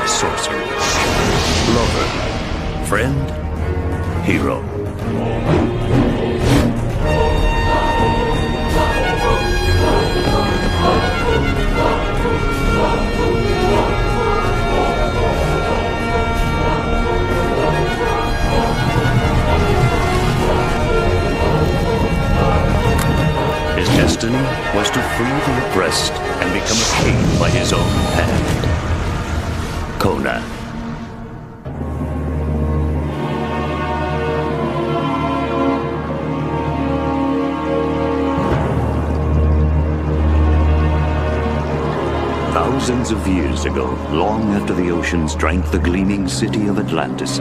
of sorcery. Lover, friend, hero. His destiny was to free the oppressed and become a king by his own hand. Conan. Thousands of years ago, long after the oceans drank the gleaming city of Atlantis,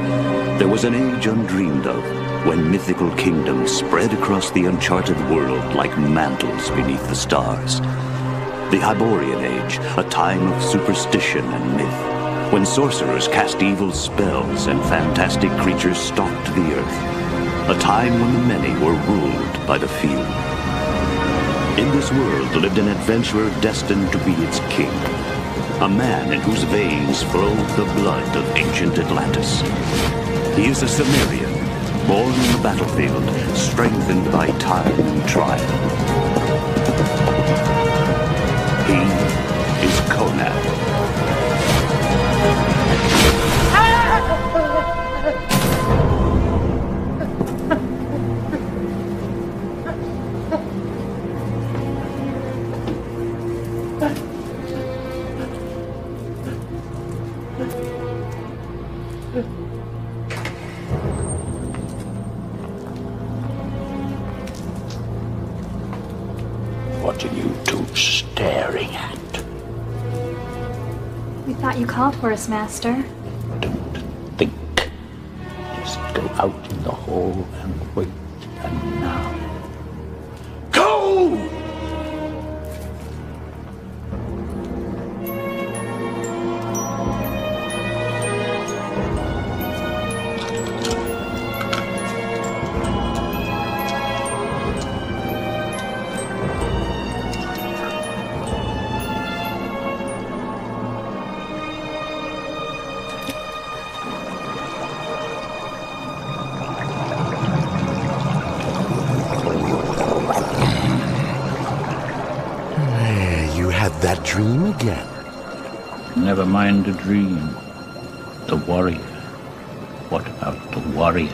there was an age undreamed of, when mythical kingdoms spread across the uncharted world like mantles beneath the stars. The Hyborian Age, a time of superstition and myth, when sorcerers cast evil spells and fantastic creatures stalked the earth. A time when the many were ruled by the few. In this world lived an adventurer destined to be its king. A man in whose veins flowed the blood of ancient Atlantis. He is a Cimmerian, born on the battlefield, strengthened by time and trial. He is Conan. What are you two staring at? We thought you called for us, Master. Don't think. Just go out in the hall and wait. And now, go! That dream again. Never mind the dream. The warrior. What about the warrior?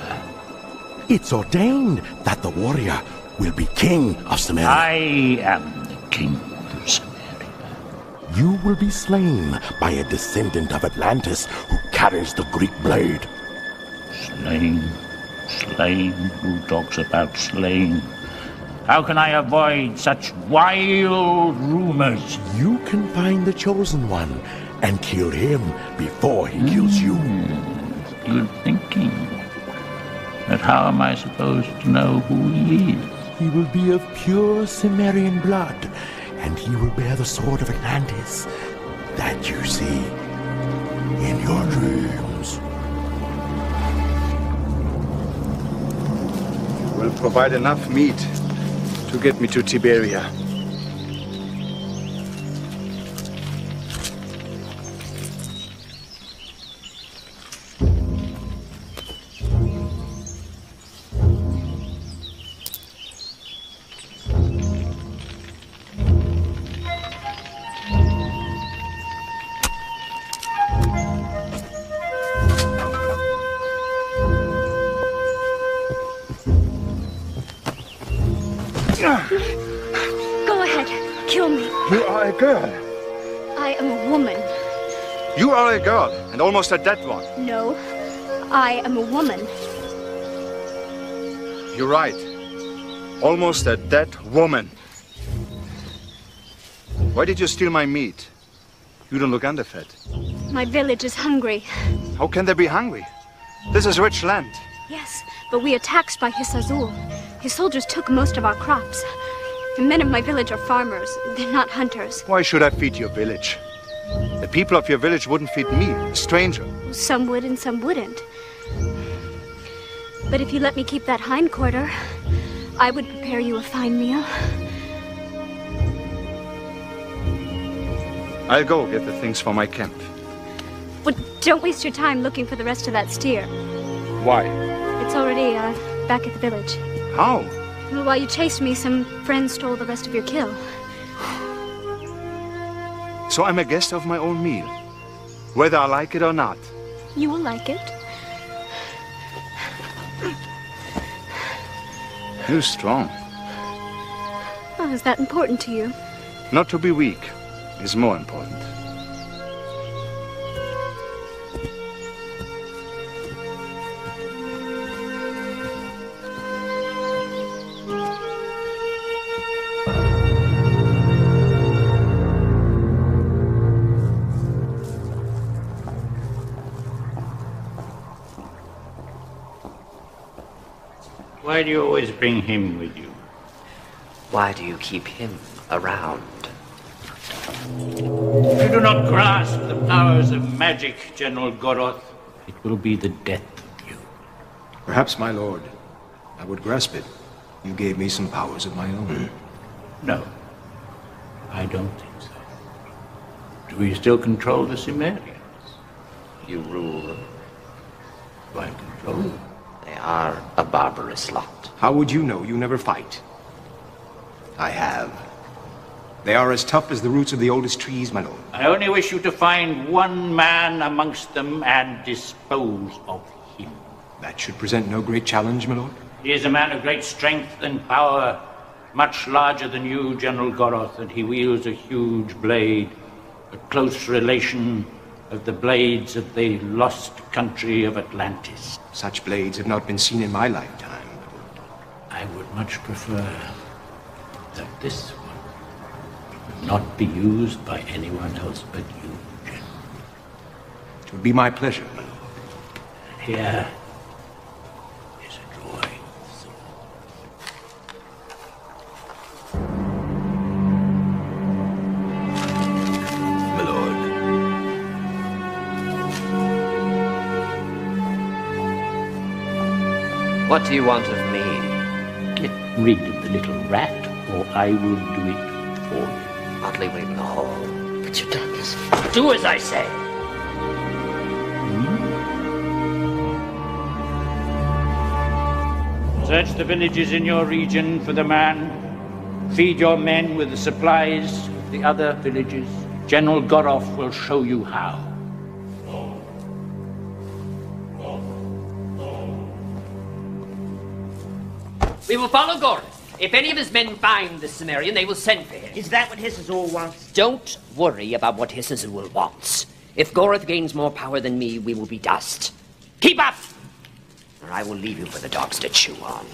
It's ordained that the warrior will be king of Cimmeria. I am the king of Cimmeria. You will be slain by a descendant of Atlantis who carries the Greek blade. Slain? Slain? Who talks about slain? How can I avoid such wild rumors? You can find the Chosen One and kill him before he kills you. Good thinking. But how am I supposed to know who he is? He will be of pure Cimmerian blood, and he will bear the sword of Atlantis that you see in your dreams. Will provide enough meat to get me to Tiberia. Go ahead, kill me. You are a girl. I am a woman. You are a girl, and almost a dead one. No, I am a woman. You're right. Almost a dead woman. Why did you steal my meat? You don't look underfed. My village is hungry. How can they be hungry? This is rich land. Yes, but we attacked by Hisazul. His soldiers took most of our crops. The men of my village are farmers. They're not hunters. Why should I feed your village? The people of your village wouldn't feed me, a stranger. Some would and some wouldn't. But if you let me keep that hindquarter, I would prepare you a fine meal. I'll go get the things for my camp. But don't waste your time looking for the rest of that steer. Why? It's already, back at the village. How? Well, while you chased me, some friends stole the rest of your kill. So I'm a guest of my own meal, whether I like it or not. You will like it. You're strong. Oh, is that important to you? Not to be weak is more important. Why do you always bring him with you? Why do you keep him around? If you do not grasp the powers of magic, General Goroth, it will be the death of you. Perhaps, my lord, I would grasp it. You gave me some powers of my own. No, I don't think so. Do we still control the Cimmerians? You rule them. Do I control them? They are a barbarous lot. How would you know? You never fight. I have. They are as tough as the roots of the oldest trees, my lord. I only wish you to find one man amongst them and dispose of him. That should present no great challenge, my lord. He is a man of great strength and power, much larger than you, General Goroth, and he wields a huge blade, a close relation of the blades of the lost country of Atlantis. Such blades have not been seen in my lifetime. I would much prefer that this one would not be used by anyone else but you, General. It would be my pleasure, my lord. Here is a drawing sword. My lord. What do you want of me? Get rid of the little rat, or I will do it for you. Not leave it in the hall. But you've done this. Do as I say. Search the villages in your region for the man. Feed your men with the supplies of the other villages. General Goroth will show you how. We will follow Goroth. If any of his men find the Cimmerian, they will send for him. Is that what Hisazul wants? Don't worry about what Hisazul wants. If Goroth gains more power than me, we will be dust. Keep up! Or I will leave you for the dogs to chew on.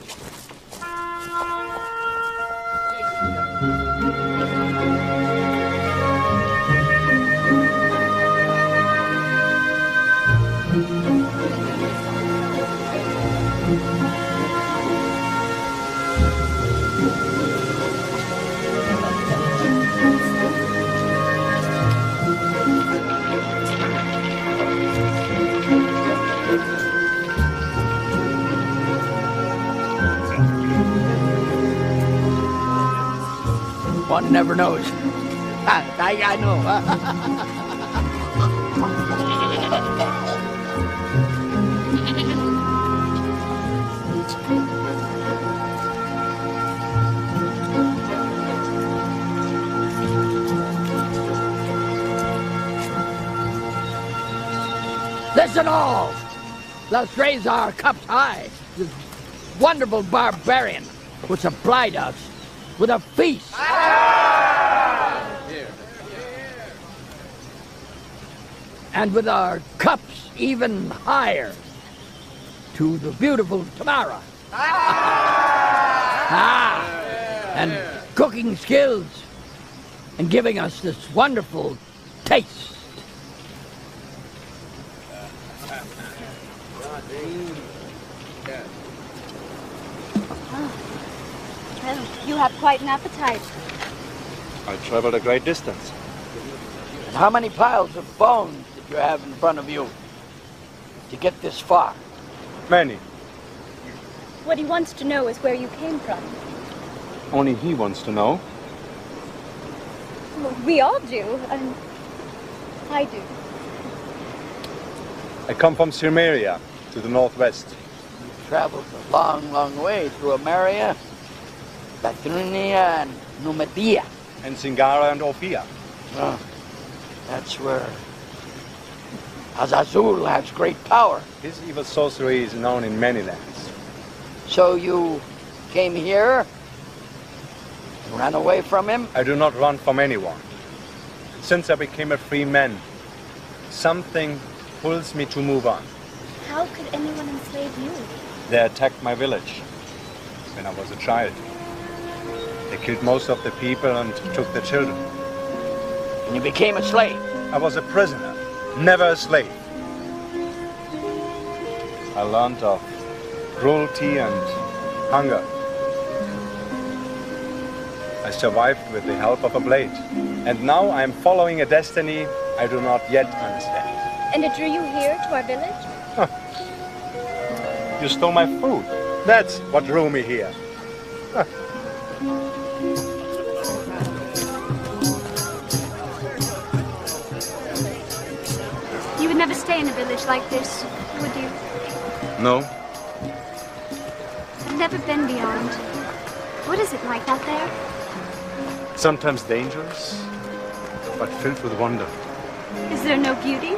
One never knows. I know. Listen all! Let's raise our cups high. This wonderful barbarian who supplied us with a feast. And with our cups even higher to the beautiful Tamara. And cooking skills and giving us this wonderful taste. Well, you have quite an appetite. I traveled a great distance. And how many piles of bones did you have in front of you to get this far? Many. What he wants to know is where you came from. Only he wants to know. Well, we all do, and I do. I come from Cimmeria, to the northwest. You traveled a long, long way through Ameria, Batrunia, and Numidia. And Zingara and Ophia. Oh, that's where Azazul has great power. His evil sorcery is known in many lands. So you came here? Ran away from him? I do not run from anyone. Since I became a free man, something pulls me to move on. How could anyone enslave you? They attacked my village when I was a child. They killed most of the people and took the children. And you became a slave? I was a prisoner, never a slave. I learned of cruelty and hunger. I survived with the help of a blade. And now I am following a destiny I do not yet understand. And it drew you here to our village? Huh. You stole my food. That's what drew me here. Huh. You would never stay in a village like this, would you? No. I've never been beyond. What is it like out there? Sometimes dangerous, but filled with wonder. Is there no beauty?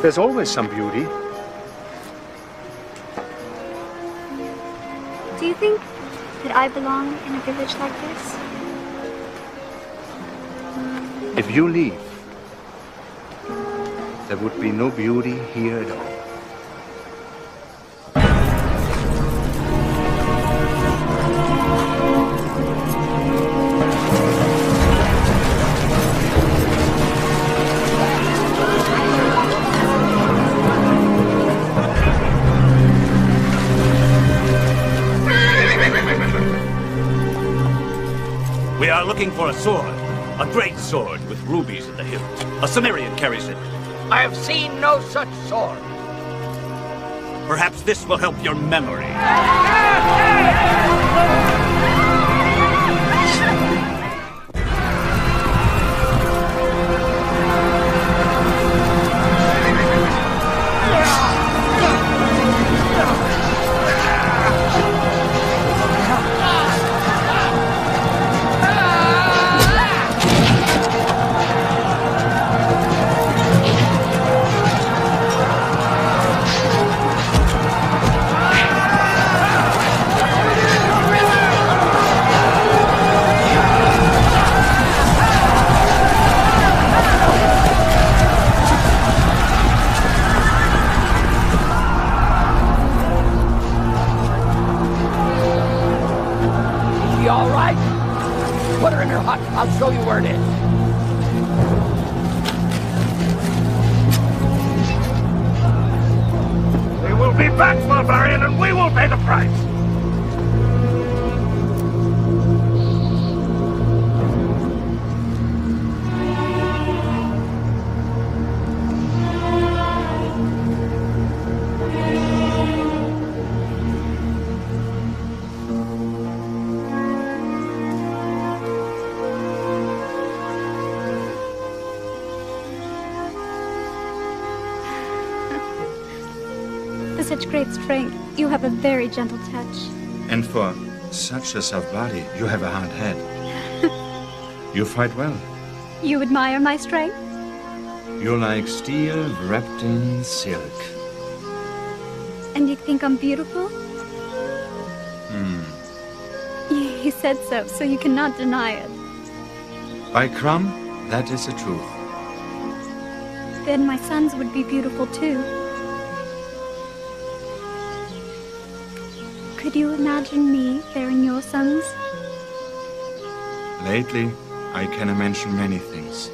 There's always some beauty. Do you think that I belong in a village like this? If you leave, there would be no beauty here at all. We are looking for a sword. A great sword with rubies in the hilt. A Cimmerian carries it. I have seen no such sword. Perhaps this will help your memory. I'll show you where it is. We will be back, barbarian, and we will pay the price. Such great strength. You have a very gentle touch. And for such a soft body, you have a hard head. You fight well. You admire my strength? You're like steel wrapped in silk. And you think I'm beautiful? You said so you cannot deny it. By Crom, that is the truth. Then my sons would be beautiful too. Could you imagine me bearing your sons? Lately, I can imagine many things.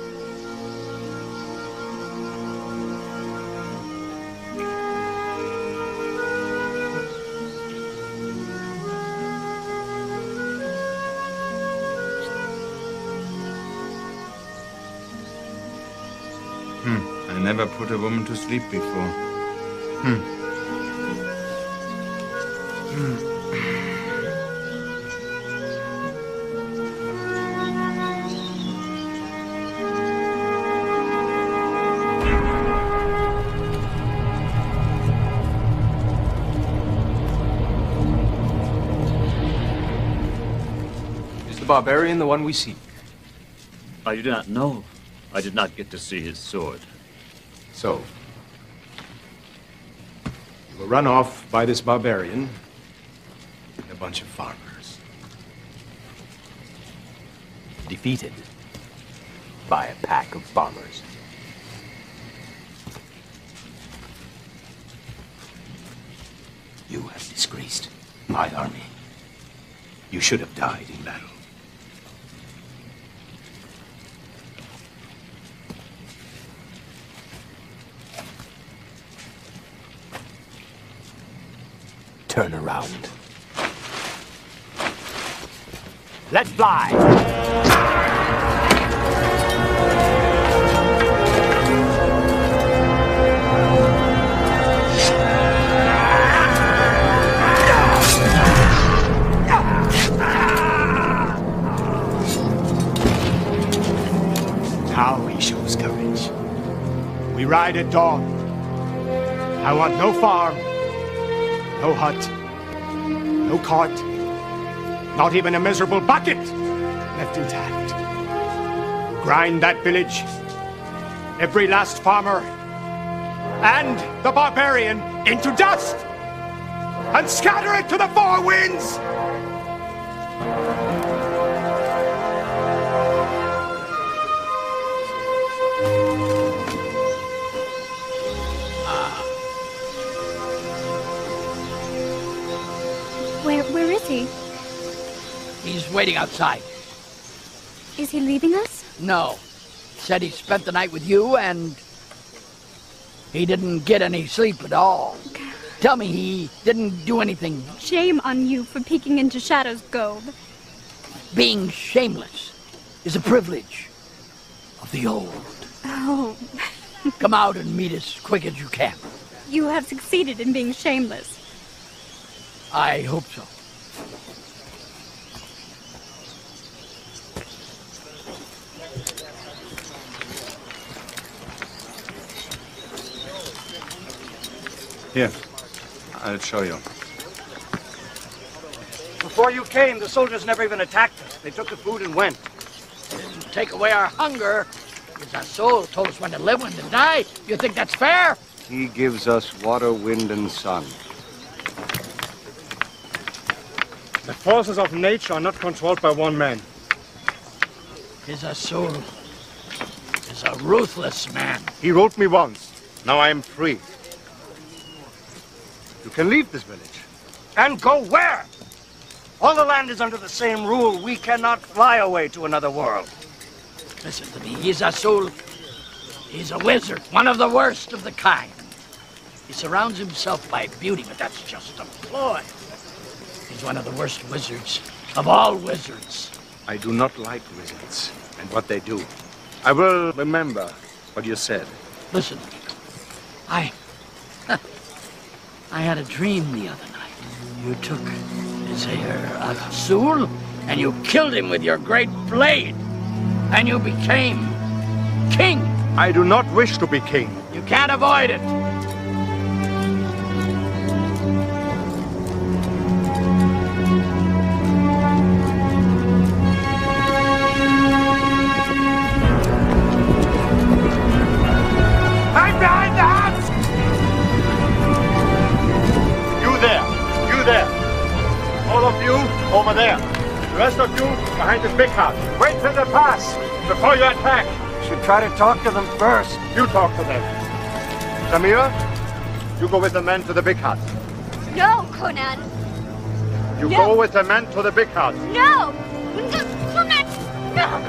I never put a woman to sleep before. the barbarian the one we seek? I do not know. I did not get to see his sword. So, you were run off by this barbarian and a bunch of farmers. Defeated by a pack of farmers. You have disgraced my army. You should have died in battle. Turn around. Let's fly! Now he shows courage. We ride at dawn. I want no farm, no hut, no cart, not even a miserable bucket left intact. Grind that village, every last farmer, and the barbarian into dust, and scatter it to the four winds! Where is he? He's waiting outside. Is he leaving us? No. Said he spent the night with you and he didn't get any sleep at all. Tell me he didn't do anything. Shame on you for peeking into Shadow's Cove. Being shameless is a privilege of the old. Oh. Come out and meet as quick as you can. You have succeeded in being shameless. I hope so. Here, I'll show you. Before you came, the soldiers never even attacked us. They took the food and went. They didn't take away our hunger. Because our soul told us when to live, when to die. You think that's fair? He gives us water, wind, and sun. The forces of nature are not controlled by one man. His soul is a ruthless man. He ruled me once. Now I am free. You can leave this village. And go where? All the land is under the same rule. We cannot fly away to another world. Listen to me. He's a soul. He's a wizard. One of the worst of the kind. He surrounds himself by beauty, but that's just a ploy. He's one of the worst wizards of all wizards. I do not like wizards and what they do. I will remember what you said. Listen, I had a dream the other night. You took his heir, Azul, and you killed him with your great blade. And you became king. I do not wish to be king. You can't avoid it. I'm behind the house! You there. All of you over there. The rest of you behind this big house. Wait till they pass before you attack. You should try to talk to them first. You talk to them. Samira, you go with the men to the big house. No, Conan. You No. go with the men to the big house. No! Conan! No!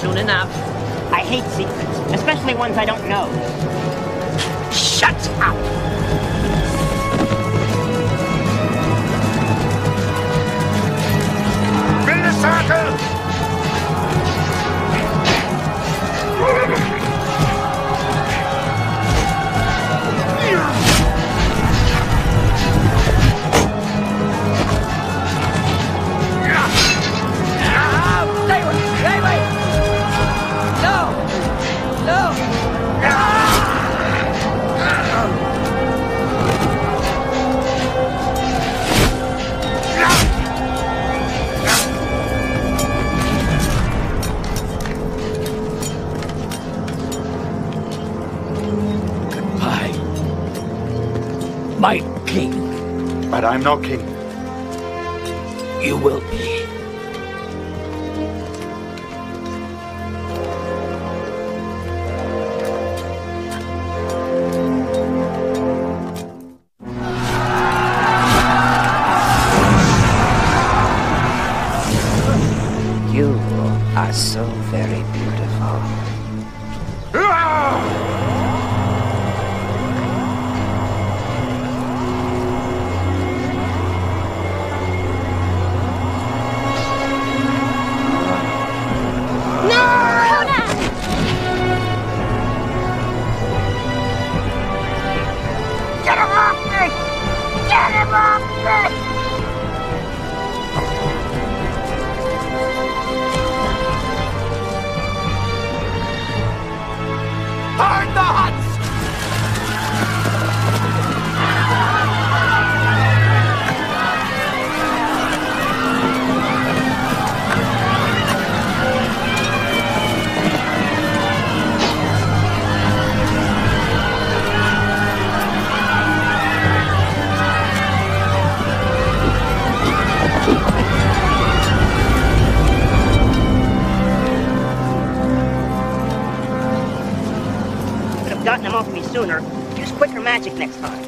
soon enough. I hate secrets, especially ones I don't know. Shut up! Build a circle! My king. But I'm no king. You will be. You are so very beautiful. Burn the huts! Gotten him off me sooner. Use quicker magic next time.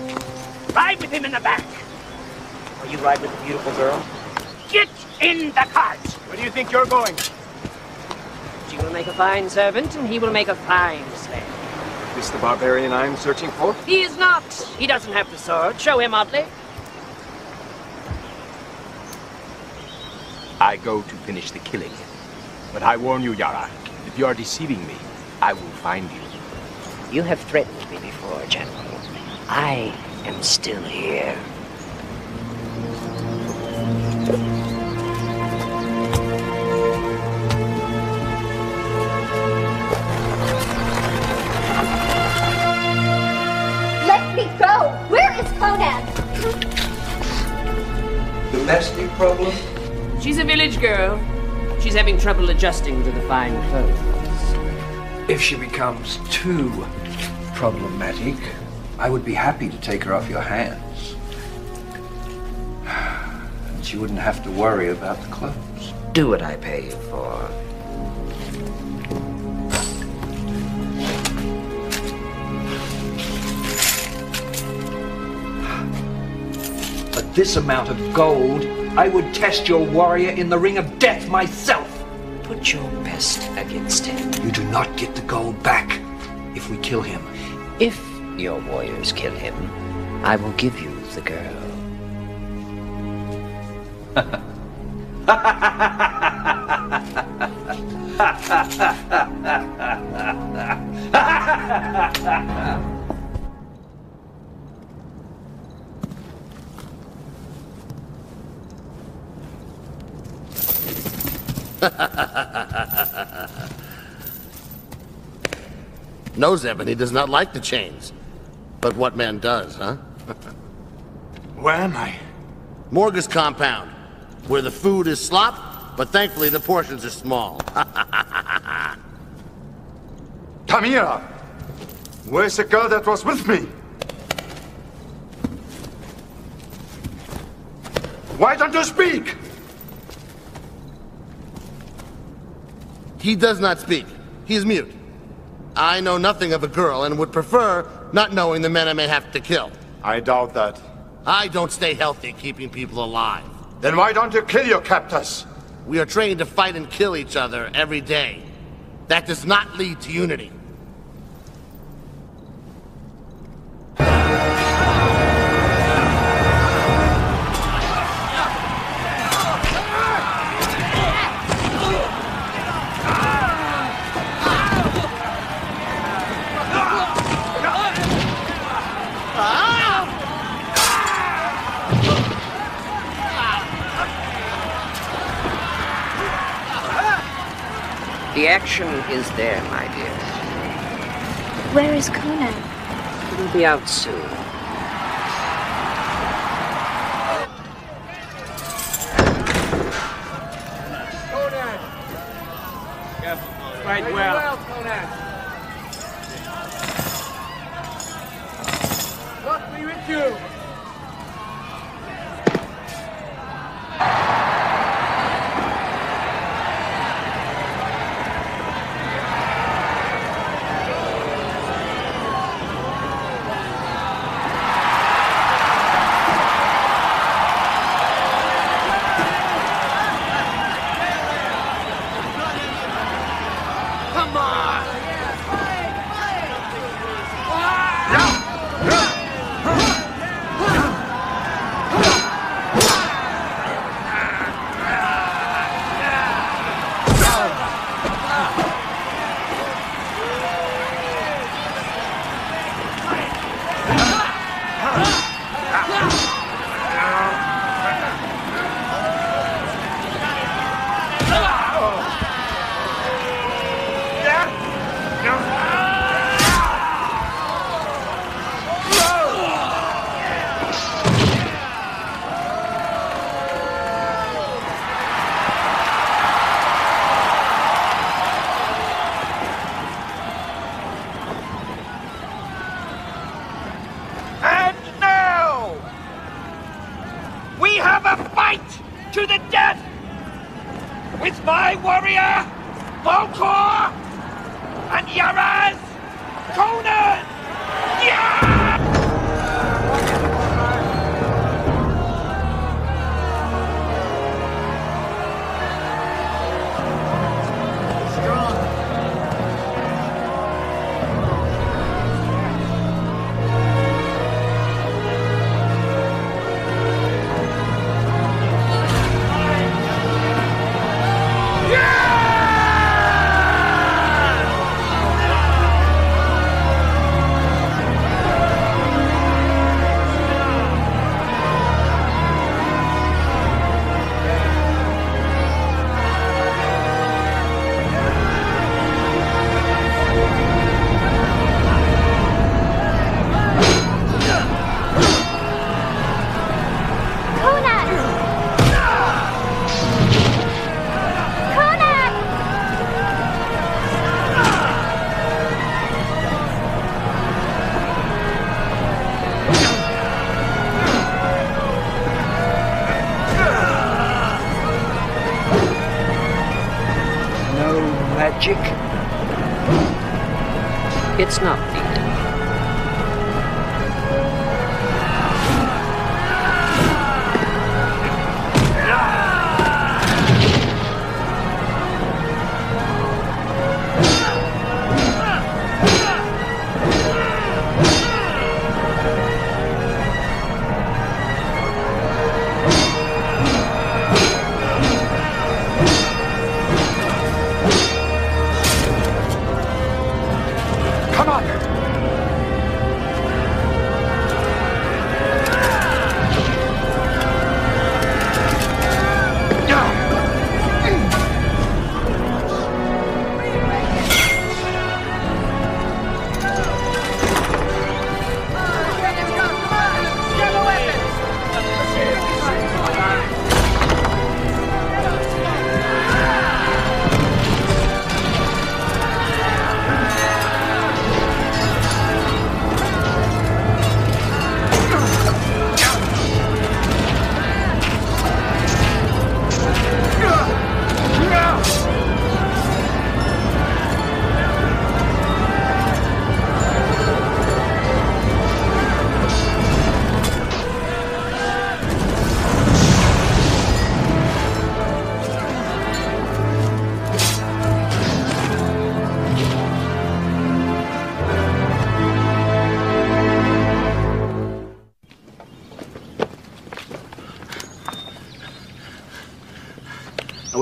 Ride with him in the back. Or you ride with the beautiful girl? Get in the cart. Where do you think you're going? She will make a fine servant, and he will make a fine slave. This the barbarian I'm searching for? He is not. He doesn't have the sword. Show him, Audley. I go to finish the killing. But I warn you, Yara, if you are deceiving me, I will find you. You have threatened me before, General. I am still here. Let me go! Where is Conan? Domestic problem? She's a village girl. She's having trouble adjusting to the fine clothes. If she becomes too problematic, I would be happy to take her off your hands. And she wouldn't have to worry about the clothes. Do what I pay you for. At this amount of gold, I would test your warrior in the ring of death myself. Put your best against him. You do not get the gold back if we kill him. If your warriors kill him, I will give you the girl. No, Zebedee, he does not like the chains. But what man does, huh? Where am I? Morgus compound, where the food is slop, but thankfully the portions are small. Tamira! Where's the girl that was with me? Why don't you speak? He does not speak. He is mute. I know nothing of a girl and would prefer not knowing the men I may have to kill. I doubt that. I don't stay healthy keeping people alive. Then why don't you kill your captors? We are trained to fight and kill each other every day. That does not lead to unity. The action is there, my dear. Where is Conan? He'll be out soon. Conan! Fight well, Conan. Luck be with you. It's not needed.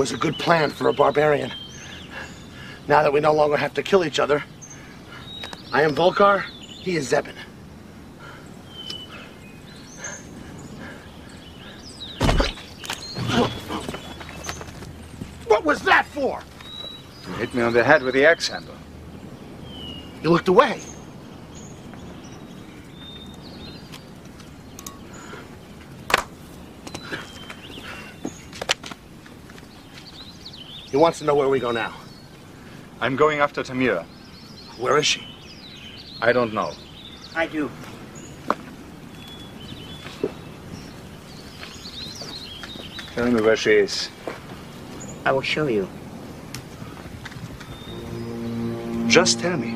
was a good plan for a barbarian. Now that we no longer have to kill each other, I am Volkar, he is Zebin. What was that for? You hit me on the head with the axe handle. You looked away. He wants to know where we go now. I'm going after Tamira. Where is she? I don't know. I do. Tell me where she is. I will show you. Just tell me.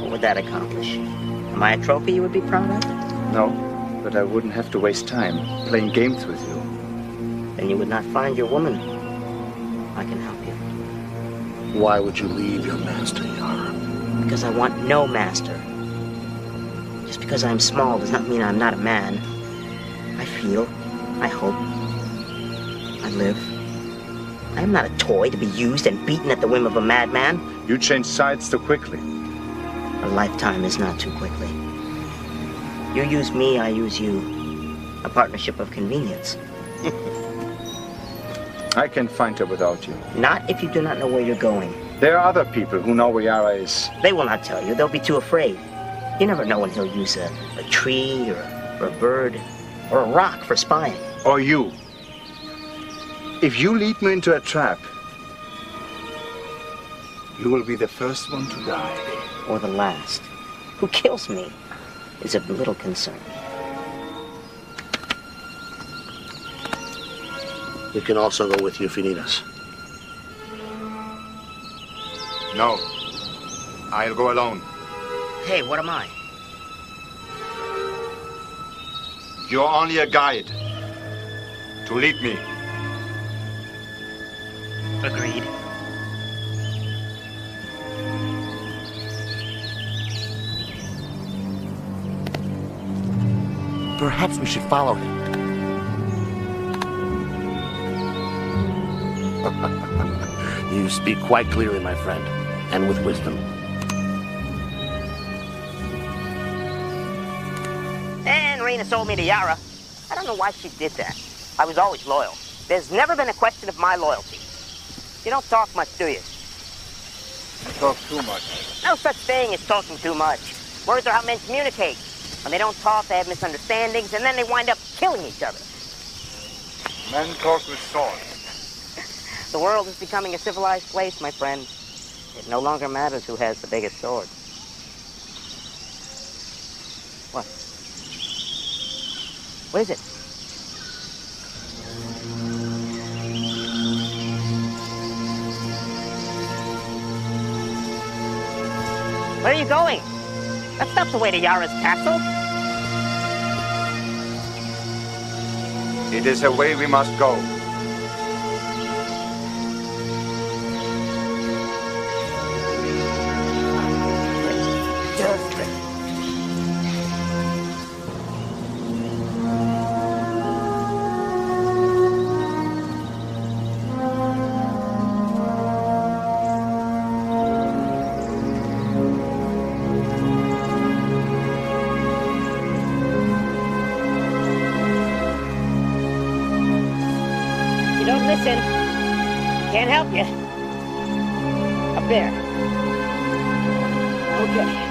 What would that accomplish? Am I a trophy you would be proud of? No, but I wouldn't have to waste time playing games with you. Then you would not find your woman. I can help you. Why would you leave your master, Yara? Because I want no master. Just because I'm small does not mean I'm not a man. I feel, I hope, I live. I am not a toy to be used and beaten at the whim of a madman. You change sides too quickly. A lifetime is not too quickly. You use me, I use you. A partnership of convenience. I can find her without you. Not if you do not know where you're going. There are other people who know where Yara is. They will not tell you. They'll be too afraid. You never know when he'll use a tree or a bird or a rock for spying. Or you. If you lead me into a trap, you will be the first one to die. Or the last. Who kills me is of little concern. We can also go with you if you need us. No. I'll go alone. Hey, what am I? You're only a guide. To lead me. Agreed. Perhaps we should follow him. You speak quite clearly, my friend, and with wisdom. And Rena sold me to Yara. I don't know why she did that. I was always loyal. There's never been a question of my loyalty. You don't talk much, do you? You talk too much. No such thing as talking too much. Words are how men communicate. When they don't talk, they have misunderstandings, and then they wind up killing each other. Men talk with swords. The world is becoming a civilized place, my friend. It no longer matters who has the biggest sword. What? What is it? Where are you going? That's not the way to Yara's castle. It is a way we must go. Listen, can't help you. Up there. Okay.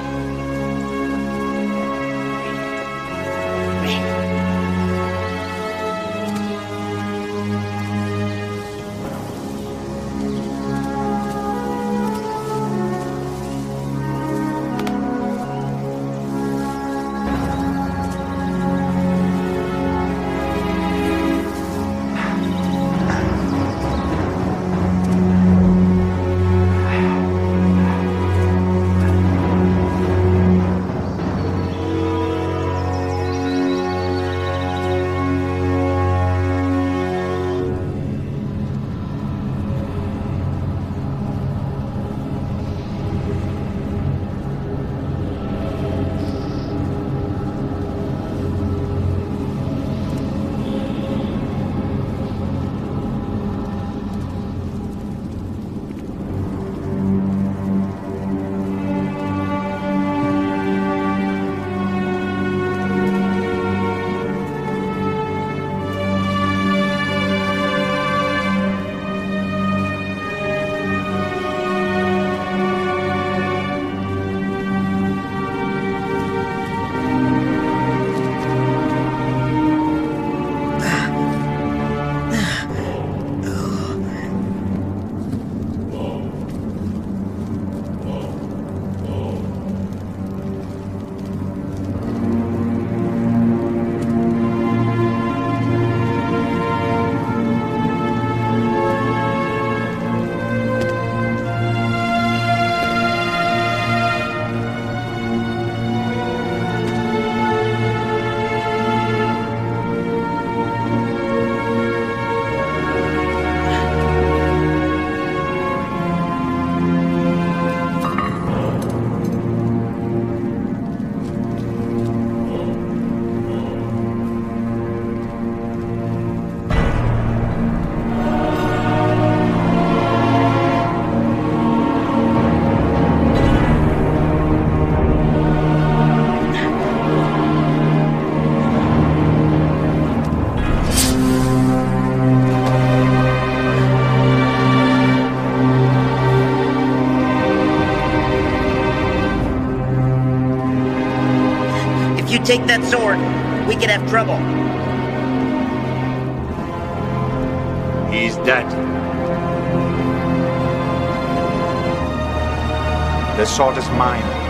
If you take that sword, we could have trouble. He's dead. The sword is mine.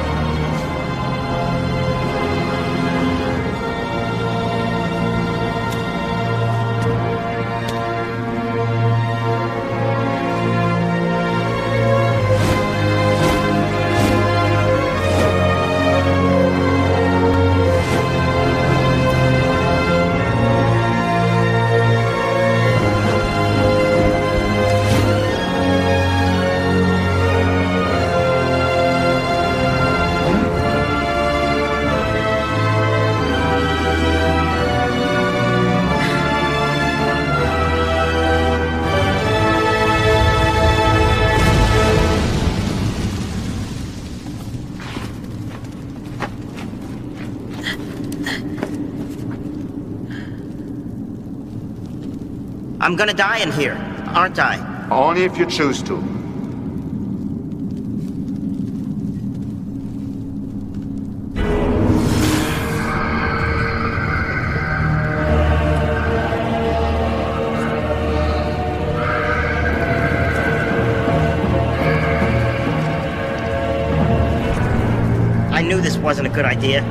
I'm gonna die in here, aren't I? Only if you choose to. I knew this wasn't a good idea.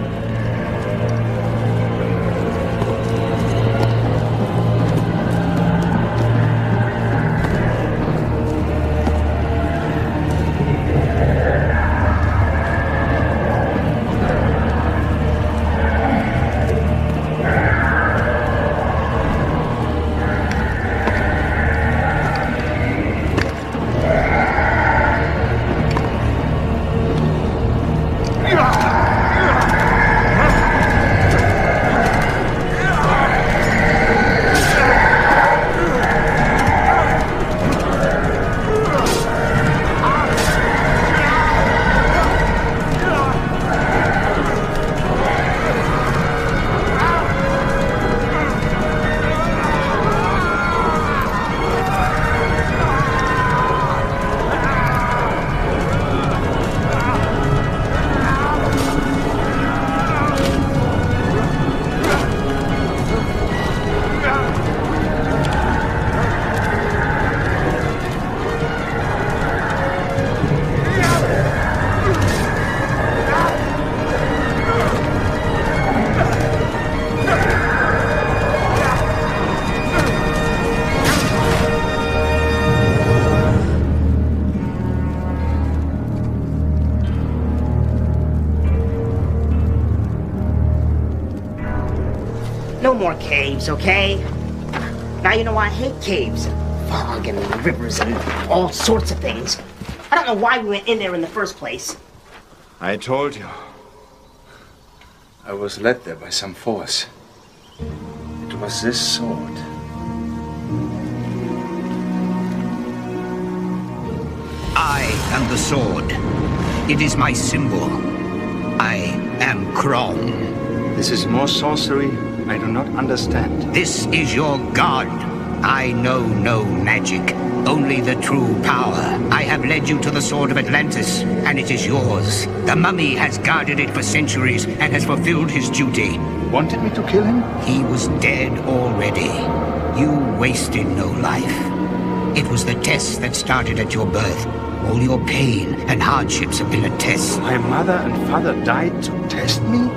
No more caves, okay? Now you know why I hate caves. Fog and rivers and all sorts of things. I don't know why we went in there in the first place. I told you. I was led there by some force. It was this sword. I am the sword. It is my symbol. I am Kron. This is more sorcery I do not understand. This is your god. I know no magic, only the true power. I have led you to the Sword of Atlantis, and it is yours. The mummy has guarded it for centuries and has fulfilled his duty. Wanted me to kill him? He was dead already. You wasted no life. It was the test that started at your birth. All your pain and hardships have been a test. My mother and father died to test me?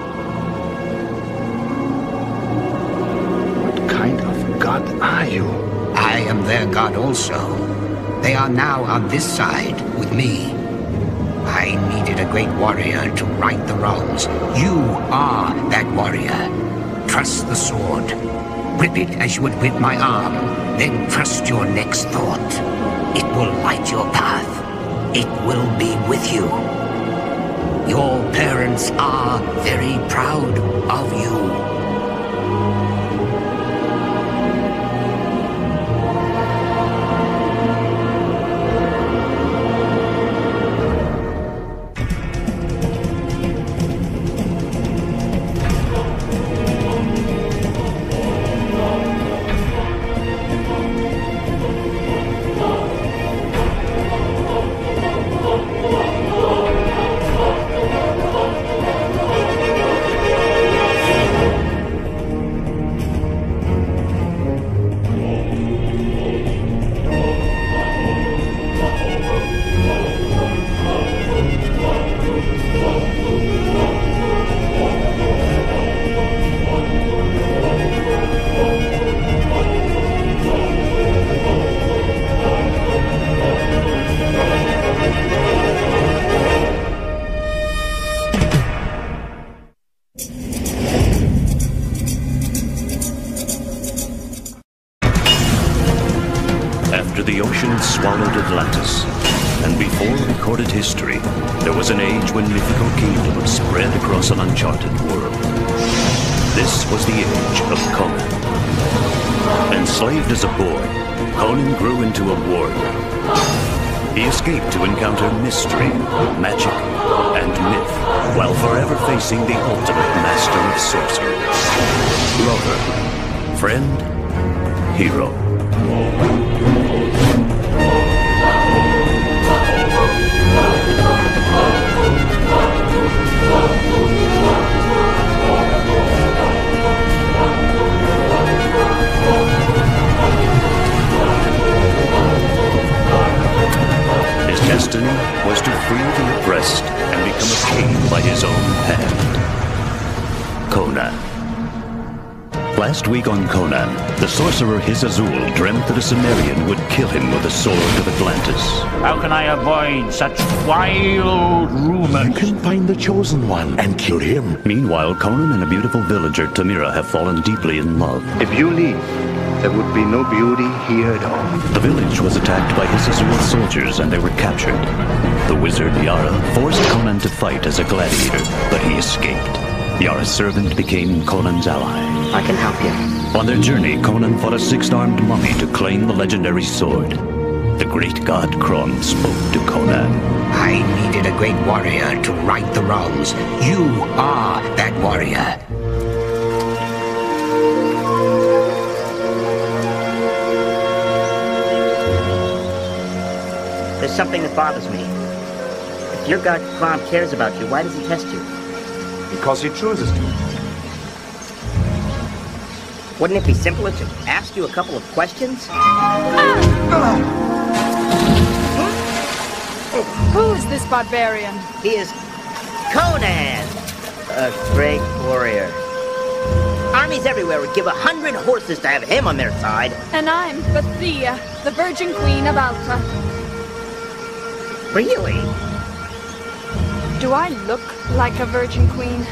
What kind of god are you? I am their god also. They are now on this side with me. I needed a great warrior to right the wrongs. You are that warrior. Trust the sword. Grip it as you would grip my arm. Then trust your next thought. It will light your path. It will be with you. Your parents are very proud of you. the ocean swallowed Atlantis. And before recorded history, there was an age when mythical kingdoms spread across an uncharted world. This was the age of Conan. Enslaved as a boy, Conan grew into a warrior. He escaped to encounter mystery, magic, and myth, while forever facing the ultimate master of sorcery. Lover, friend, hero. His destiny was to free the oppressed and become a king by his own hand. Conan. Last week on Conan, the sorcerer Hisazul dreamt that a Cimmerian would kill him with the sword of Atlantis. How can I avoid such wild rumors? You can find the chosen one and kill him. Meanwhile, Conan and a beautiful villager, Tamira, have fallen deeply in love. If you leave, there would be no beauty here at all. The village was attacked by Hisazul's soldiers and they were captured. The wizard Yara forced Conan to fight as a gladiator, but he escaped. Yara's servant became Conan's ally. I can help you. On their journey, Conan fought a six-armed mummy to claim the legendary sword. The great god Kron spoke to Conan. I needed a great warrior to right the wrongs. You are that warrior. There's something that bothers me. If your god Kron cares about you, why does he test you? Because he chooses to. Wouldn't it be simpler to ask you a couple of questions? Who is this barbarian? He is Conan, a great warrior. Armies everywhere would give 100 horses to have him on their side. And I'm Bethia, the Virgin Queen of Alta. Really? Do I look like a Virgin Queen?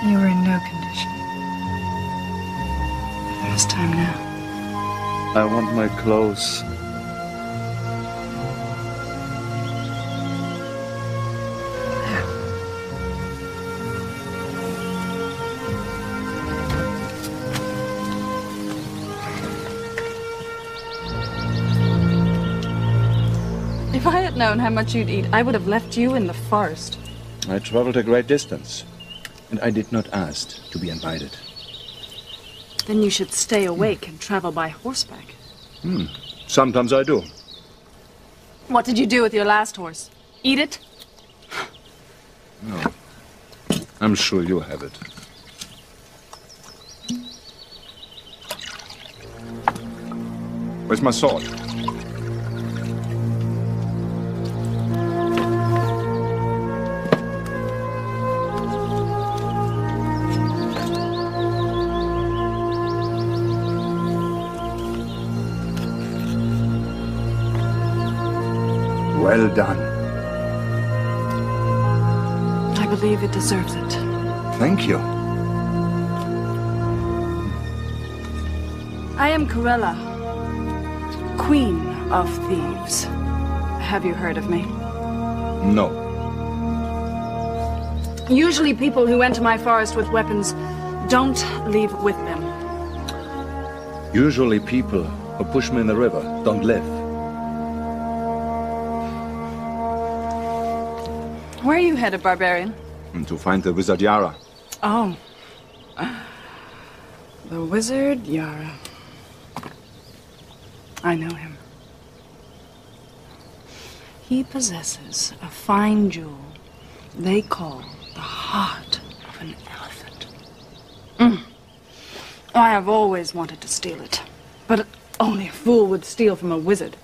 You were in no condition. It was time now. I want my clothes. If I had known how much you'd eat, I would have left you in the forest. I traveled a great distance, and I did not ask to be invited. Then you should stay awake and travel by horseback. Sometimes I do. What did you do with your last horse? Eat it? No. I'm sure you have it. Where's my sword? Well done. I believe it deserves it. Thank you. I am Corella, Queen of Thieves. Have you heard of me? No. Usually people who enter my forest with weapons don't leave with them. Usually people who push me in the river don't live. Where are you headed, barbarian? To find the wizard Yara. Oh. The wizard Yara. I know him. He possesses a fine jewel they call the heart of an elephant. I have always wanted to steal it, but only a fool would steal from a wizard.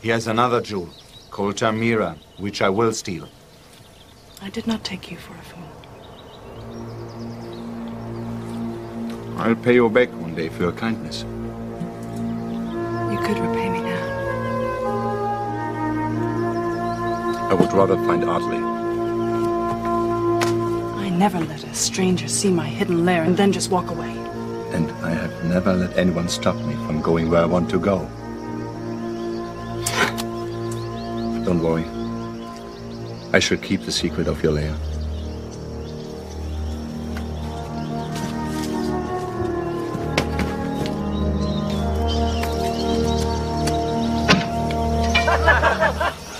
He has another jewel, called Tamira, which I will steal. I did not take you for a fool. I'll pay you back one day for your kindness. You could repay me now. I would rather find Audley. I never let a stranger see my hidden lair and then just walk away. And I have never let anyone stop me from going where I want to go. Don't worry. I shall keep the secret of your lair.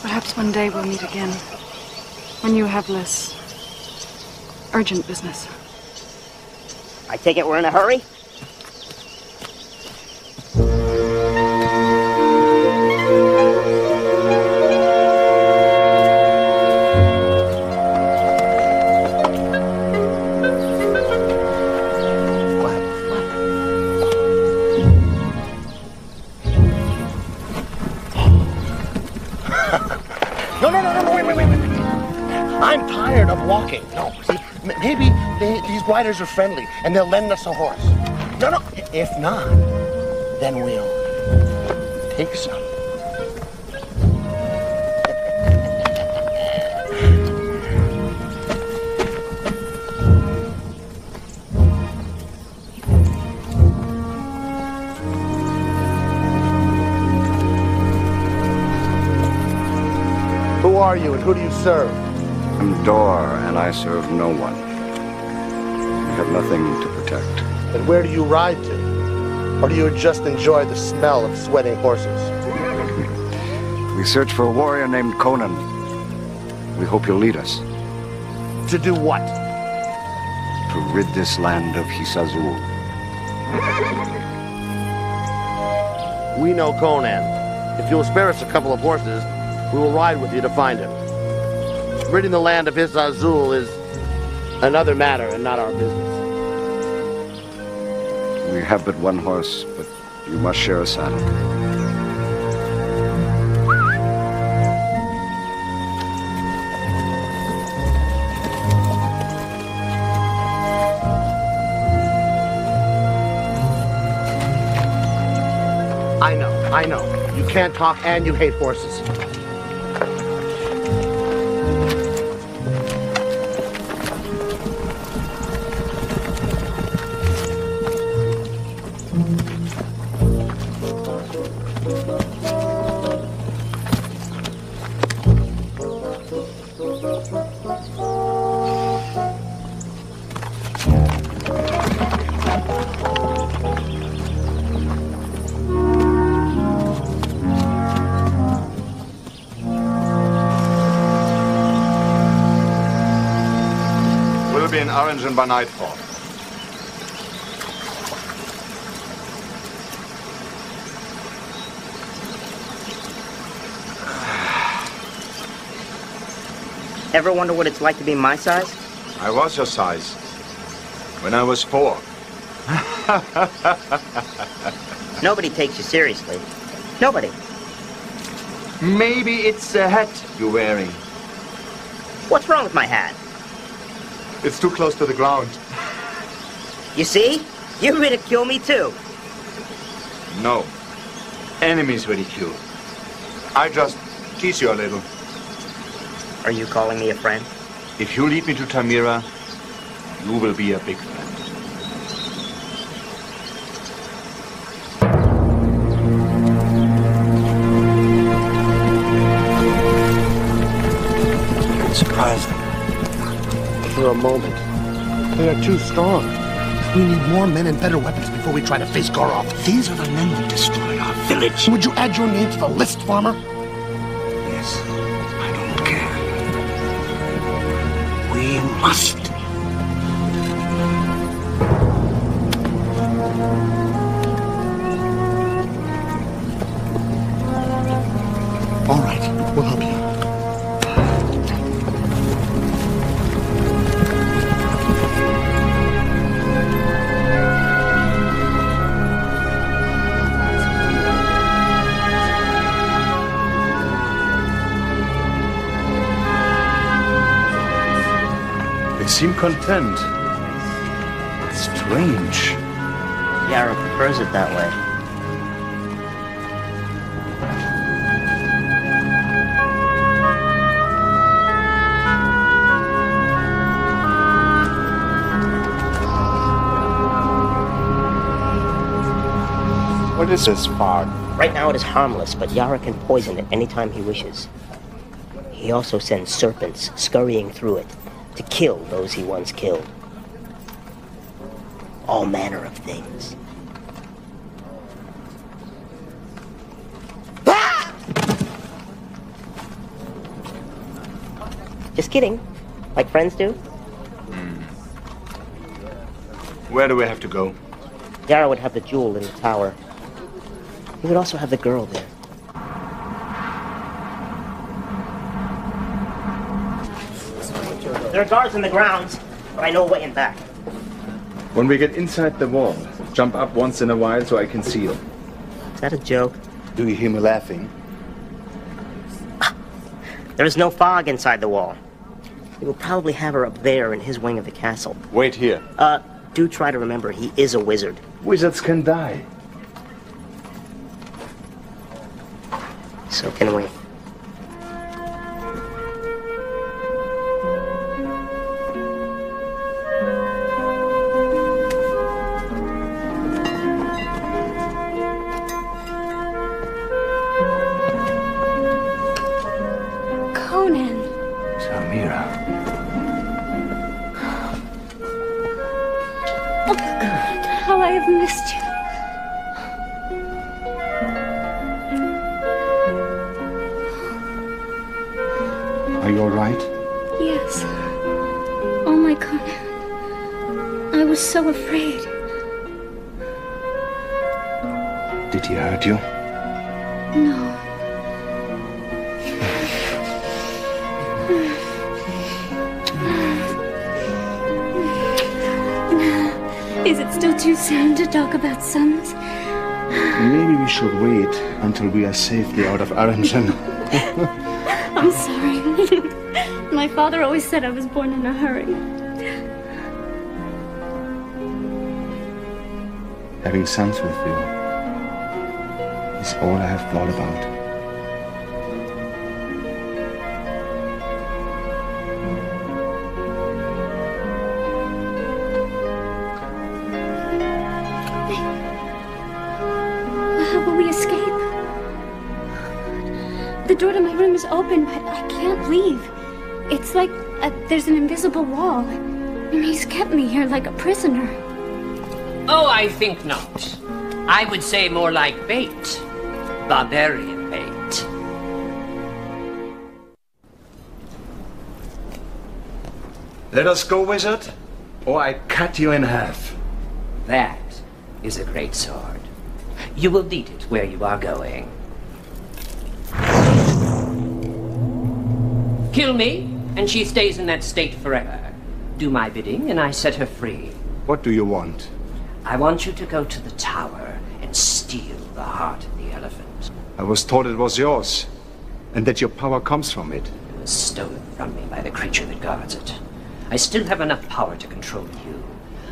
Perhaps one day we'll meet again, when you have less urgent business. I take it we're in a hurry? I'm tired of walking. No, see, maybe these riders are friendly and they'll lend us a horse. No. If not, then we'll take some. Who are you and who do you serve? I'm Dor, and I serve no one. We have nothing to protect. And where do you ride to? Or do you just enjoy the smell of sweating horses? We search for a warrior named Conan. We hope you'll lead us. To do what? To rid this land of Hisazul. We know Conan. If you'll spare us a couple of horses, we will ride with you to find him. Ridding the land of Hisazul is another matter and not our business. We have but one horse, but you must share a saddle. I know. You can't talk and you hate horses. We'll be in Orange by nightfall. Ever wonder what it's like to be my size? I was your size. When I was 4. Nobody takes you seriously. Nobody. Maybe it's a hat you're wearing. What's wrong with my hat? It's too close to the ground. You see? You ridicule me too. No. Enemies ridicule. I just tease you a little. Are you calling me a friend? If you lead me to Tamira, you will be a big friend. Surprising. For a moment. They are too strong. We need more men and better weapons before we try to face Goroth. These are the men that destroyed our village. Would you add your name to the list, farmer? Yes. I don't care. We must. All right, we'll help you. They seem content. Strange. Yara prefers it that way. What is this fog? Right now it is harmless, but Yara can poison it anytime he wishes. He also sends serpents scurrying through it to kill those he once killed. All manner of things. Ah! Just kidding. Like friends do. Where do we have to go? Yara would have the jewel in the tower. He would also have the girl there. There are guards on the grounds, but I know a way in back. When we get inside the wall, jump up once in a while so I can see you. Is that a joke? Do you hear me laughing? There is no fog inside the wall. He will probably have her up there in his wing of the castle. Wait here. Do try to remember he is a wizard. Wizards can die. So can we. Conan. Samira. Oh, how I have missed you. Are you all right? Yes. Oh my Conan. I was so afraid. Did he hurt you? No. Is it still too soon to talk about sons? Maybe we should wait until we are safely out of Arringen. I'm sorry. My father always said I was born in a hurry. Having sons with you is all I have thought about. How will we escape? The door to my room is open, but I can't leave. It's like there's an invisible wall. And he's kept me here like a prisoner. Oh, I think not. I would say more like bait. Barbarian bait. Let us go, wizard, or I cut you in half. That is a great sword. You will need it where you are going. Kill me, and she stays in that state forever. Do my bidding, and I set her free. What do you want? I want you to go to the tower and steal the heart of the elephant. I was told it was yours, and that your power comes from it. It was stolen from me by the creature that guards it. I still have enough power to control you.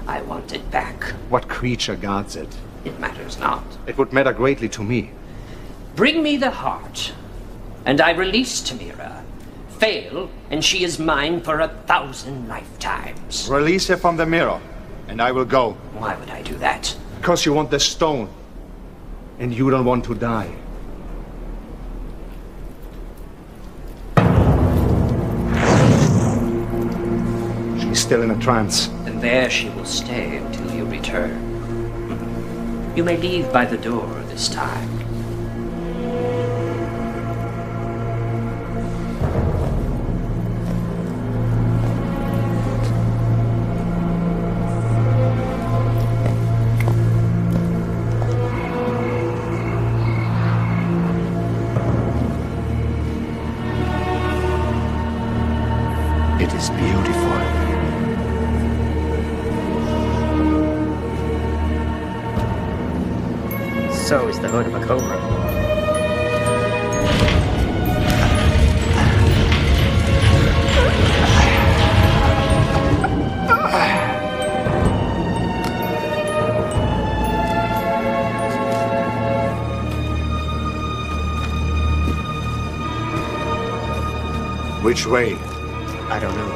I want it back. What creature guards it? It matters not. It would matter greatly to me. Bring me the heart, and I release Tamira. Fail, and she is mine for 1,000 lifetimes. Release her from the mirror, and I will go. Why would I do that? Because you want the stone, and you don't want to die. She's still in a trance. And there she will stay until you return. You may leave by the door this time. It is beautiful. So is the hood of a cobra. Which way? I don't know.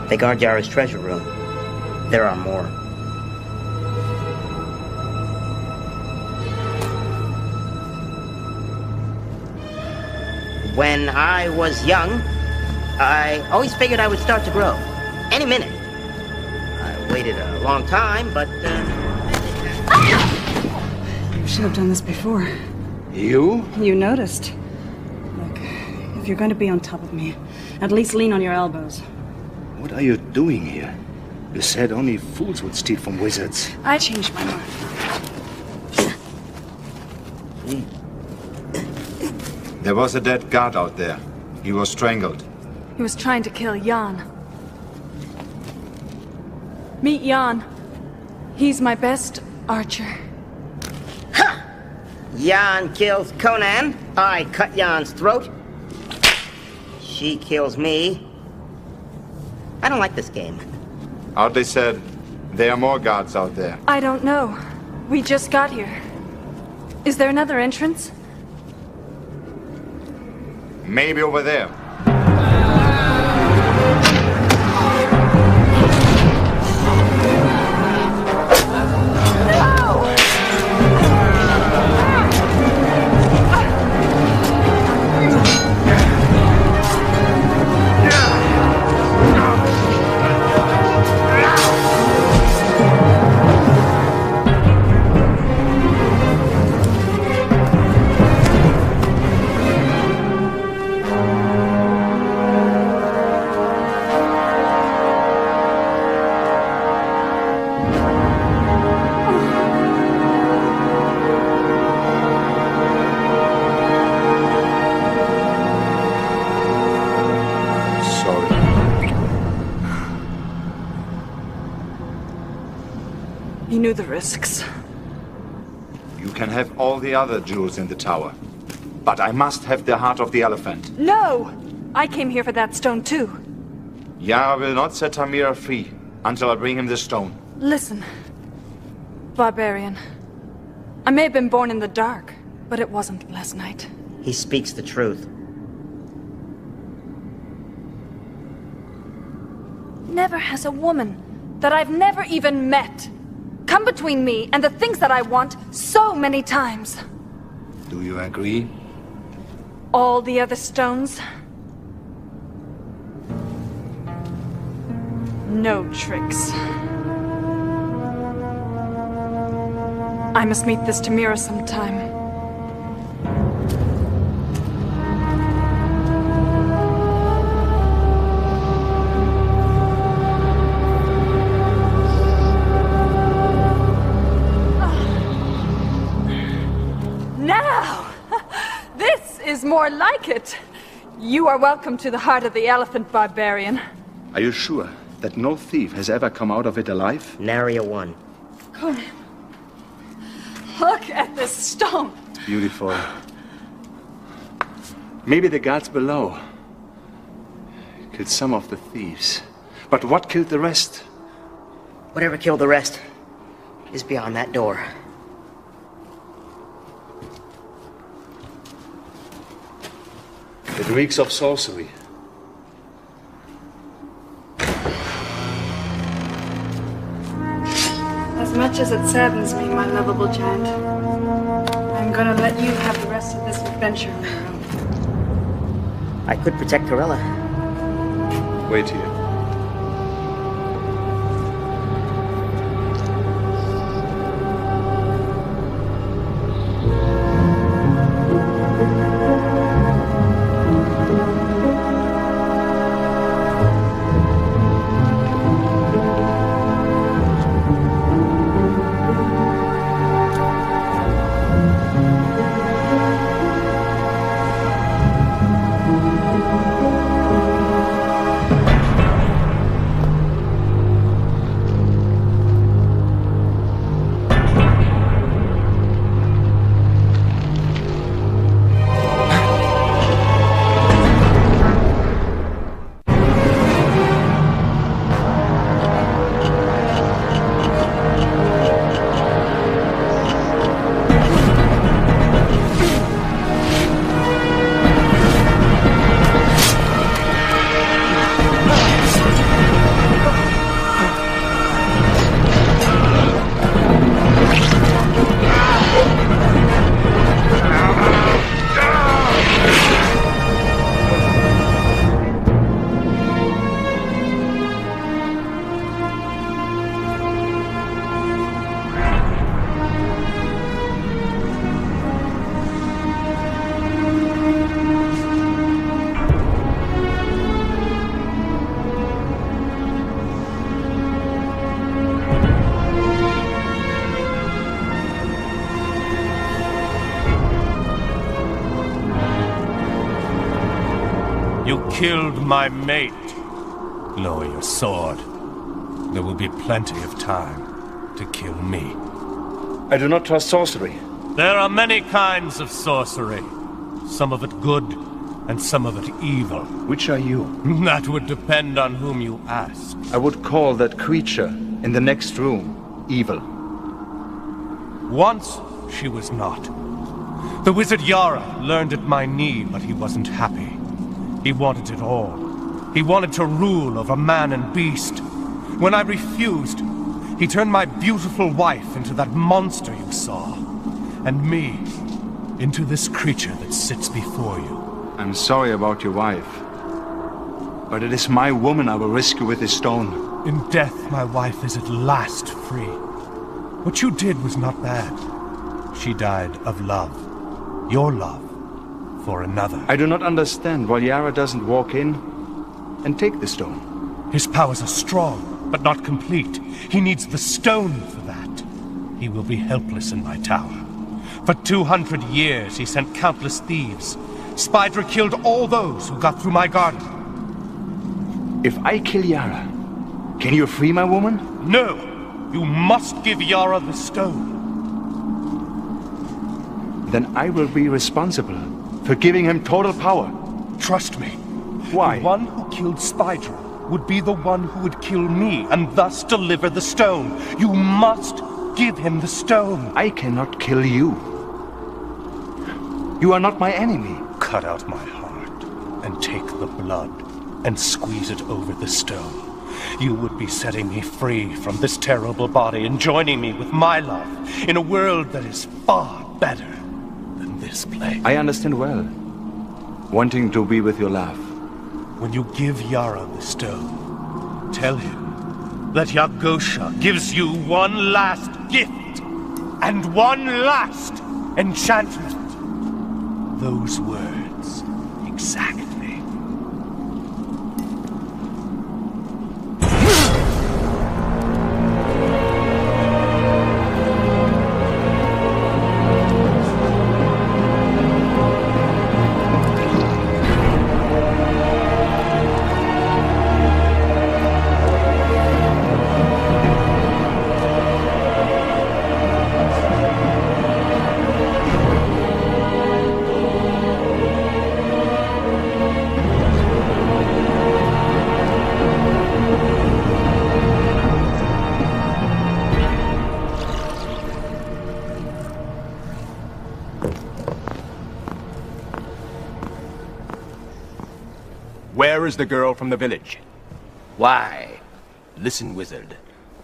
They guard Yara's treasure room. There are more. When I was young, I always figured I would start to grow. Any minute. I waited a long time, but, You should have done this before. You? You noticed. Look, if you're going to be on top of me, at least lean on your elbows. What are you doing here? You said only fools would steal from wizards. I changed my mind. There was a dead guard out there. He was strangled. He was trying to kill Jan. Meet Jan. He's my best archer. Jan kills Conan. I cut Jan's throat. She kills me. I don't like this game. Audley said there are more guards out there. I don't know. We just got here. Is there another entrance? Maybe over there. He knew the risks. You can have all the other jewels in the tower. But I must have the heart of the elephant. No! I came here for that stone too. Yara will not set Tamira free until I bring him the stone. Listen, barbarian. I may have been born in the dark, but it wasn't last night. He speaks the truth. Never has a woman that I've never even met come between me and the things that I want so many times. Do you agree? All the other stones? No tricks. I must meet this Tamira sometime. Now! This is more like it. You are welcome to the heart of the elephant, barbarian. Are you sure that no thief has ever come out of it alive? Nary a one. Conan, look at this stone. It's beautiful. Maybe the guards below killed some of the thieves. But what killed the rest? Whatever killed the rest is beyond that door. It reeks of sorcery. As much as it saddens me, my lovable giant, I'm gonna let you have the rest of this adventure on your own. I could protect Corella. Wait here. killed my mate. Lower your sword. There will be plenty of time to kill me. I do not trust sorcery. There are many kinds of sorcery. Some of it good, and some of it evil. Which are you? That would depend on whom you ask. I would call that creature in the next room evil. Once, she was not. The wizard Yara learned at my knee, but he wasn't happy. He wanted it all. He wanted to rule over man and beast. When I refused, he turned my beautiful wife into that monster you saw, and me into this creature that sits before you. I'm sorry about your wife, but it is my woman I will rescue with this stone. In death, my wife is at last free. What you did was not bad. She died of love. Your love for another. I do not understand why Yara doesn't walk in and take the stone. His powers are strong, but not complete. He needs the stone for that. He will be helpless in my tower. For 200 years, he sent countless thieves. Spydra killed all those who got through my garden. If I kill Yara, can you free my woman? No! You must give Yara the stone. Then I will be responsible for giving him total power. Trust me. Why? The one who killed Spydra would be the one who would kill me, and thus deliver the stone. You must give him the stone. I cannot kill you. You are not my enemy. Cut out my heart, and take the blood, and squeeze it over the stone. You would be setting me free from this terrible body, and joining me with my love, in a world that is far better than this place. I understand well. Wanting to be with your love. When you give Yara the stone, tell him that Yagosha gives you one last gift, and one last enchantment. Those words, exactly. Where is the girl from the village? Why? Listen, wizard.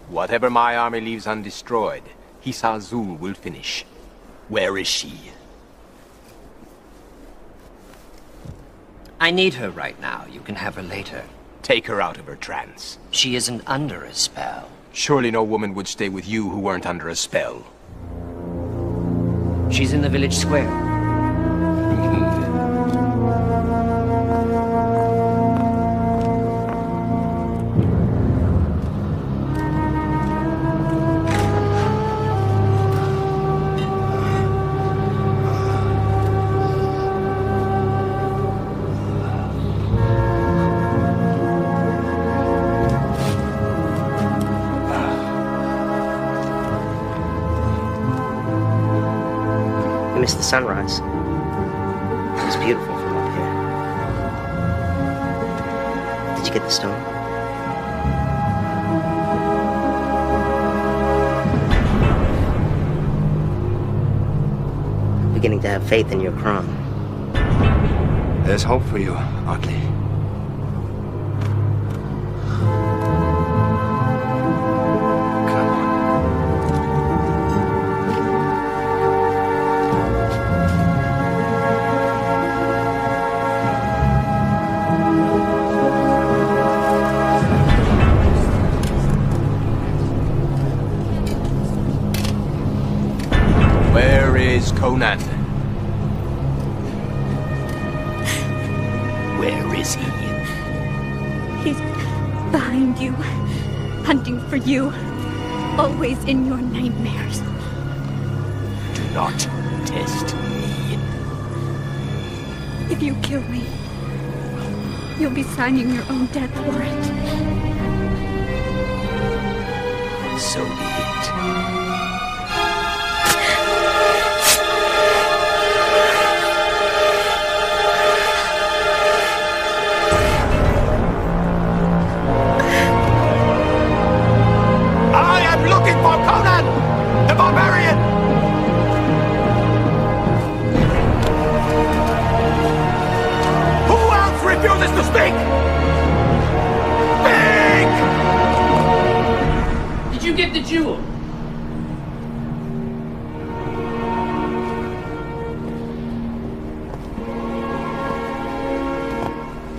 Whatever my army leaves undestroyed, Hisazul will finish. Where is she? I need her right now. You can have her later. Take her out of her trance. She isn't under a spell. Surely no woman would stay with you who weren't under a spell. She's in the village square. Missed the sunrise. It was beautiful from up here. Did you get the stone? I'm beginning to have faith in your crown. There's hope for you, Audley. Conan. Where is he? He's behind you, hunting for you, always in your nightmares. Do not test me. If you kill me, You'll be signing your own death warrant. So be it. I am looking for Conan, the barbarian! Who else refuses to speak? Speak! Did you get the jewel?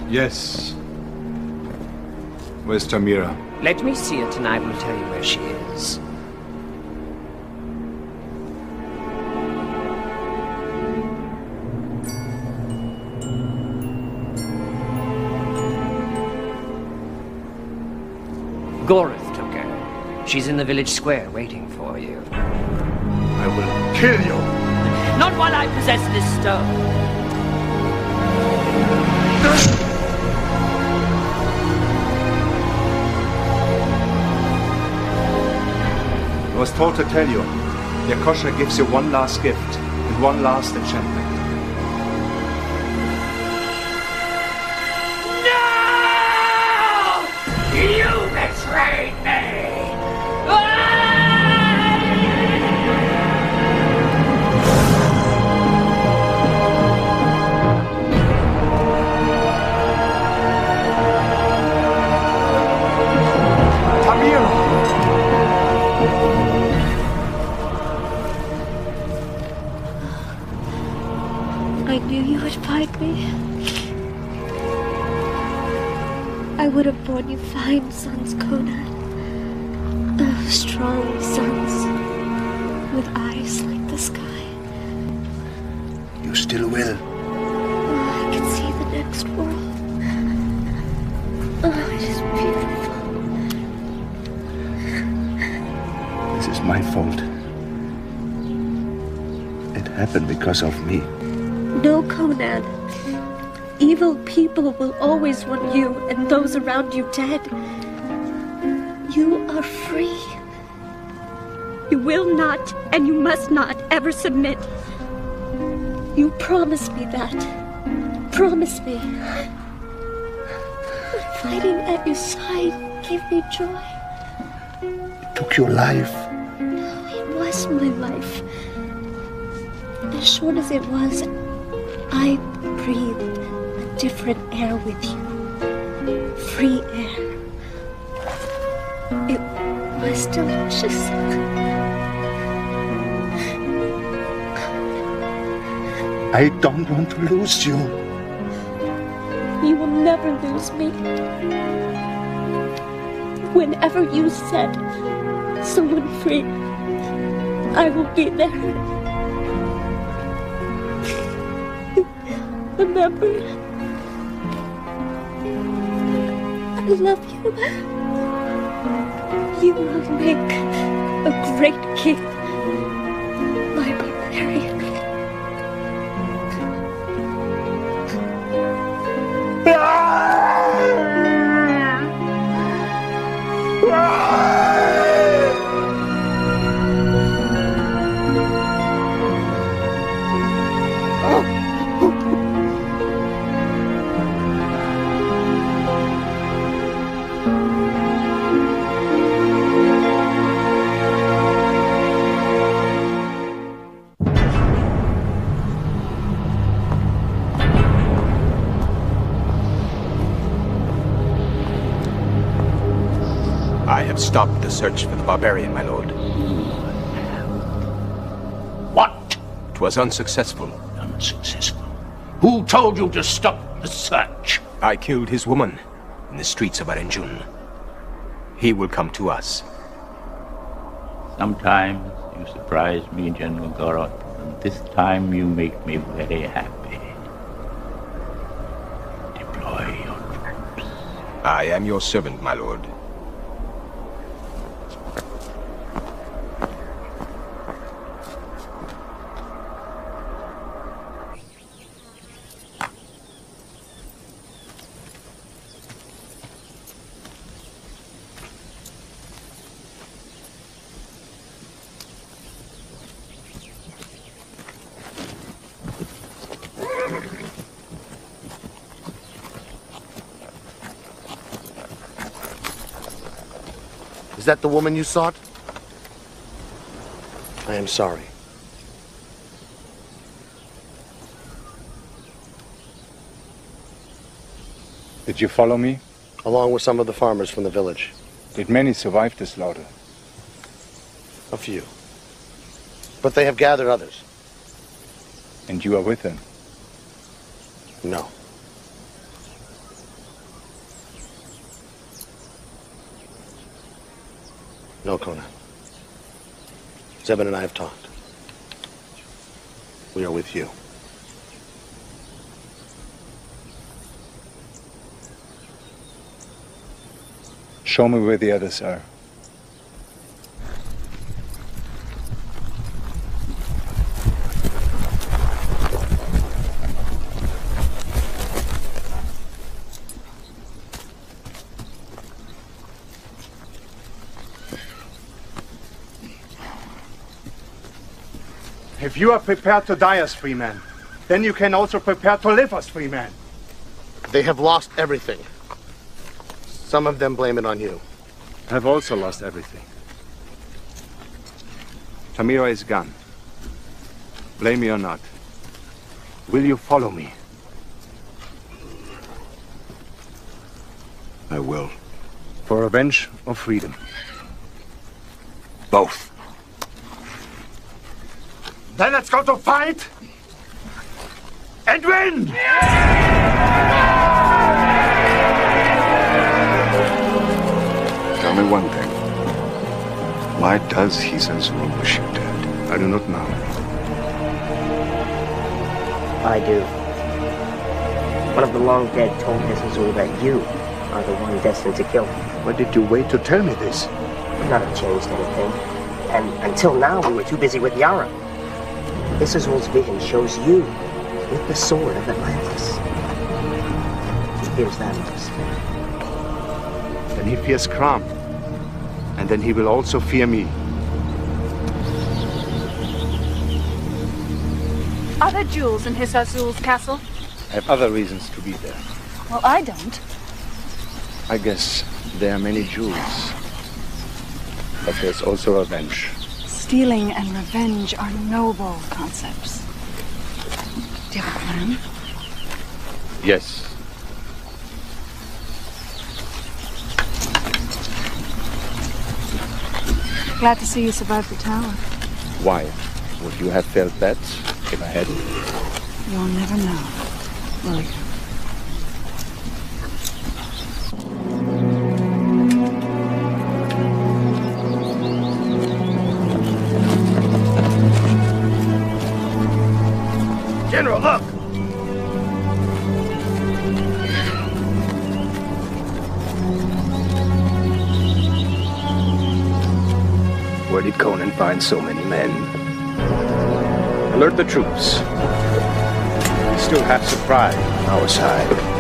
Yes. Where's Tamira? Let me see it and I will tell you where she is. Goreth took her. She's in the village square waiting for you. I will kill you! Not while I possess this stone. I was told to tell you, Yakosha gives you one last gift and one last enchantment. No! You betrayed me! I knew you would find me. I would have borne you fine sons, Conan. Strong sons, with eyes like the sky. You still will. I can see the next world. It is beautiful. This is my fault. It happened because of me. No, Conan. Evil people will always want you and those around you dead. You are free. You will not and you must not ever submit. You promise me that. Promise me. Fighting at your side gave me joy. It took your life. No, it was my life. As short as it was, I breathed a different air with you. Free air. It was delicious. I don't want to lose you. You will never lose me. Whenever you set someone free, I will be there. Remember, I love you. You will make a great king, my barbarian. I have stopped the search for the barbarian, my lord. What? It was unsuccessful. Unsuccessful? Who told you to stop the search? I killed his woman in the streets of Arenjun. He will come to us. Sometimes you surprise me, General Goroth, and this time you make me very happy. Deploy your troops. I am your servant, my lord. Is that the woman you sought? I am sorry. Did you follow me? Along with some of the farmers from the village. Did many survive the slaughter? A few. But they have gathered others. And you are with them? No. No, Conan. Zebin and I have talked. We are with you. Show me where the others are. If you are prepared to die as free men, then you can also prepare to live as free men. They have lost everything. Some of them blame it on you. I've also lost everything. Tamira is gone. Blame me or not. Will you follow me? I will. For revenge or freedom? Both. Then let's go to fight and win! Tell me one thing. Why does Hisazul wish you dead? I do not know. I do. One of the long dead told Hisazul that you are the one destined to kill him. Why did you wait to tell me this? Would not have changed anything. And until now, we were too busy with Yara. Hisazul's vision shows you with the sword of Atlantis. He fears that most. Then he fears Kram. And then he will also fear me. Are there jewels in Hisazul's castle? I have other reasons to be there. Well, I don't. I guess there are many jewels. But there's also revenge. Stealing and revenge are noble concepts. Do you have a plan? Yes. Glad to see you survived the tower. Why? Would you have felt that if I hadn't? You'll never know, will you? General, look! Where did Conan find so many men? Alert the troops. We still have surprise on our side.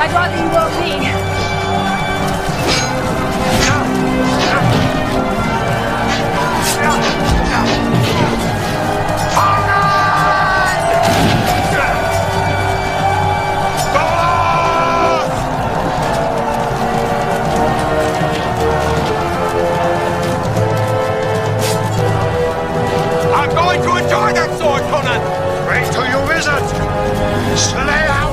I'd rather you won't me. I'm going to enjoy that sword, Conan! Wait till you visit! Slay out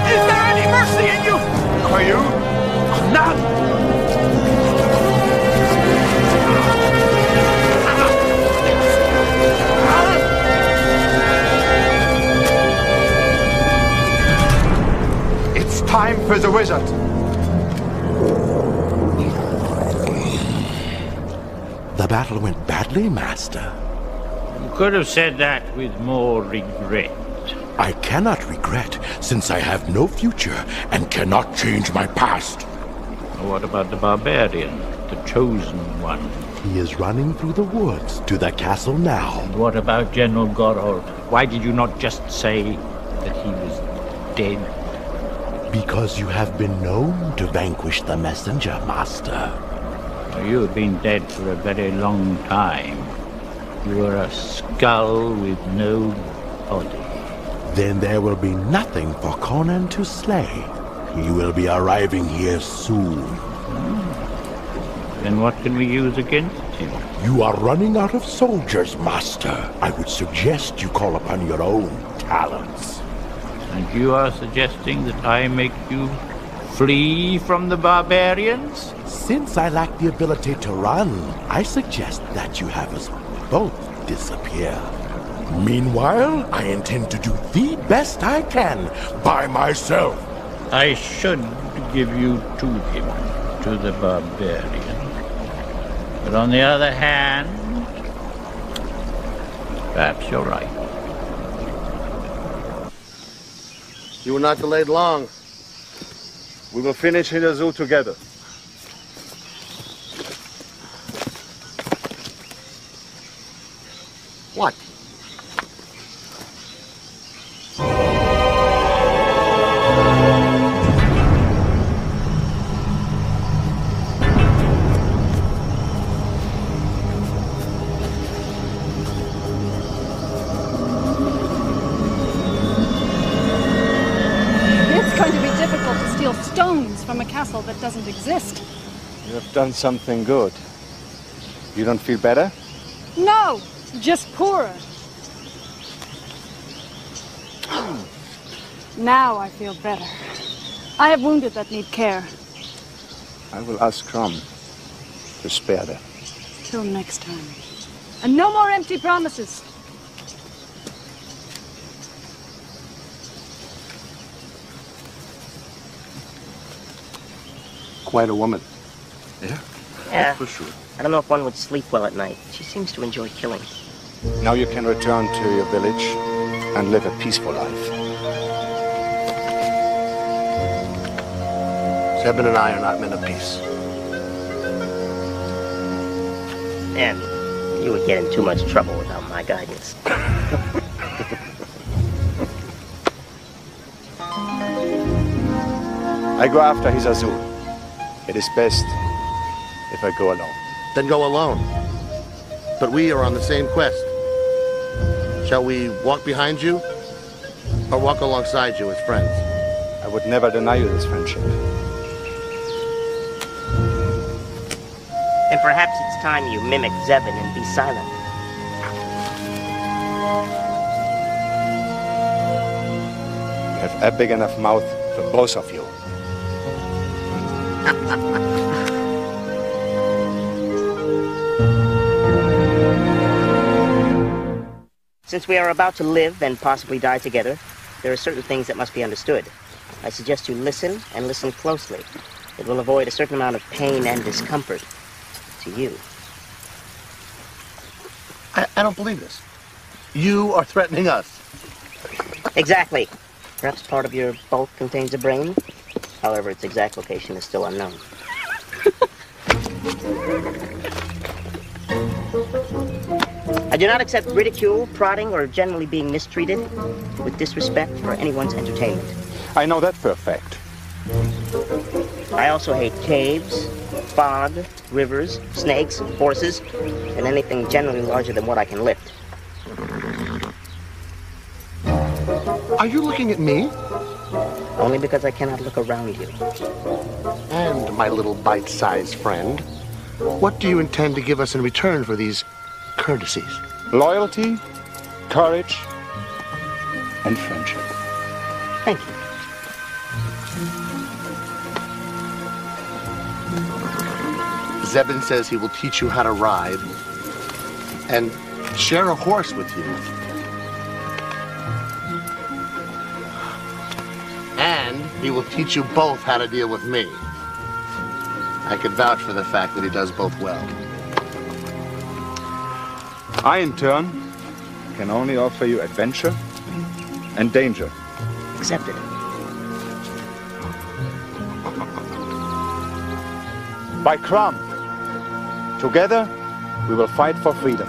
Is there any mercy in you? Are you? None! It's time for the wizard. The battle went badly, Master. You could have said that with more regret. I cannot regret, since I have no future and cannot change my past. What about the barbarian, the chosen one? He is running through the woods to the castle now. And what about General Gorold? Why did you not just say that he was dead? Because you have been known to vanquish the messenger, Master. You have been dead for a very long time. You are a skull with no body. Then there will be nothing for Conan to slay. He will be arriving here soon. Then what can we use against him? You are running out of soldiers, Master. I would suggest you call upon your own talents. And you are suggesting that I make you flee from the barbarians? Since I lack the ability to run, I suggest that you have us both disappear. Meanwhile, I intend to do the best I can by myself. I should give you to him, to the barbarian. But on the other hand, perhaps you're right. You were not delayed long. We will finish Hidazu together. What? Stones from a castle that doesn't exist. You have done something good. You don't feel better? No, just poorer. Now I feel better. I have wounded that need care. I will ask Crom to spare them. Till next time. And no more empty promises. Quite a woman. Yeah? Yeah. For sure. I don't know if one would sleep well at night. She seems to enjoy killing. Now you can return to your village and live a peaceful life. Zebin and I are not men of peace. And you would get in too much trouble without my guidance. I go after Hizazu. It is best if I go alone. Then go alone. But we are on the same quest. Shall we walk behind you, or walk alongside you as friends? I would never deny you this friendship. And perhaps it's time you mimic Zebin and be silent. You have a big enough mouth for both of you. Since we are about to live and possibly die together, there are certain things that must be understood. I suggest you listen and listen closely. It will avoid a certain amount of pain and discomfort to you. I don't believe this. You are threatening us. Exactly. Perhaps part of your bulk contains a brain. However, its exact location is still unknown. I do not accept ridicule, prodding, or generally being mistreated with disrespect for anyone's entertainment. I know that for a fact. I also hate caves, fog, rivers, snakes, horses, and anything generally larger than what I can lift. Are you looking at me? Only because I cannot look around you. And my little bite-sized friend, what do you intend to give us in return for these courtesies? Loyalty, courage, and friendship. Thank you. Zebin says he will teach you how to ride and share a horse with you. And he will teach you both how to deal with me. I could vouch for the fact that he does both well. I, in turn, can only offer you adventure and danger. Accepted. By Crom, together we will fight for freedom.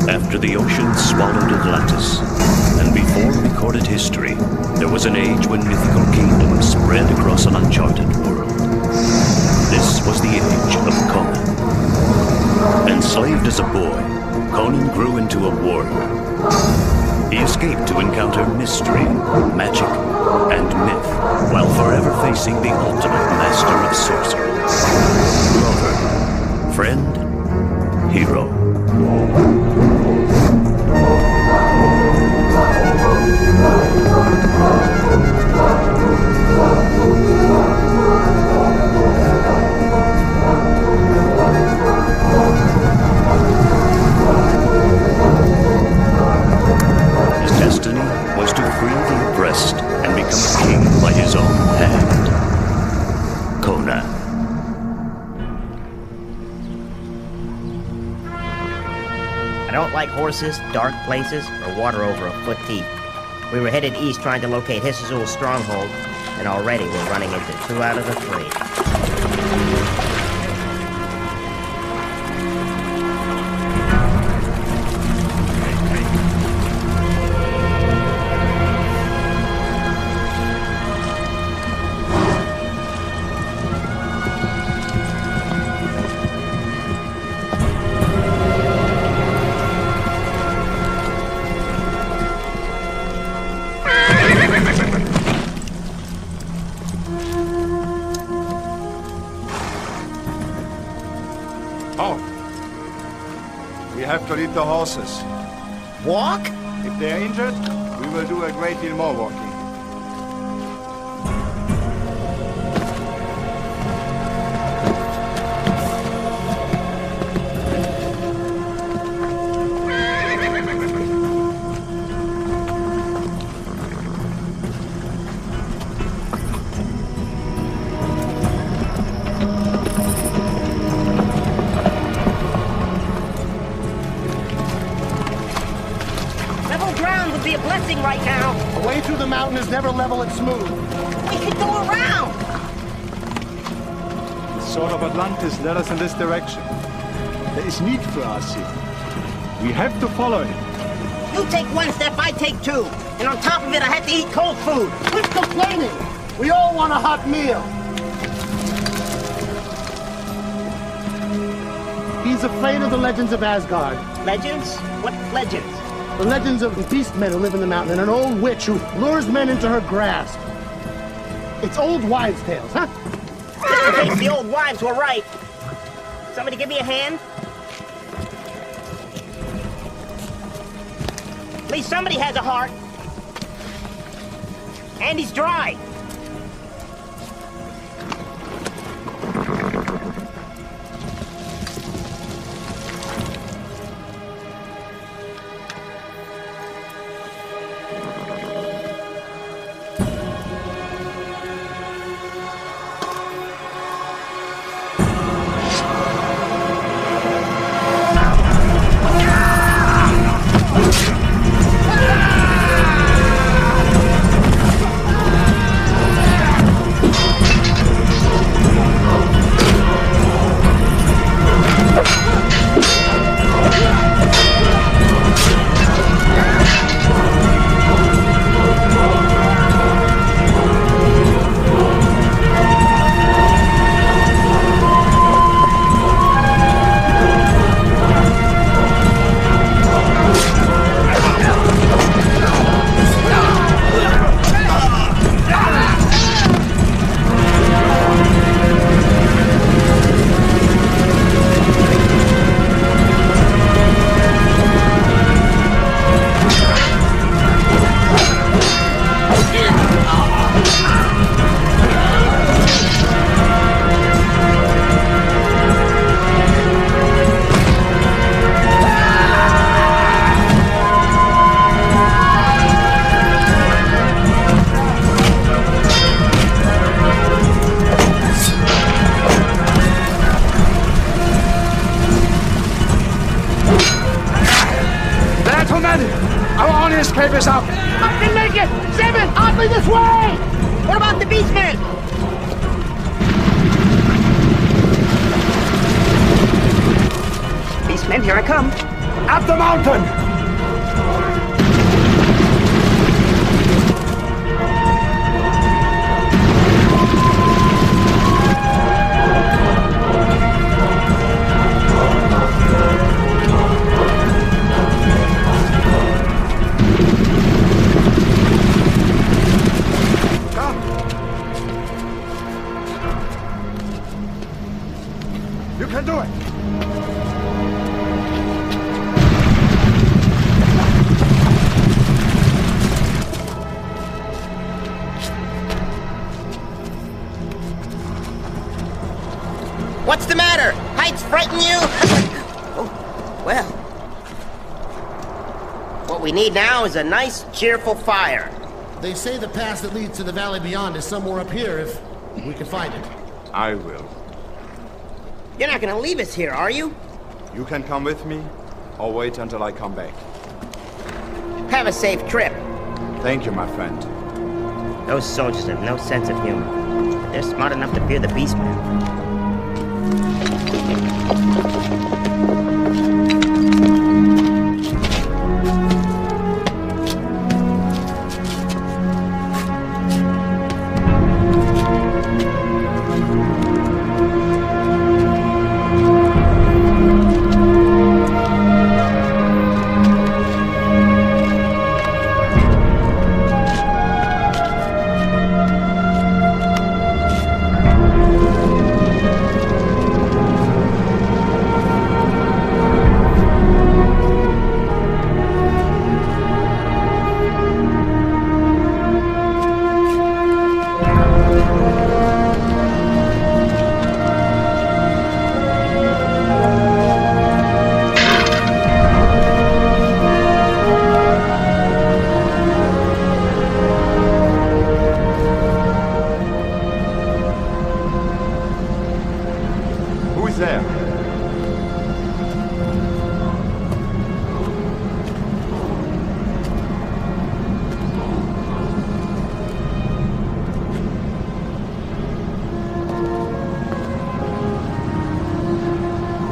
After the ocean swallowed Atlantis, and before recorded history, there was an age when mythical kingdoms spread across an uncharted world. This was the age of Conan. Enslaved as a boy, Conan grew into a warrior. He escaped to encounter mystery, magic, and myth, while forever facing the ultimate master of sorcery. Lover, friend, hero. His destiny was to free the oppressed and become a king by his own hand. Conan. I don't like horses, dark places, or water over a foot deep. We were headed east trying to locate Hisazul's stronghold, and already we're running into 2 out of the 3. We have to lead the horses. Walk? If they are injured, we will do a great deal more walking. Right now. A way through the mountain is never level and smooth. We could go around. The sword of Atlantis led us in this direction. There is need for our city. We have to follow him. You take one step, I take two. And on top of it, I have to eat cold food. Quit complaining! We all want a hot meal. He's afraid of the legends of Asgard. Legends? What legends? The legends of the beast men who live in the mountain and an old witch who lures men into her grasp. It's old wives' tales, huh? Just in case the old wives were right. Somebody give me a hand? At least somebody has a heart. And he's dry. escape is up. I can make it! Seven, oddly this way! What about the Beastmen? Beastmen, here I come. Up the mountain! You can do it! What's the matter? Heights frighten you? Oh, well. What we need now is a nice, cheerful fire. They say the path that leads to the valley beyond is somewhere up here if we can find it. I will. You're not gonna leave us here, are you? You can come with me, or wait until I come back. Have a safe trip. Thank you, my friend. Those soldiers have no sense of humor. They're smart enough to fear the Beastmen.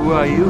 Who are you?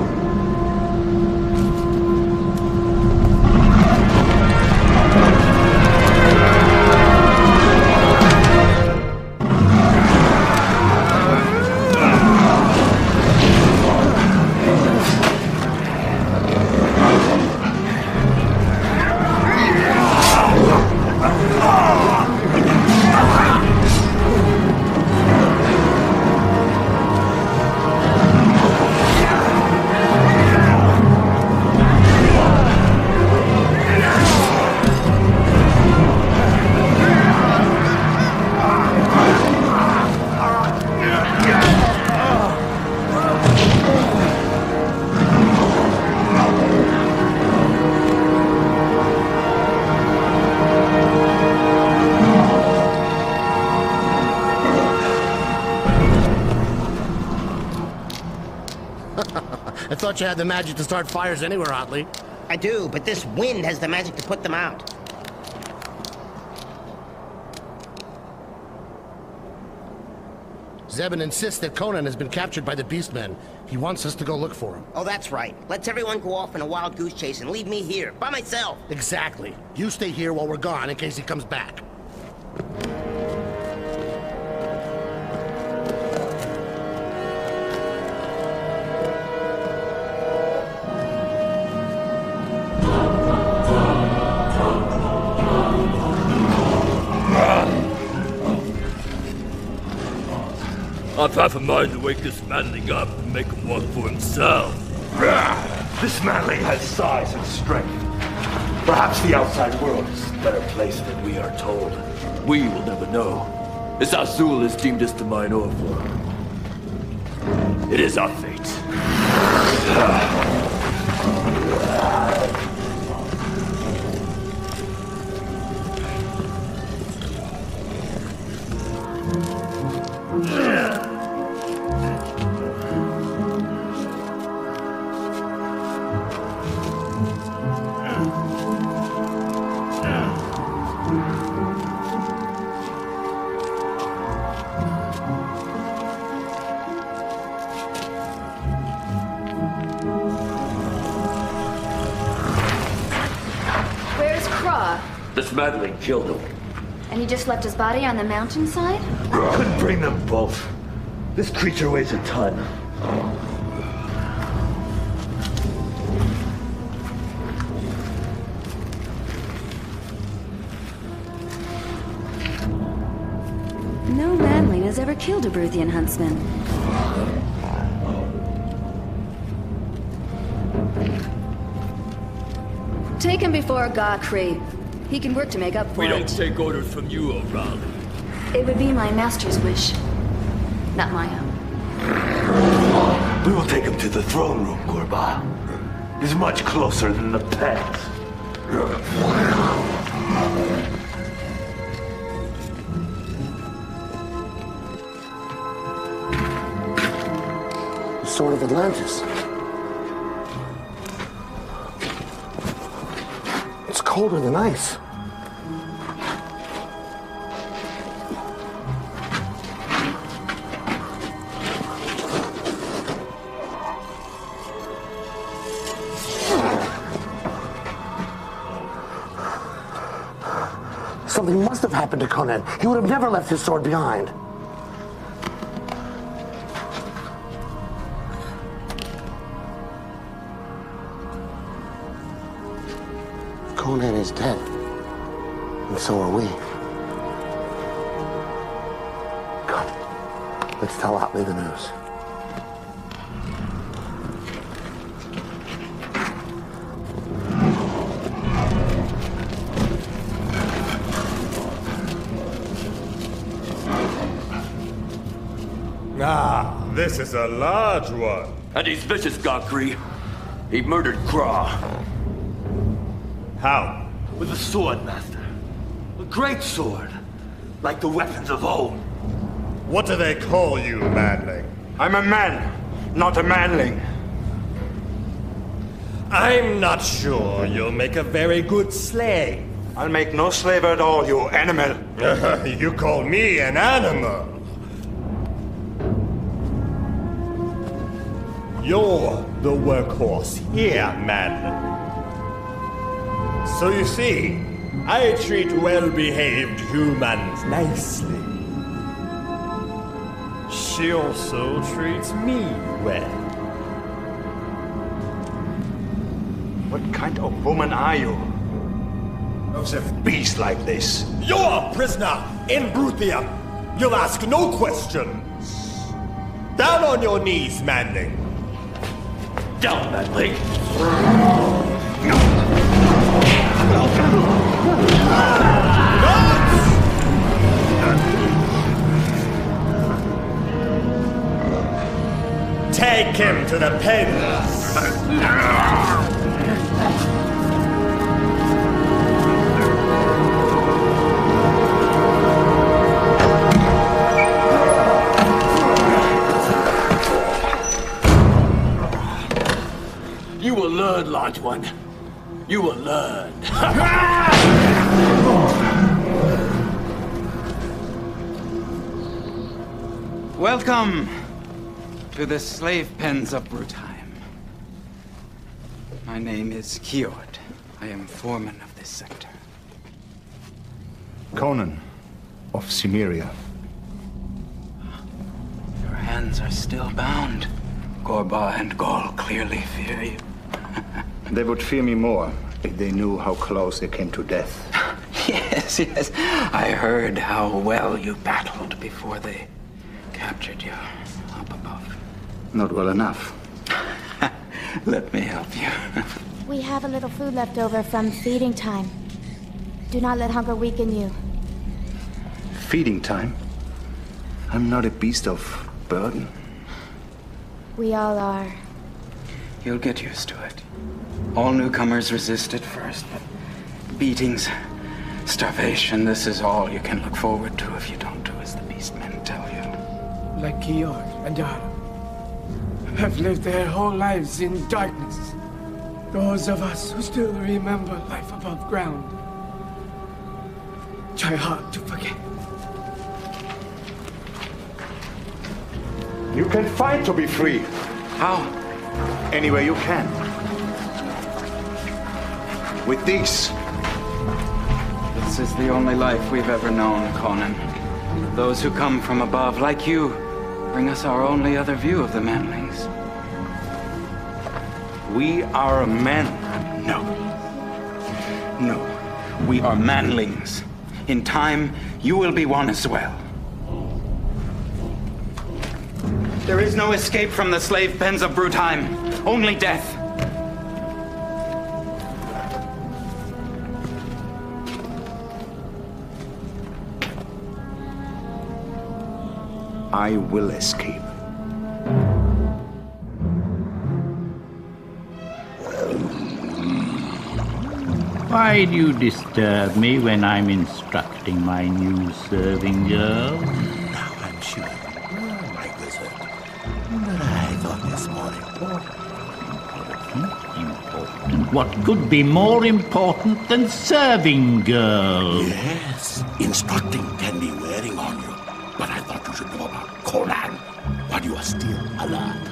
I thought you had the magic to start fires anywhere, Otley. I do, but this wind has the magic to put them out. Zebin insists that Conan has been captured by the Beastmen. He wants us to go look for him. Oh, that's right. Let's everyone go off in a wild goose chase and leave me here, by myself. Exactly. You stay here while we're gone in case he comes back. I've half a mind to wake this manling up and make him work for himself. This manling has size and strength. Perhaps the outside world is a better place than we are told. We will never know. As Azul has deemed us to mine ore for. It is our fate. This manling killed him. And he just left his body on the mountainside? Couldn't bring them both. This creature weighs a ton. No manling has ever killed a Bruthian huntsman. Take him before Gakri. He can work to make up for We it. don't take orders from you, O'Reilly. It would be my master's wish, not my own. We will take him to the throne room, Gorba. He's much closer than the pets. The Sword of Atlantis. It's colder than ice. Something must have happened to Conan. He would have never left his sword behind. Conan is dead. And so are we. Come. Let's tell Otley the news. Ah, this is a large one. And he's vicious, Gakri. He murdered Kra. How? With a sword, Master. A great sword. Like the weapons of old. What do they call you, manling? I'm a man, not a manling. I'm not sure you'll make a very good slave. I'll make no slave at all, you animal. You call me an animal? You're the workhorse here, manling. So you see, I treat well-behaved humans nicely. She also treats me well. What kind of woman are you? Of a beast like this. You're a prisoner in Bruthia. You'll ask no questions. Down on your knees, manling. Down, manling. Take him to the pens. You will learn, large one. You will learn. Welcome to the slave pens of Brutheim. My name is Kiord. I am foreman of this sector. Conan of Cimmeria. Your hands are still bound. Gorba and Gaul clearly fear you. They would fear me more if they knew how close they came to death. Yes, yes. I heard how well you battled before they captured you up above. Not well enough. Let me help you. We have a little food left over from feeding time. Do not let hunger weaken you. Feeding time? I'm not a beast of burden. We all are. You'll get used to it. All newcomers resist at first, but beatings, starvation, this is all you can look forward to if you don't do as the beastmen tell you. Like Kiord and Yara, have lived their whole lives in darkness. Those of us who still remember life above ground try hard to forget. You can fight to be free. How? Any way you can. With these. This is the only life we've ever known, Conan. Those who come from above, like you, bring us our only other view of the manlings. We are men. No. No. We are manlings. In time, you will be one as well. There is no escape from the slave pens of Brutheim. Only death. I will escape. Why do you disturb me when I'm instructing my new serving girl? Now I'm sure you are my wizard. But I thought this more Important? What could be more important than serving girl? Yes, instructing can be wearing on you. But I thought you should know about Conan, while you are still alive.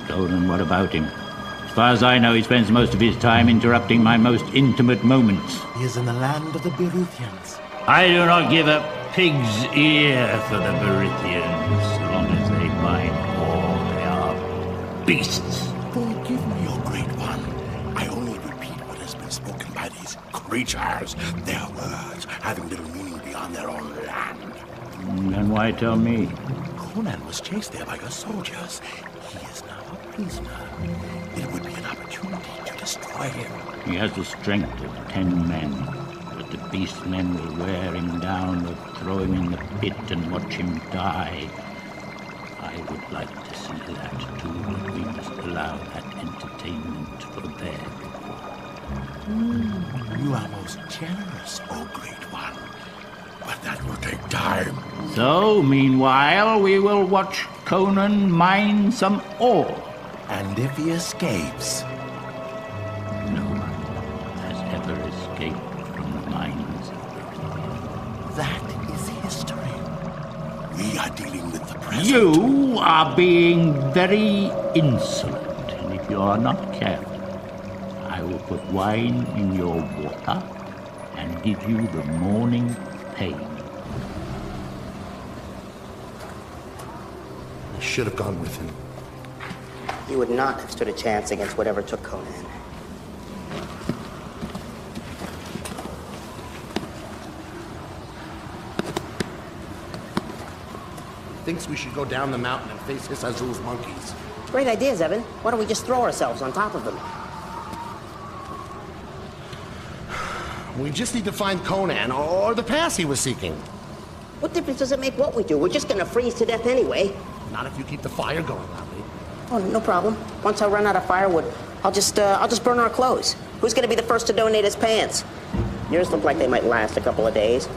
Conan, what about him? As far as I know, he spends most of his time interrupting my most intimate moments. He is in the land of the Berythians. I do not give a pig's ear for the Berythians, so long as they find all they are beasts. Forgive me, O Great One. I only repeat what has been spoken by these creatures, their words having little meaning beyond their own land. Then why tell me? Conan was chased there by your soldiers. He is now a prisoner. It would be an opportunity to destroy him. He has the strength of 10 men, but the beast men will wear him down or throw him in the pit and watch him die. I would like to see that too, but we must allow that entertainment for their reward. You are most generous, O Great One. But that will take time. So, meanwhile, we will watch Conan mine some ore. And if he escapes? No one has ever escaped from the mines. That is history. We are dealing with the present. You are being very insolent, and if you are not careful, I will put wine in your water and give you the morning pain. I should have gone with him. You would not have stood a chance against whatever took Conan. Thinks we should go down the mountain and face Hisazul's monkeys. Great idea, Zevin. Why don't we just throw ourselves on top of them? We just need to find Conan or the pass he was seeking. What difference does it make what we do? We're just gonna freeze to death anyway. Not if you keep the fire going, Lally. Oh, no problem. Once I run out of firewood, I'll just burn our clothes. Who's gonna be the first to donate his pants? Yours look like they might last a couple of days.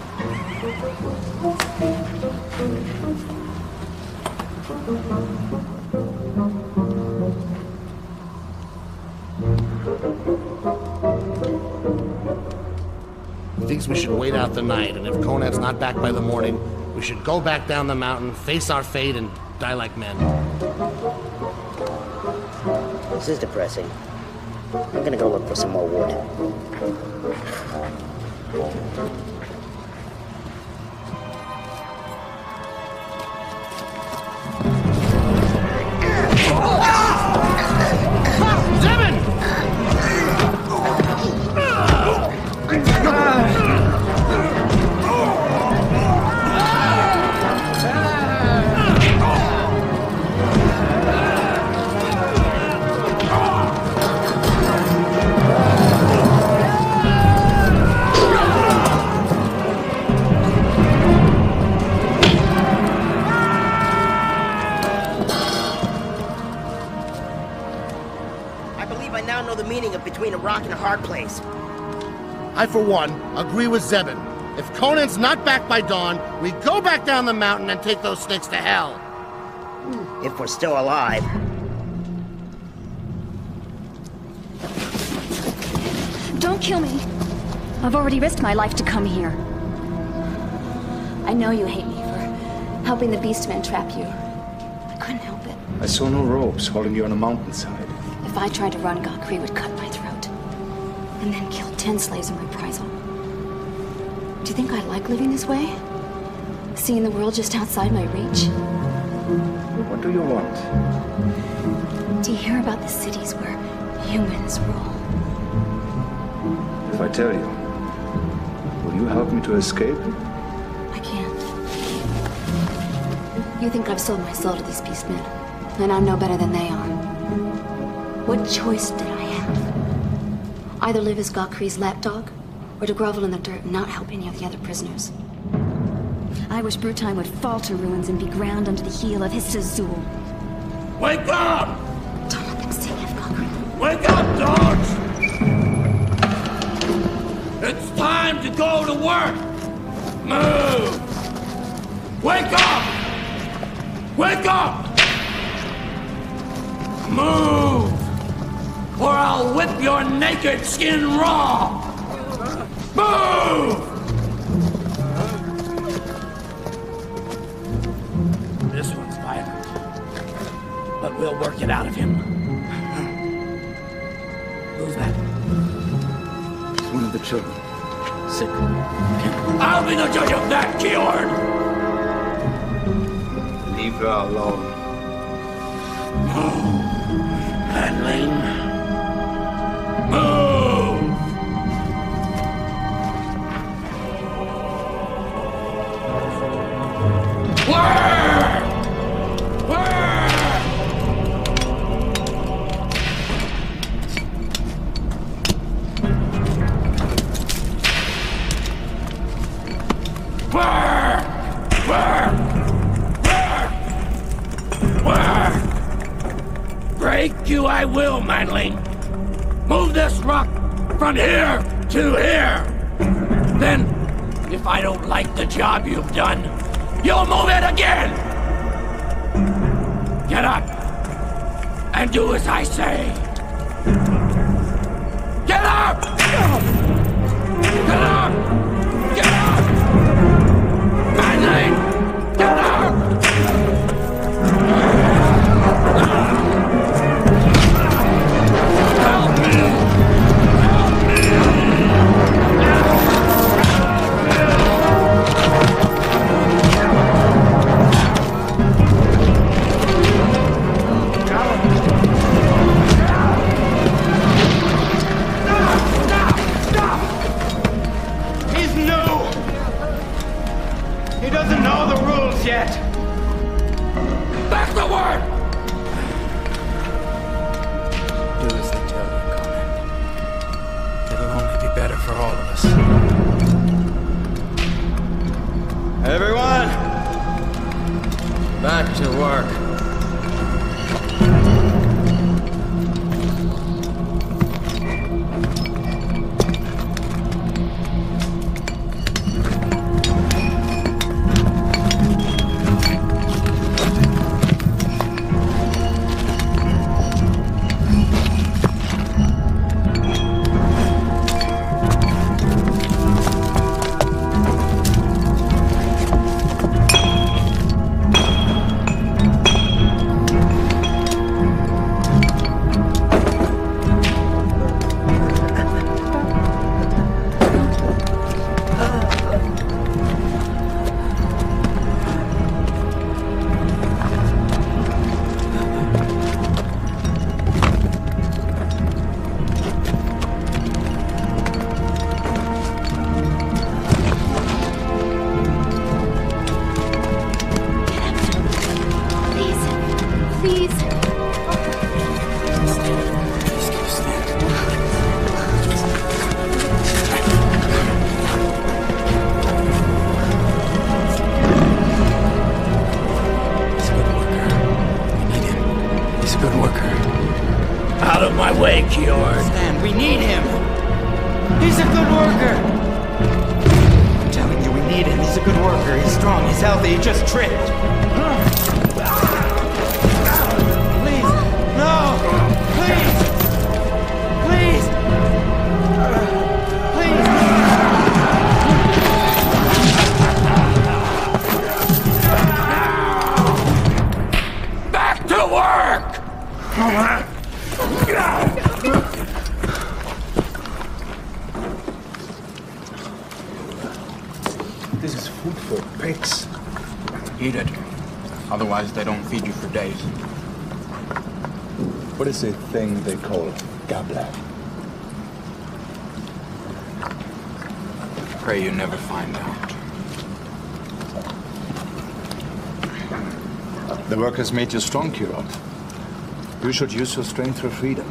thinks we should wait out the night, and if Conan's not back by the morning, we should go back down the mountain, face our fate, and die like men. This is depressing. I'm gonna go look for some more wood. Between a rock and a hard place. I, for one, agree with Zebin. If Conan's not back by dawn, we go back down the mountain and take those snakes to hell. If we're still alive. Don't kill me. I've already risked my life to come here. I know you hate me for helping the Beastmen trap you. I couldn't help it. I saw no ropes holding you on a mountainside. If I tried to run, Gokri would cut my throat. And then kill 10 slaves in reprisal. Do you think I like living this way? Seeing the world just outside my reach? What do you want? Do you hear about the cities where humans rule? If I tell you, will you help me to escape? I can't. You think I've sold my soul to these beastmen, and I'm no better than they are. What choice did I have? Either live as Gokri's lapdog, or to grovel in the dirt and not help any of the other prisoners. I wish Brutheim would fall to ruins and be ground under the heel of his Azul. Wake up! Don't let them see me, Gokri. Wake up, dogs! It's time to go to work! Move! Wake up! Wake up! Move! Or I'll whip your naked skin raw! Move! This one's violent, but we'll work it out of him. Who's that? It's one of the children. Sick. I'll be the judge of that, Kjord! Leave her alone. Manling. Move! Where? Where? Where? Where? Where? Where? Break you I will, Manling. Move this rock from here to here. Then, if I don't like the job you've done, you'll move it again. Get up and do as I say. Get up! Get up! Get up! Manling! Get up! Yet. Back to work! Do as they tell you, Conan. It'll only be better for all of us. Everyone! Back to work. of my way, Kiord. Stan, we need him. He's a good worker. I'm telling you, we need him. He's a good worker. He's strong. He's healthy. He just tripped. Please. No. Please. Please. Back to work! This is food for pigs. Eat it. Otherwise, they don't feed you for days. What is the thing they call gabla? Pray you never find out. The work has made you strong, Kiord. You should use your strength for freedom.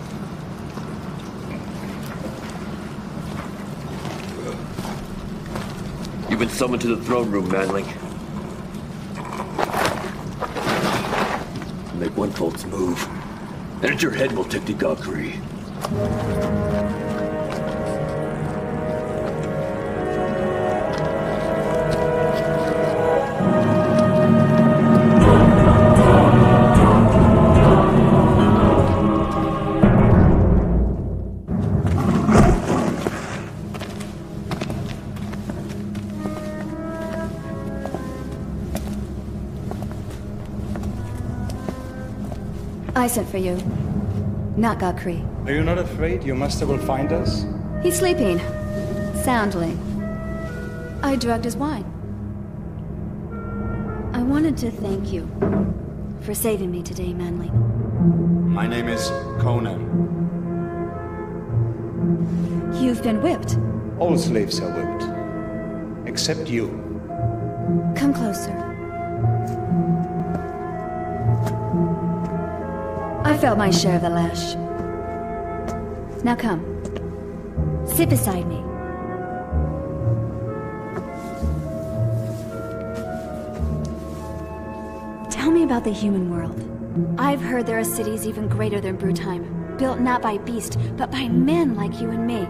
You've been summoned to the throne room, manling. Make one false move, and your head will take to Gokri. I sent for you, not Gokri. Are you not afraid your master will find us? He's sleeping, soundly. I drugged his wine. I wanted to thank you for saving me today, Manling. My name is Conan. You've been whipped. All slaves are whipped. Except you. Come closer. I felt my share of the lash. Now come. Sit beside me. Tell me about the human world. I've heard there are cities even greater than Brutheim, built not by beast, but by men like you and me.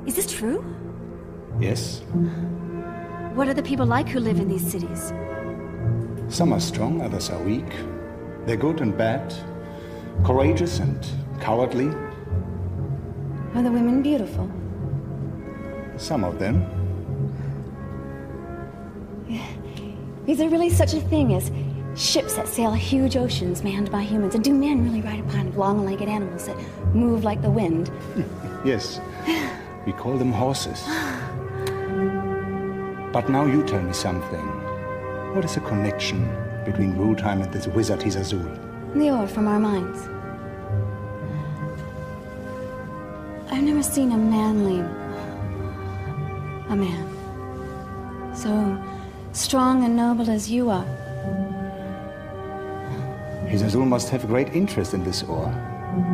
Is this true? Yes. What are the people like who live in these cities? Some are strong, others are weak. They're good and bad. Courageous and cowardly. Are the women beautiful? Some of them. Is there really such a thing as ships that sail huge oceans manned by humans? And do men really ride upon long-legged animals that move like the wind? Yes. We call them horses. But now you tell me something. What is the connection between Brutheim and this wizard Hisazul? The ore from our mines. I've never seen a manling... a man. So strong and noble as you are. Hisazul must have great interest in this ore.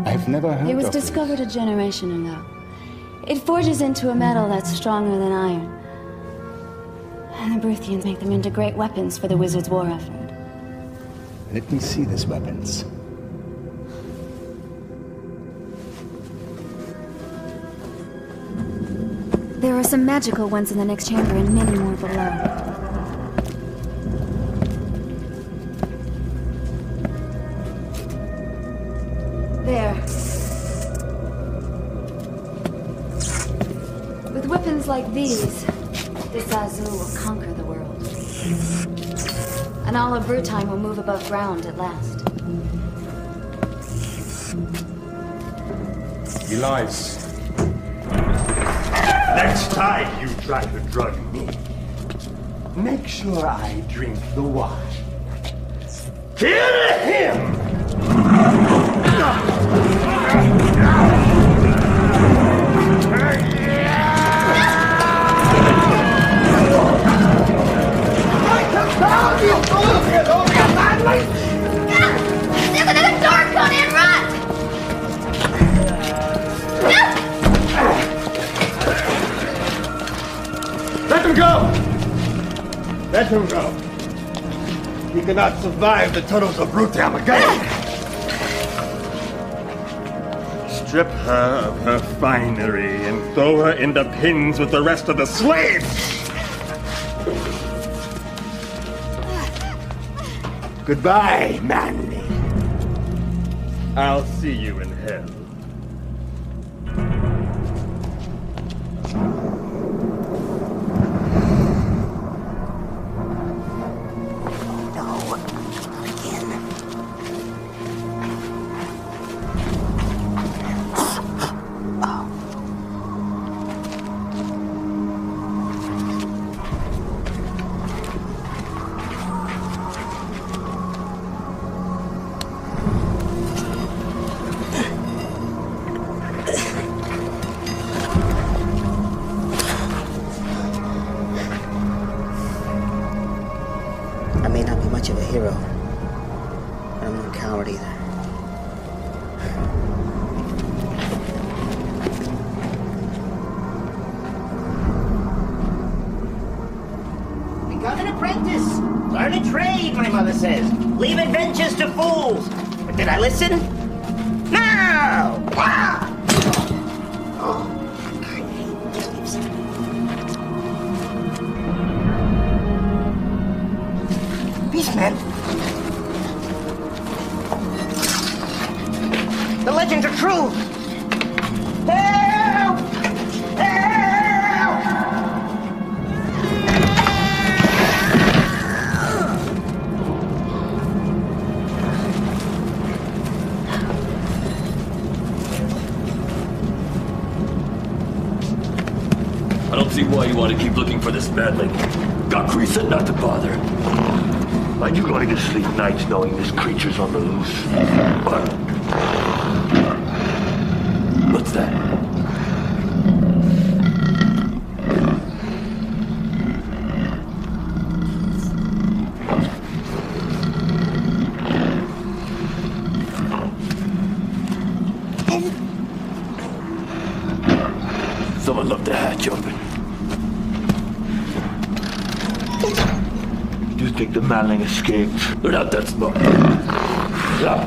I have never heard of it. It was discovered a generation ago. It forges into a metal that's stronger than iron. And the Bruthians make them into great weapons for the wizard's war effort. Let me see these weapons. There are some magical ones in the next chamber and many more below. There. With weapons like these, this Azul will conquer the world. And all of Brutheim will move above ground at last. He lies. Next time you try to drug me, make sure I drink the wine. Kill him! There's another door, Conan! Run! Let him go! Let him go. He cannot survive the tunnels of Brutheim again. Strip her of her finery and throw her in the pins with the rest of the slaves! Goodbye, Manly. I'll see you in hell. I may not be much of a hero, but I'm no coward either. Become an apprentice. Learn a trade, my mother says. Leave adventures to fools. But did I listen? No! Ah! Oh, I hate thieves. Beastman. The legends are true. Help! Help! I don't see why you want to keep looking for this madling. Gokri said not to bother. Are you going to sleep nights knowing this creature's on the loose? What's that? Someone left the hatch open. Do you think the madling escaped? They're not that smart. Yeah.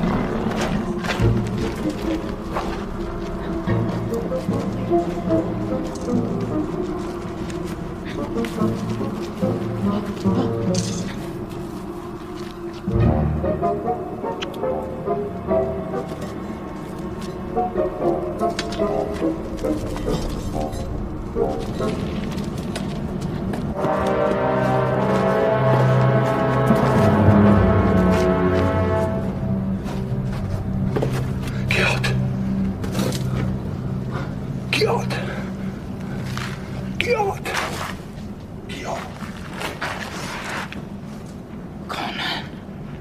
Conan,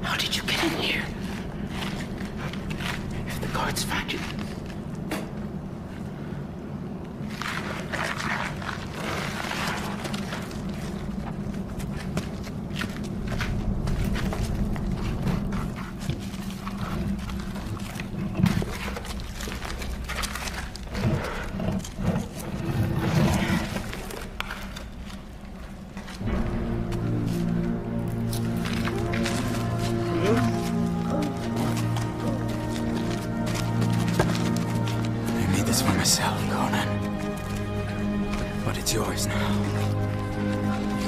how did you get in here? If the guards find you... For myself, Conan. But it's yours now.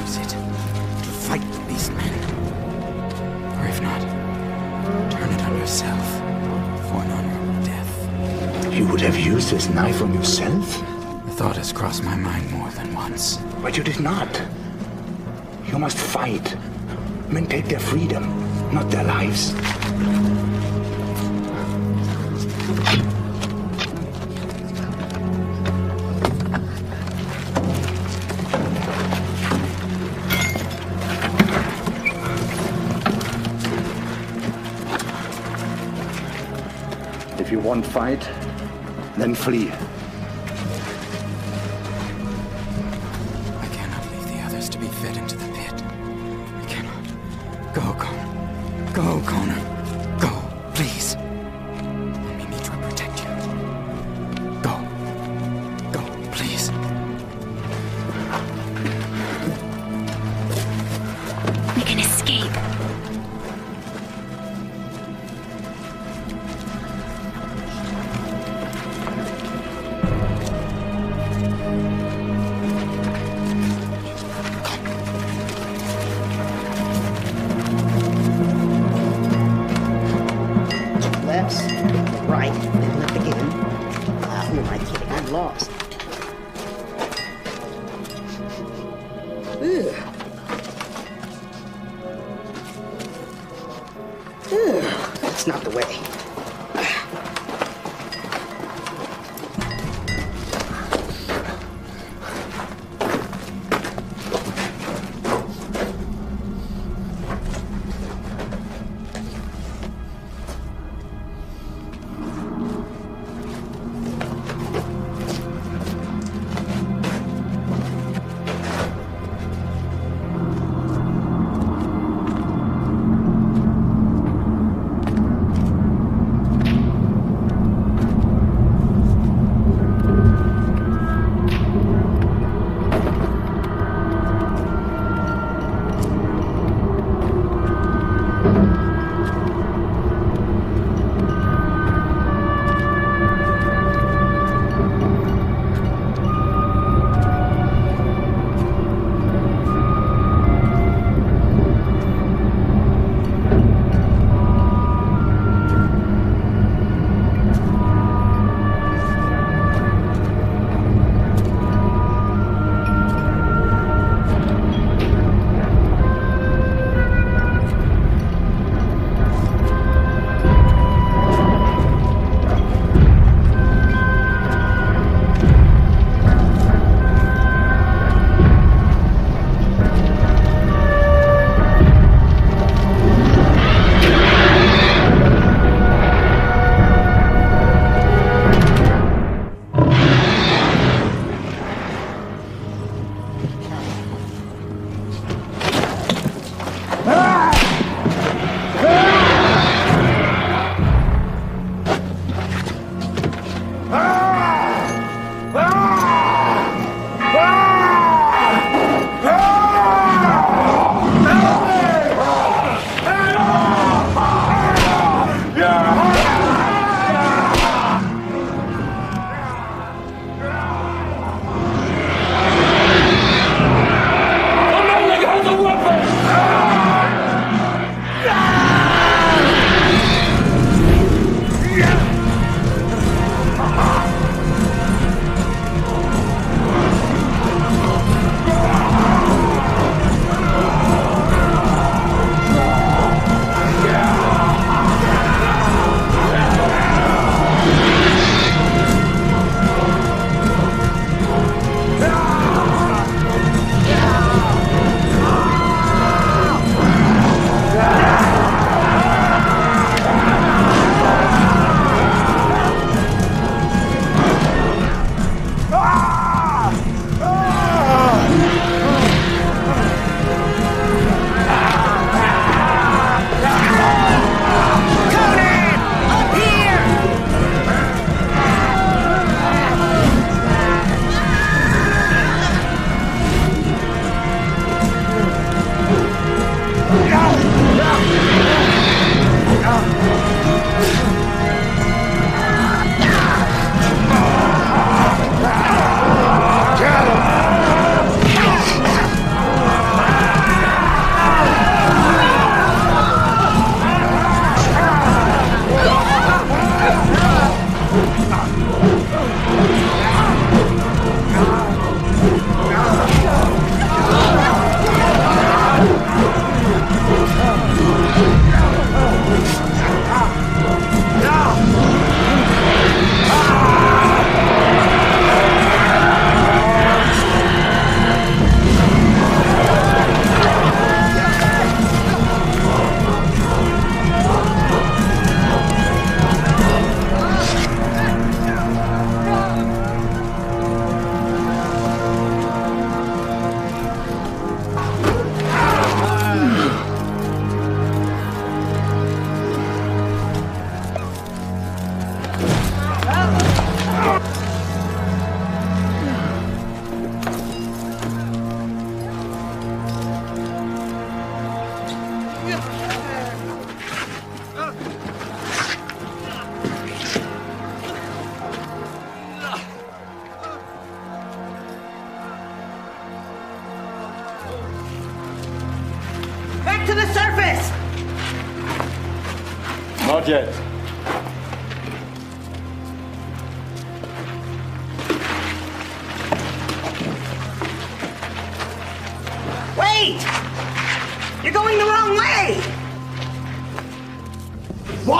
Use it to fight the Beastmen. Or if not, turn it on yourself for an honorable death. You would have used this knife on yourself? The thought has crossed my mind more than once. But you did not. You must fight. Men take their freedom, not their lives. If you won't fight, then flee. I cannot leave the others to be fed into the pit. I cannot. Go, Conan. Go, Conan. Go, please. Let me meet you and protect you. Go. Go, please. We can escape. Who am I kidding? I'm lost. Ugh. Ugh. That's not the way. to the surface! Not yet.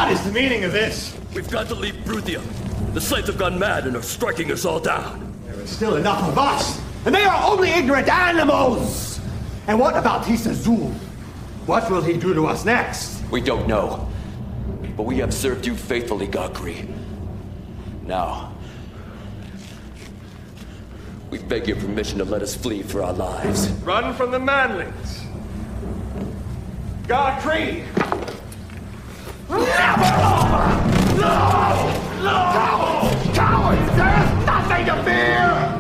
What is the meaning of this? We've got to leave Bruthia. The slaves have gone mad and are striking us all down. There is still enough of us, and they are only ignorant animals! And what about Ys Azul? What will he do to us next? We don't know. But we have served you faithfully, Gokri. Now, we beg your permission to let us flee for our lives. Run from the manlings. Gokri! Never! No! No! Cowards! There is nothing to fear!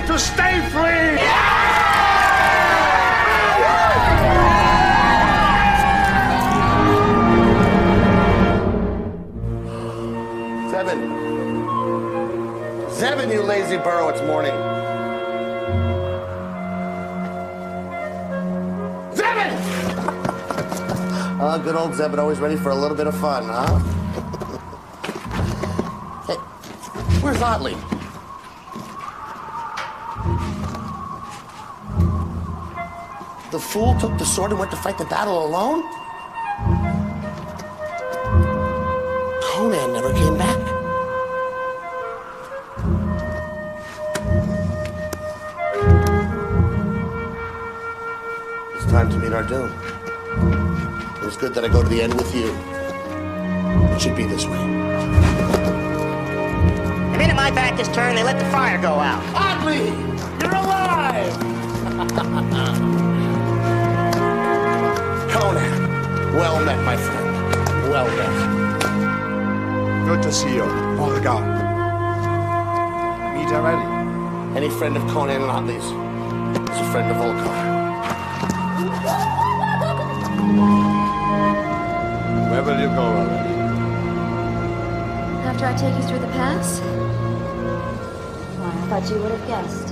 To stay free! Zevin, you lazy burro, it's morning. Zevin! Good old Zevin, always ready for a little bit of fun, huh? Hey, where's Otley? The fool took the sword and went to fight the battle alone? Conan never came back. It's time to meet our doom. It was good that I go to the end with you. It should be this way. The minute my back is turned, they let the fire go out. Otley! You're alive! Conan, well met, my friend. Well met. Good to see you, Volgar. Meet already. Any friend of Conan and Otley's is a friend of Volgar. Where will you go already? After I take you through the pass? Why, I thought you would have guessed.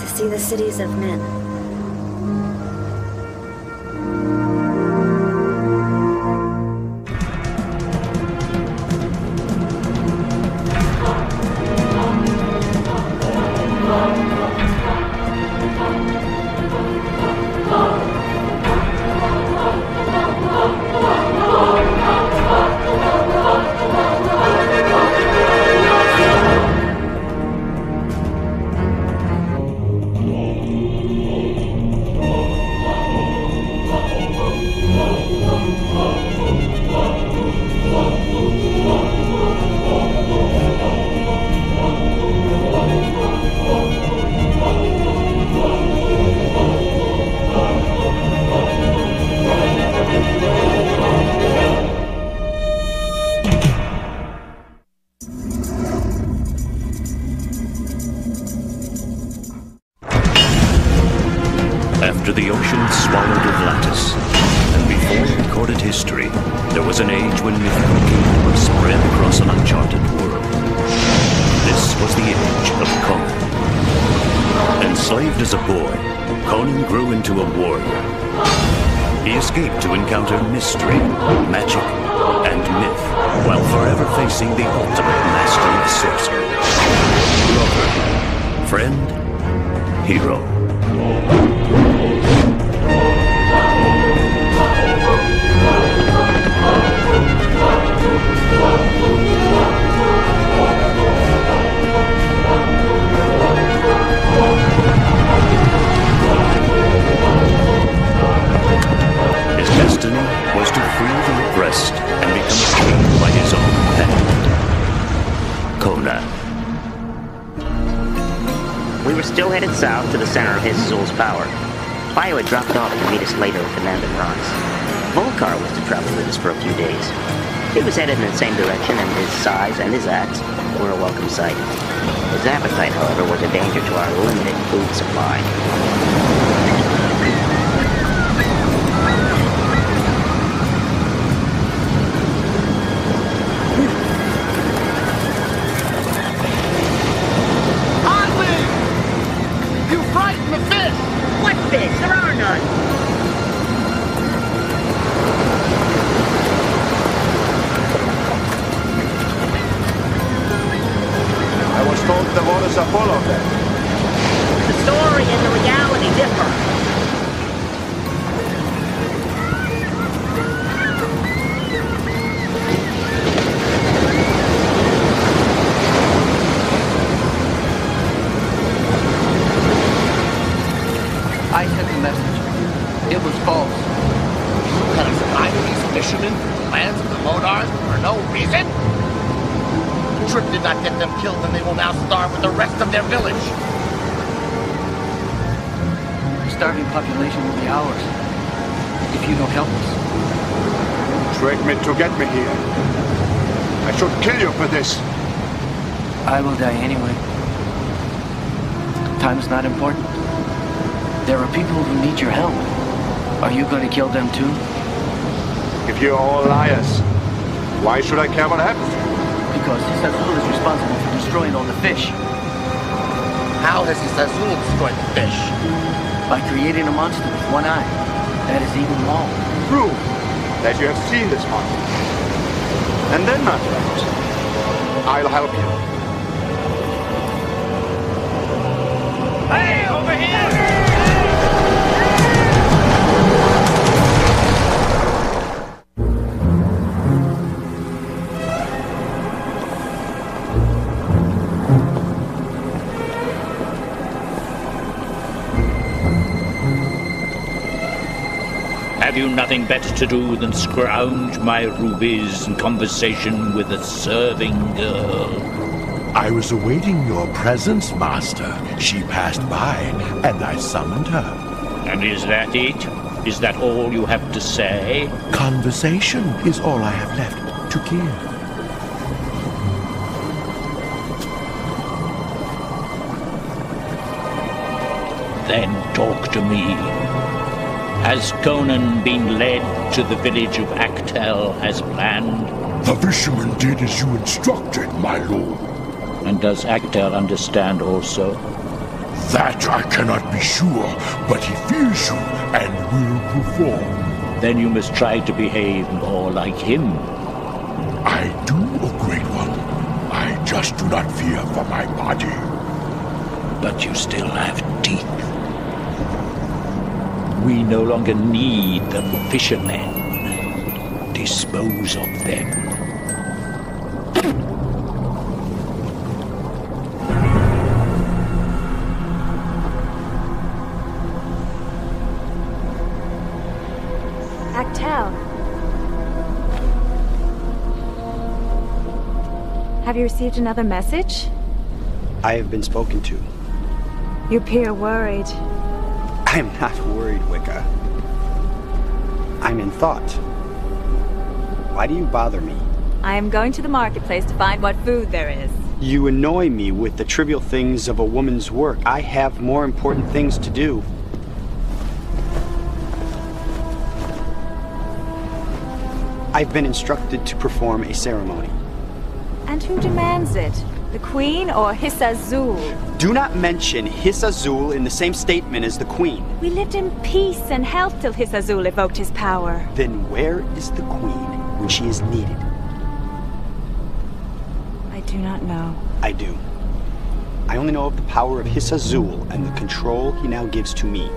To see the cities of men. After the ocean swallowed Atlantis, and before recorded history, there was an age when mythical kingdoms spread across an uncharted world. This was the age of Conan. Enslaved as a boy, Conan grew into a warrior. He escaped to encounter mystery, magic, and myth, while forever facing the ultimate master of sorcery. Lover, friend, hero. His destiny was to free the oppressed and become king by his own hand. Conan. We were still headed south to the center of Azul's power. Bio had dropped off to meet us later with the Mandan Rocks. Volkar was to travel with us for a few days. He was headed in the same direction, and his size and his axe were a welcome sight. His appetite, however, was a danger to our limited food supply. I will die anyway. Time is not important. There are people who need your help. Are you going to kill them too? If you're all liars, why should I care what happens? Because Azul is responsible for destroying all the fish. How has Azul destroyed the fish? By creating a monster with one eye. That is even more. Prove that you have seen this monster. And then, my friend, I'll help you. Hey, over here! Have you nothing better to do than scrounge my rubies in conversation with a serving girl? I was awaiting your presence, Master. She passed by, and I summoned her. And is that it? Is that all you have to say? Conversation is all I have left to give. Then talk to me. Has Conan been led to the village of Actel as planned? The fisherman did as you instructed, my lord. And does Actel understand also? That I cannot be sure, but he fears you and will perform. Then you must try to behave more like him. I do, O Great One. I just do not fear for my body. But you still have teeth. We no longer need the fishermen. Dispose of them. Actel. Have you received another message? I have been spoken to. You appear worried. I am not worried, Wicca. I'm in thought. Why do you bother me? I am going to the marketplace to find what food there is. You annoy me with the trivial things of a woman's work. I have more important things to do. I've been instructed to perform a ceremony. And who demands it? The Queen or Hiss Azul? Do not mention Hiss Azul in the same statement as the Queen. We lived in peace and health till Hiss Azul evoked his power. Then where is the Queen when she is needed? I do not know. I do. I only know of the power of Hiss Azul and the control he now gives to me.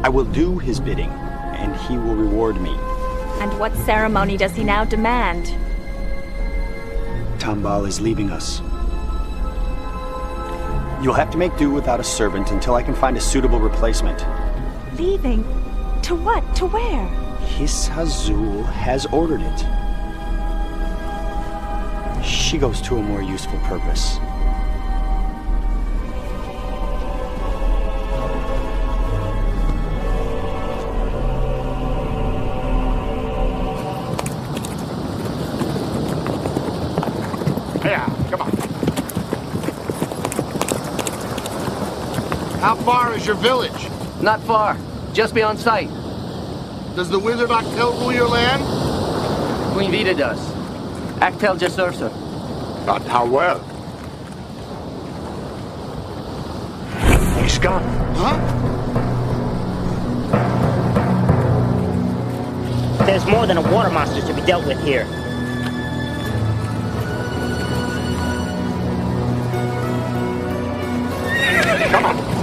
I will do his bidding, and he will reward me. And what ceremony does he now demand? Tambal is leaving us. You'll have to make do without a servant until I can find a suitable replacement. Leaving? To what? To where? Hiss Azul has ordered it. She goes to a more useful purpose. How far is your village? Not far. Just beyond sight. Does the wizard Actel rule your land? Queen Vita does. Actel just serves her. But how well? He's gone. Huh? There's more than a water monster to be dealt with here. Come on.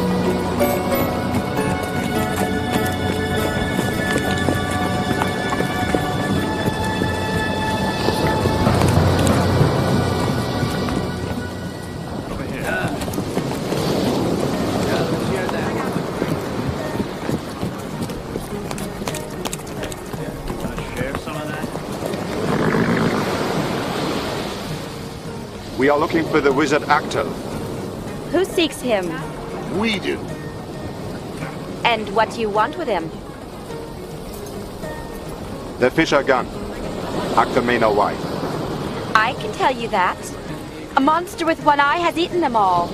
We are looking for the wizard Actel. Who seeks him? We do. And what do you want with him? The fish are gone. Actel may know why. I can tell you that. A monster with one eye has eaten them all.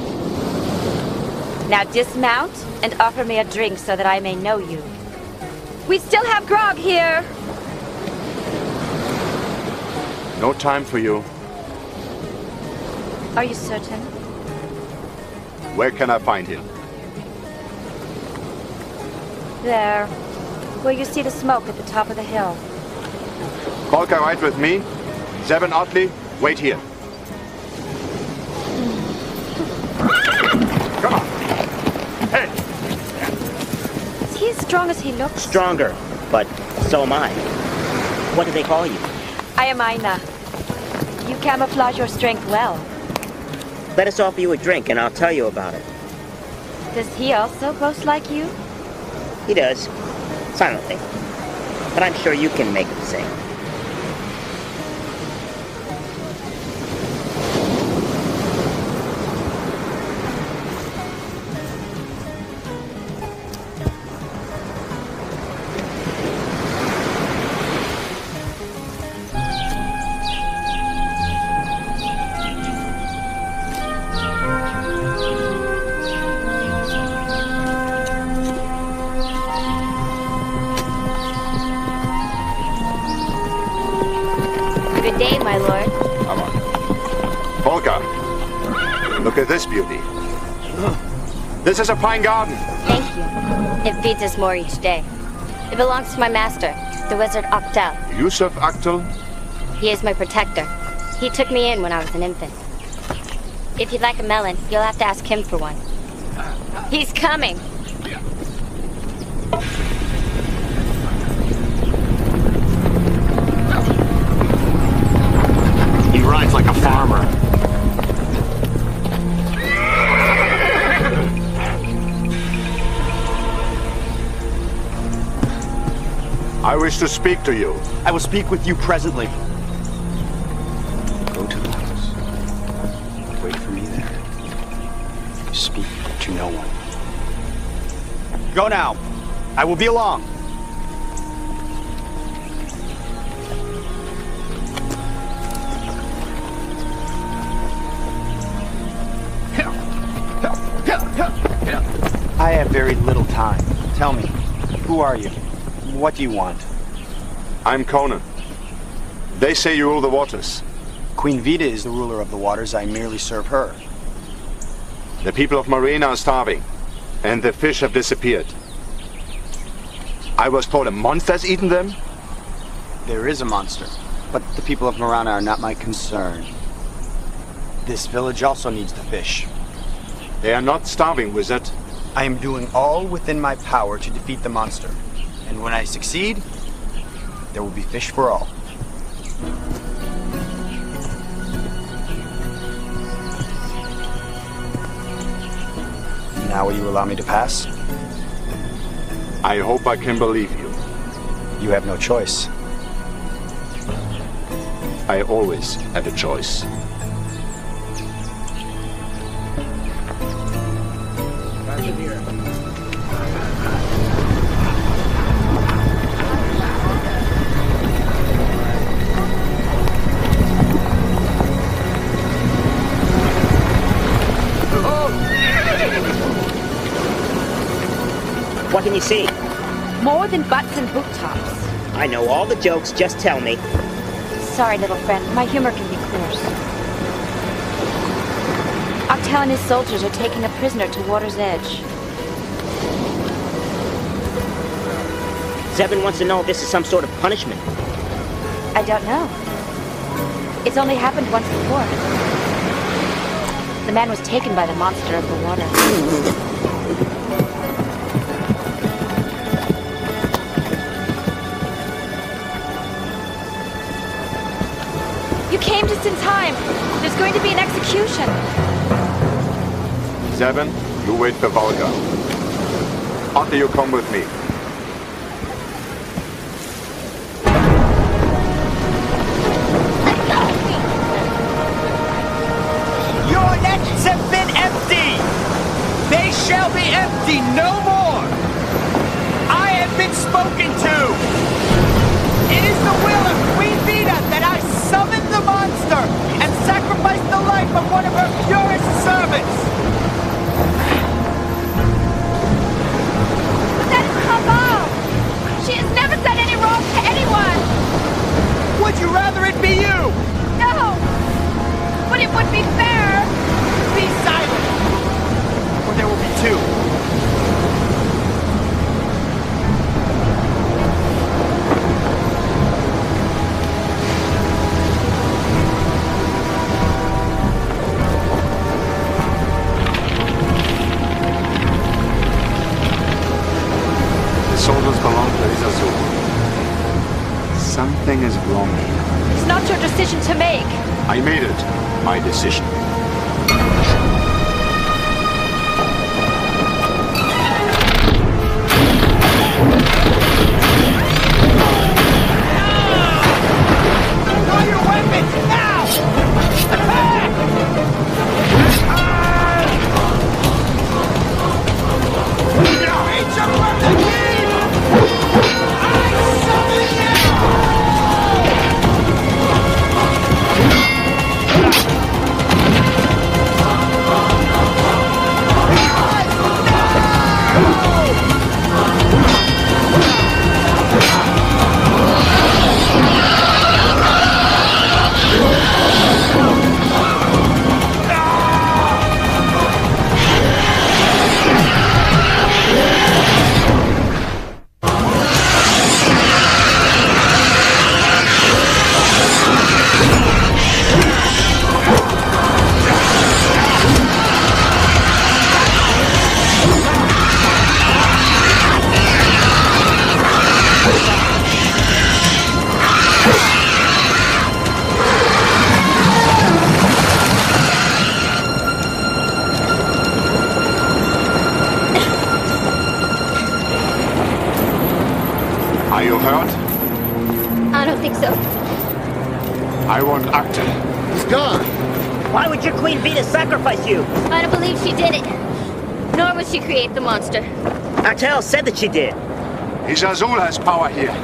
Now dismount and offer me a drink so that I may know you. We still have grog here. No time for you. Are you certain? Where can I find him? There. Where you see the smoke at the top of the hill. Volker, ride with me. Zeb and Otley, wait here. Come on. Hey! Is he as strong as he looks? Stronger, but so am I. What do they call you? I am Aina. You camouflage your strength well. Let us offer you a drink and I'll tell you about it. Does he also boast like you? He does. Silently. But I'm sure you can make him sing. Good day, my lord. Come on. Volker, look at this beauty. This is a pine garden. Thank you. It feeds us more each day. It belongs to my master, the wizard Actel. You serve Actel? He is my protector. He took me in when I was an infant. If you'd like a melon, you'll have to ask him for one. He's coming. He rides like a farmer. I wish to speak to you. I will speak with you presently. Go to the house. Wait for me there. Speak to no one. Go now. I will be along. I have very little time. Tell me, who are you? What do you want? I'm Conan. They say you rule the waters. Queen Vita is the ruler of the waters. I merely serve her. The people of Marina are starving, and the fish have disappeared. I was told a monster has eaten them? There is a monster, but the people of Marana are not my concern. This village also needs the fish. They are not starving, wizard. I am doing all within my power to defeat the monster. And when I succeed, there will be fish for all. Now will you allow me to pass? I hope I can believe you. You have no choice. I always have a choice. What can you see? More than butts and boot tops. I know all the jokes, just tell me. Sorry, little friend. My humor can be coarse. Octel and his soldiers are taking a prisoner to Water's Edge. Zevin wants to know if this is some sort of punishment. I don't know. It's only happened once before. The man was taken by the monster of the water. You came just in time. There's going to be an execution. Zevin, you wait for Volga. Otter, you come with me. Your nets have been empty! They shall be empty no more! I have been spoken to! It is the will of Queen Vita that I summon the monster and sacrifice the life of one of her purest servants! But that is Cabal! She has never done any wrong to anyone! Would you rather it be you? No! But it would be fair! Be silent! Or there will be two. The soldiers belong to Izazul. Something is wrong here. It's not your decision to make. I made it. My decision. Draw your weapons now! Attack! Reach up from the deep! I summon Are you hurt? I don't think so. I want Octa. He's gone. Why would your Queen Vita sacrifice you? I don't believe she did it. Nor would she create the monster. Octel said that she did. Izazul has power here.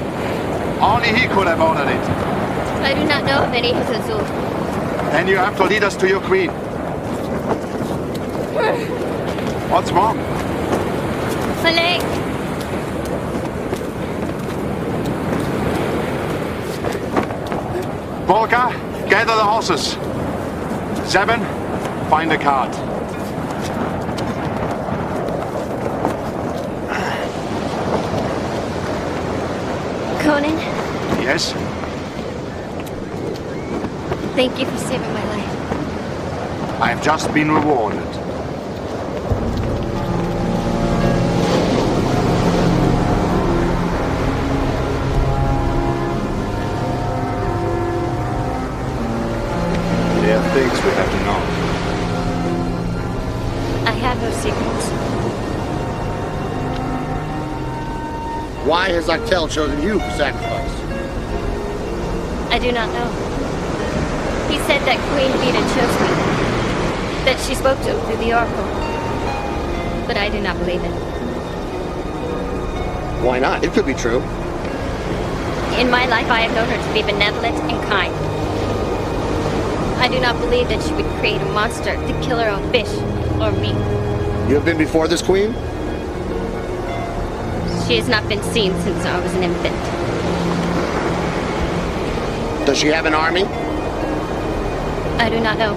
Only he could have ordered it. I do not know of any Izazul. Then you have to lead us to your queen. What's wrong? My leg. Volga, gather the horses. Zevin, find a cart. Conan, Yes? thank you for saving my life. I have just been rewarded. why has Actel chosen you for sacrifice? I do not know. He said that Queen Vita chose me. That she spoke to him through the Oracle. But I do not believe it. Why not? It could be true. In my life, I have known her to be benevolent and kind. I do not believe that she would create a monster to kill her own fish or me. You have been before this queen? She has not been seen since I was an infant. Does she have an army? I do not know.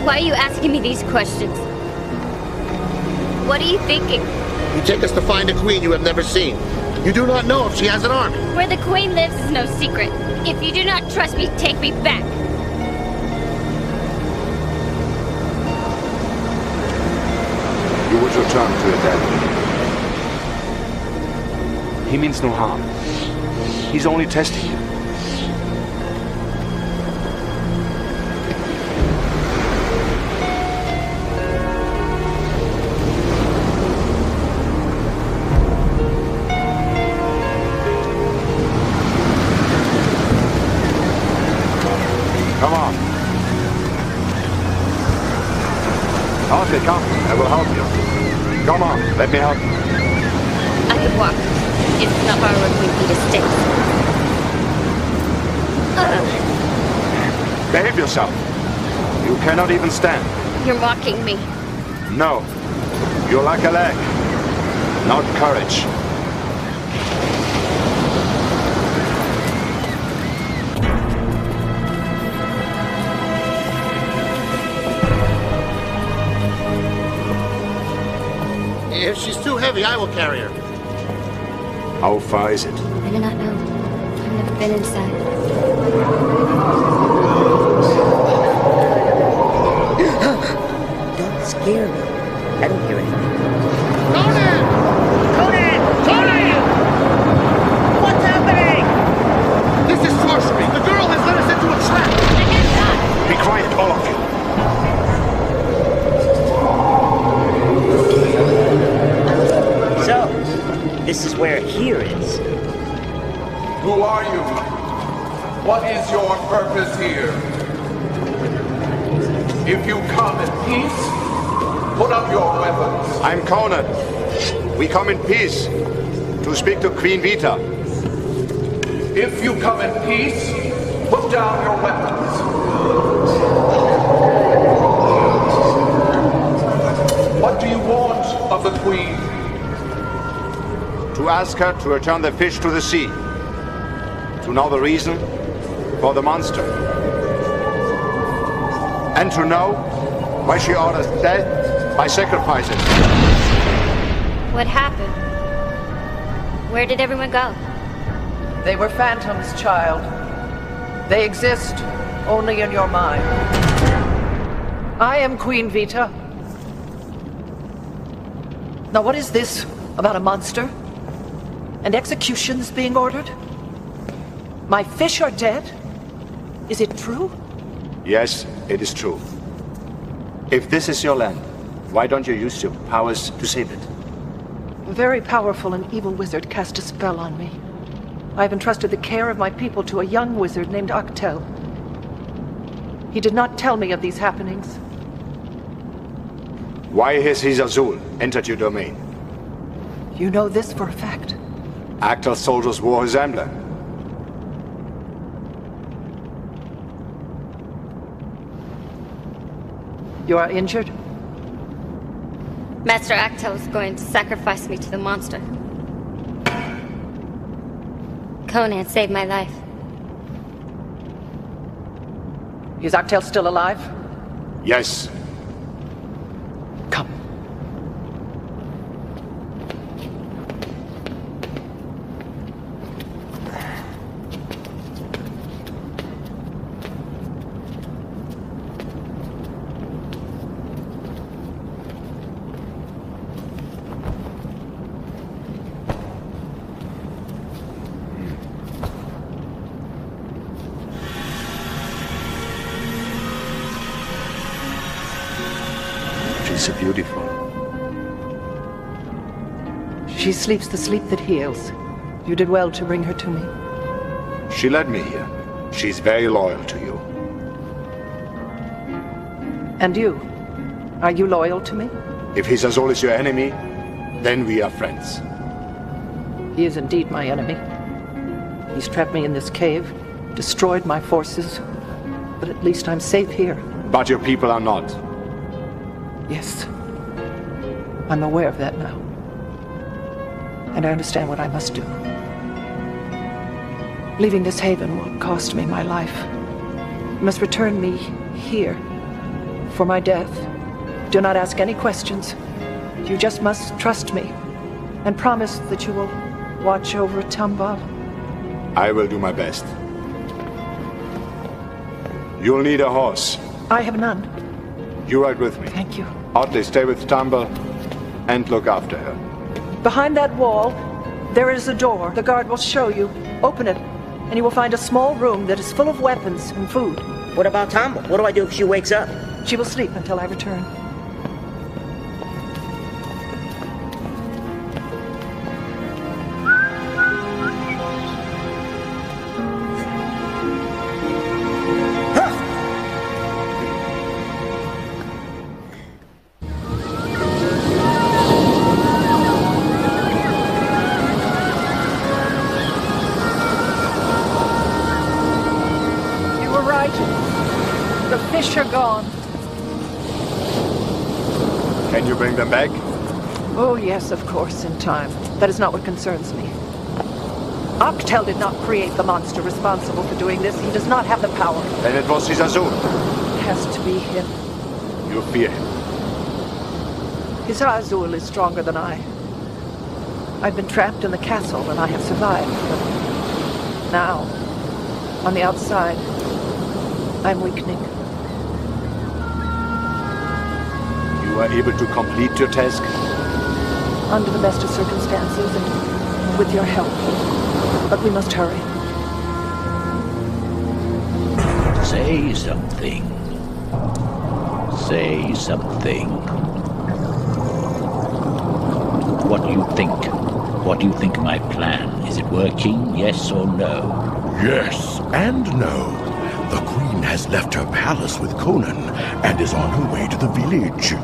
Why are you asking me these questions? What are you thinking? You take us to find a queen you have never seen. You do not know if she has an army. Where the queen lives is no secret. If you do not trust me, take me back. You would return to your dad. He means no harm. He's only testing you. Come on. Okay, come. I will help you. Come on, let me help you. I could walk. It's not far where Queen Vita stays. Behave yourself. You cannot even stand. You're mocking me. No. You lack a leg. Not courage. If she's too heavy, I will carry her. How far is it? I do not know. I've never been inside. Don't scare me. I don't hear anything. Conan! Conan! Conan! What's happening? This is sorcery. The girl has led us into a trap. Be quiet, all of you. So, this is where here is. Who are you? What is your purpose here? If you come in peace, put up your weapons. I'm Conan. We come in peace to speak to Queen Vita. If you come in peace, put down your weapons. What do you want of the Queen? To ask her to return the fish to the sea. To know the reason for the monster. And to know why she orders death by sacrifices. What happened? Where did everyone go? They were phantoms, child. They exist only in your mind. I am Queen Vita. Now what is this about a monster? And executions being ordered? My fish are dead? Is it true? Yes, it is true. If this is your land, why don't you use your powers to save it? A very powerful and evil wizard cast a spell on me. I have entrusted the care of my people to a young wizard named Actel. He did not tell me of these happenings. Why has his Azul entered your domain? You know this for a fact. Actel's soldiers wore his emblem. You are injured? Master Actel is going to sacrifice me to the monster. Conan saved my life. Is Actel still alive? Yes. Come. She's beautiful. She sleeps the sleep that heals. You did well to bring her to me. She led me here. She's very loyal to you. And you? Are you loyal to me? If Hisazol is your enemy, then we are friends. He is indeed my enemy. He's trapped me in this cave, destroyed my forces, but at least I'm safe here. But your people are not. Yes. I'm aware of that now. And I understand what I must do. Leaving this haven will cost me my life. You must return me here for my death. Do not ask any questions. You just must trust me and promise that you will watch over Tambal. I will do my best. You'll need a horse. I have none. You ride with me. Thank you. Otley, stay with Tambal and look after her. Behind that wall, there is a door. The guard will show you. Open it, and you will find a small room that is full of weapons and food. What about Tambal? What do I do if she wakes up? She will sleep until I return. Can you bring them back? Oh, yes, of course, in time. That is not what concerns me. Octel did not create the monster responsible for doing this. He does not have the power. Then it was Hisazul. It has to be him. You fear him. Hisazul is stronger than I. I've been trapped in the castle and I have survived. But now, on the outside, I'm weakening. You are able to complete your task? Under the best of circumstances and with your help. But we must hurry. Say something. Say something. What do you think? What do you think of my plan? Is it working, yes or no? Yes and no. The Queen has left her palace with Conan and is on her way to the village.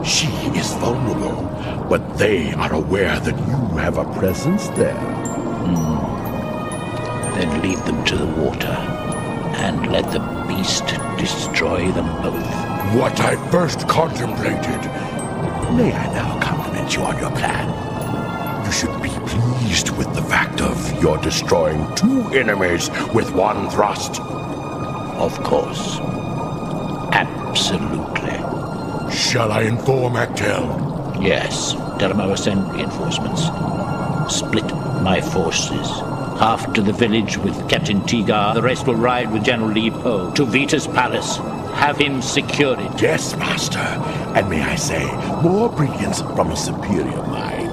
She is vulnerable, but they are aware that you have a presence there. Then lead them to the water and let the beast destroy them both. What I first contemplated. May I now compliment you on your plan? You should be pleased with the fact of your destroying two enemies with one thrust. Of course. Absolutely. Shall I inform Actel? Yes. Tell him I will send reinforcements. Split my forces. Half to the village with Captain Tigar. The rest will ride with General Li Po to Vita's palace. Have him secure it. Yes, Master. And may I say, more brilliance from a superior mind.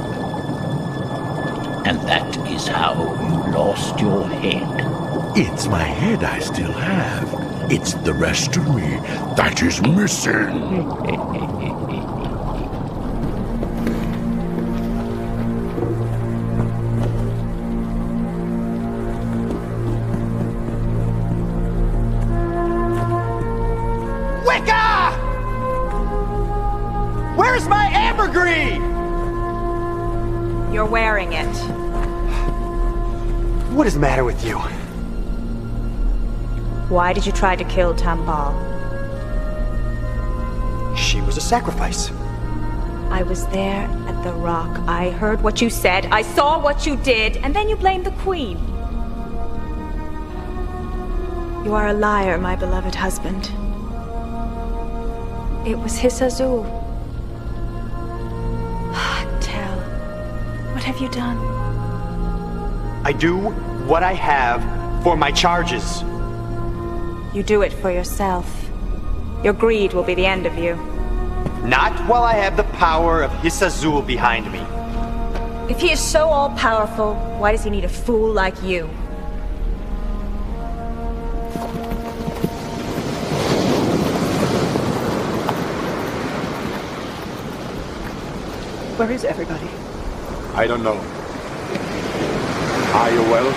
And that is how you lost your head. It's my head I still have. It's the rest of me that is missing. Wicca! Where's my ambergris? You're wearing it. What is the matter with you? Why did you try to kill Tambal? She was a sacrifice. I was there at the rock. I heard what you said. I saw what you did. And then you blamed the Queen. You are a liar, my beloved husband. It was Hisazul. Tell, what have you done? I do what I have for my charges. You do it for yourself. Your greed will be the end of you. Not while I have the power of Hisazul behind me. If he is so all-powerful, why does he need a fool like you? Where is everybody? I don't know. Are you well?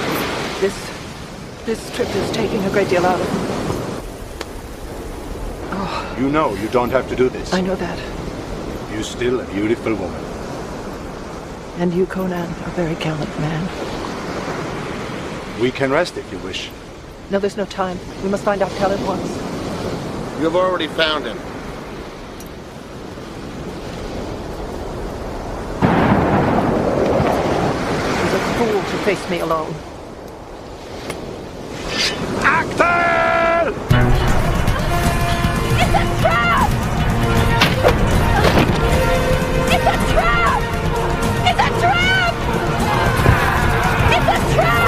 This trip is taking a great deal out of me. Oh. You know you don't have to do this. I know that. You're still a beautiful woman. And you, Conan, a very gallant man. We can rest if you wish. No, there's no time. We must find Actel at once. You've already found him. He's a fool to face me alone. Actel! It's a trap! It's a trap! It's a trap! It's a trap!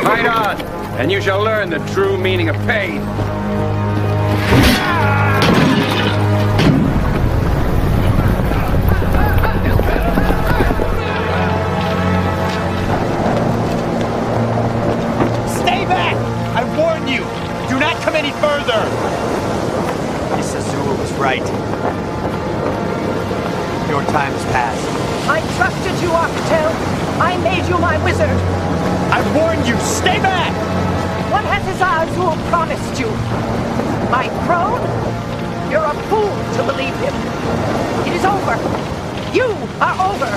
Fast! And you shall learn the true meaning of pain. Stay back! I warn you! Do not come any further! Miss Azul was right. Your time has passed. I trusted you, Actel. I made you my wizard. I warn you, stay back! What has Azul promised you? My throne? You're a fool to believe him. It is over. You are over.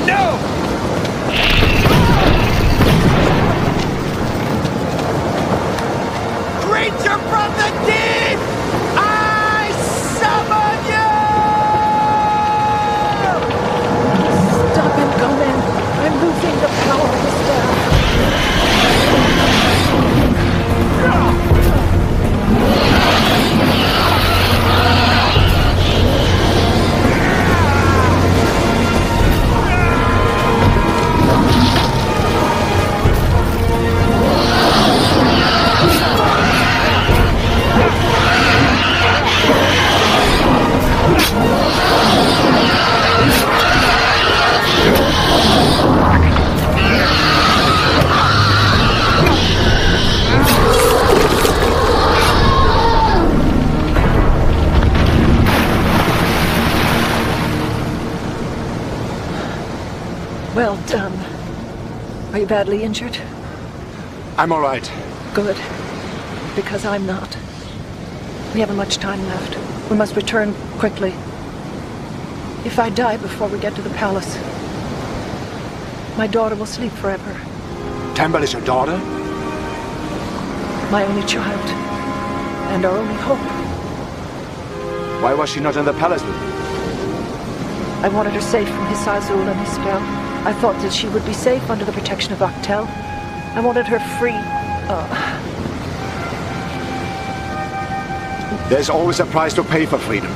No! Creature from the deep! I summon you! Stop him, Conan. I'm losing the power of the staff. Well done. Are you badly injured? I'm all right. Good. Because I'm not. We haven't much time left. We must return quickly. If I die before we get to the palace, my daughter will sleep forever. Tambal is your daughter? My only child. And our only hope. Why was she not in the palace with you? I wanted her safe from Hiss Azul and his spell. I thought that she would be safe under the protection of Actel. I wanted her free. There's always a price to pay for freedom.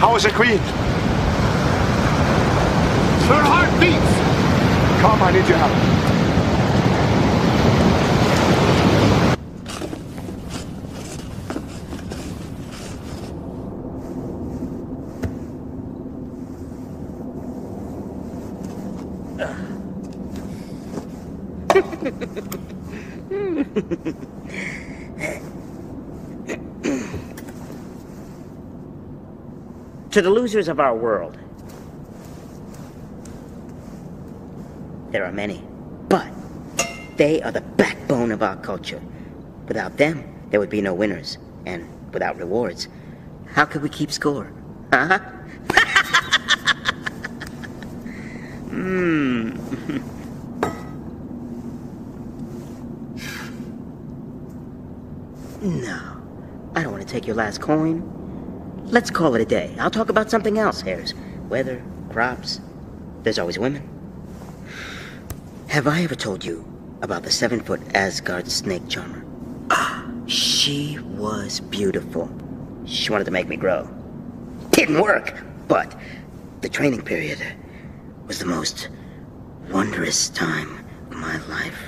How is the Queen? Her heart beats! Come, I need your help. To the losers of our world, there are many, but they are the backbone of our culture. Without them, there would be no winners, and without rewards, how could we keep score? Huh? No, I don't want to take your last coin. Let's call it a day. I'll talk about something else, Hares. Weather, crops. There's always women. Have I ever told you about the 7-foot Asgard snake charmer? She was beautiful. She wanted to make me grow. Didn't work, but the training period was the most wondrous time of my life.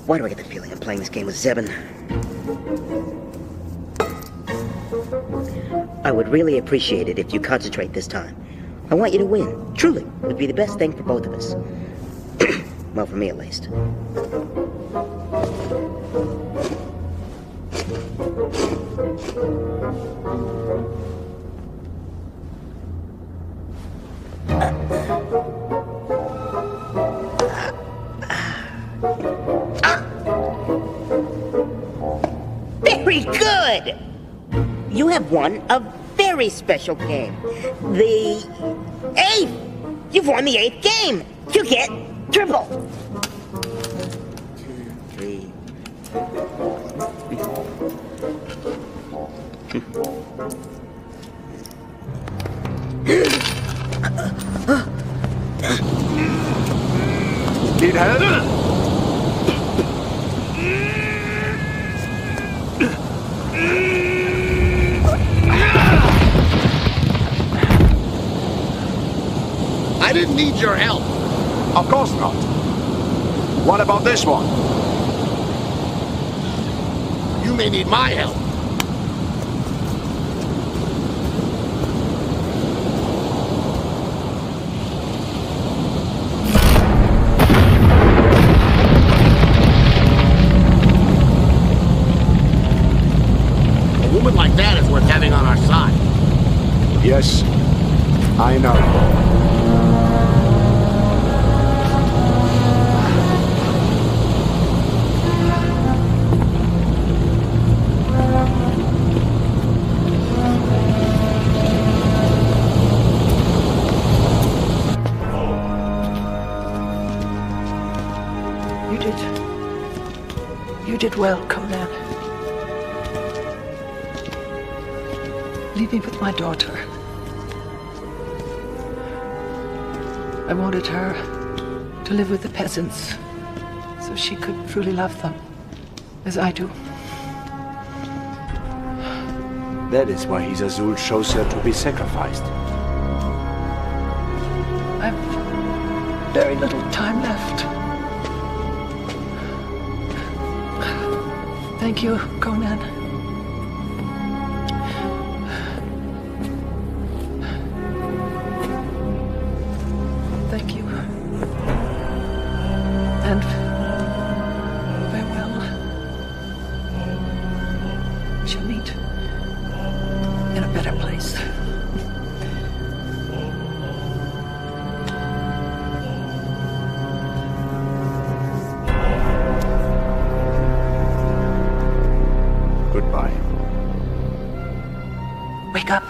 Why do I get the feeling I'm playing this game with Zebin? I would really appreciate it if you concentrate this time. I want you to win. Truly, it would be the best thing for both of us. Well, for me at least. Very good! You have won a very special game. The 8th! You've won the 8th game! You get triple! 2, 3... Need help? I didn't need your help. Of course not. What about this one? You may need my help. A woman like that is worth having on our side. Yes, I know. You did well, Conan. Leave me with my daughter. I wanted her to live with the peasants so she could truly love them, as I do. That is why his Azul chose her to be sacrificed. I've very little time left. Thank you, Conan. Thank you. And farewell. We shall meet in a better place. Goodbye. Wake up,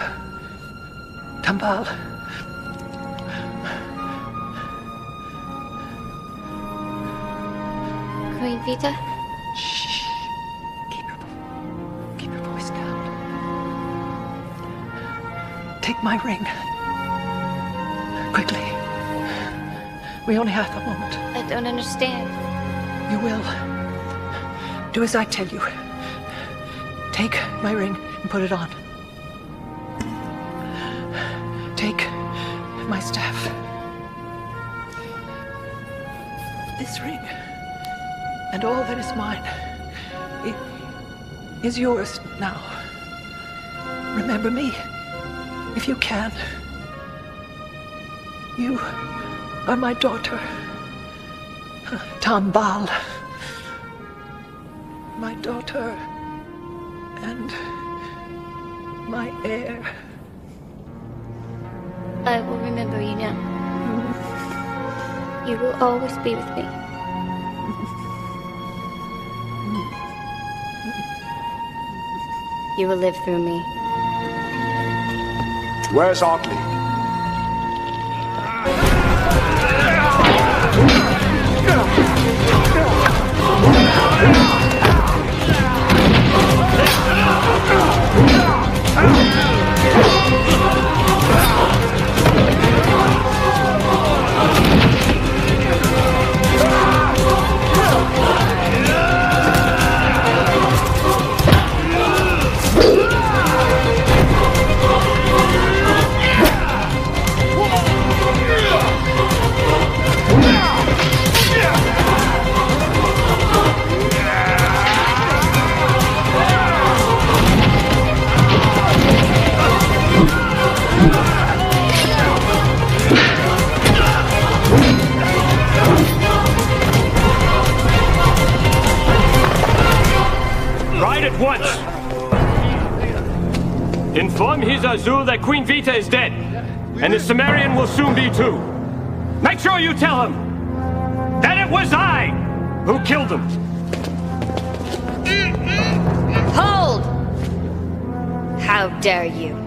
Tambal. Queen Vita? Shh. Keep your voice down. Take my ring. Quickly. We only have a moment. I don't understand. You will. Do as I tell you. Take my ring and put it on. take my staff. This ring, and all that is mine, is yours now. Remember me, if you can. You are my daughter, Tambal. My daughter and my heir. I will remember you now. You will always be with me. You will live through me. Where's Otley? At once! Inform His Azul that Queen Vita is dead, and the Cimmerian will soon be too. Make sure you tell him that it was I who killed him. Hold! How dare you?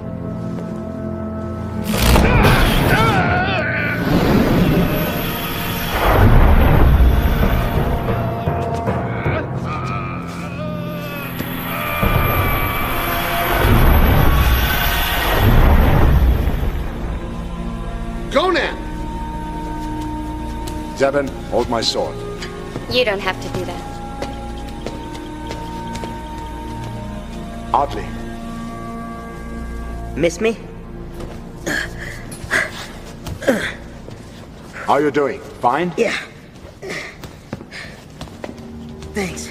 Conan! Zevon, hold my sword. You don't have to do that. Otley. Miss me? How are you doing? Fine? Yeah. Thanks.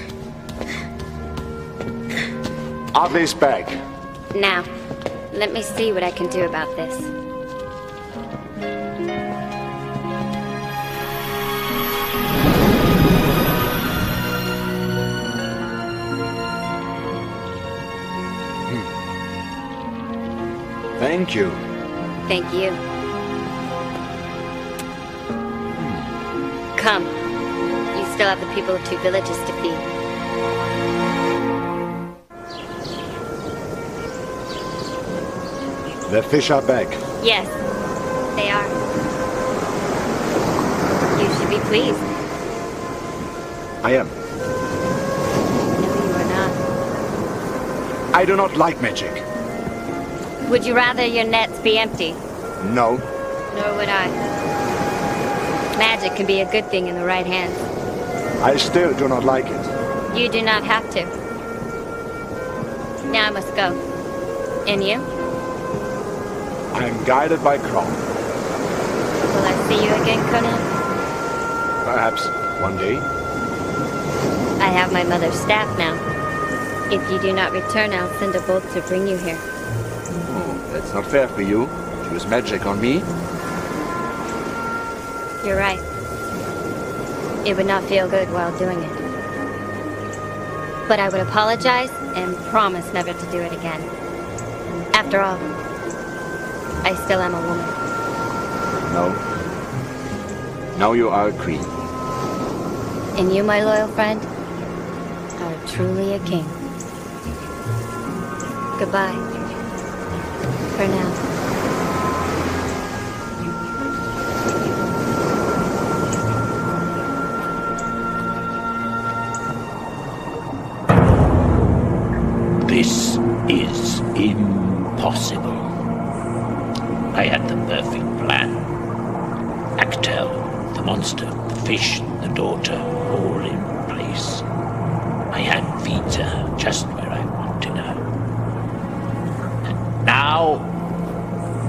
Otley's back. Now, let me see what I can do about this. Thank you. Thank you. Come. You still have the people of 2 villages to feed. The fish are back. Yes, they are. You should be pleased. I am. No, you are not. I do not like magic. Would you rather your nets be empty? No. Nor would I. Magic can be a good thing in the right hands. I still do not like it. You do not have to. Now I must go. And you? I am guided by Kron. Will I see you again, Conan? Perhaps one day. I have my mother's staff now. If you do not return, I'll send a bolt to bring you here. That's not fair for you. To use magic on me. You're right. It would not feel good while doing it. But I would apologize and promise never to do it again. After all, I still am a woman. No. Now you are a queen. And you, my loyal friend, are truly a king. Goodbye. For now. This is impossible. I had the perfect plan. Actel, the monster, the fish, the daughter, all in place. I had Vita just where I wanted her. And now,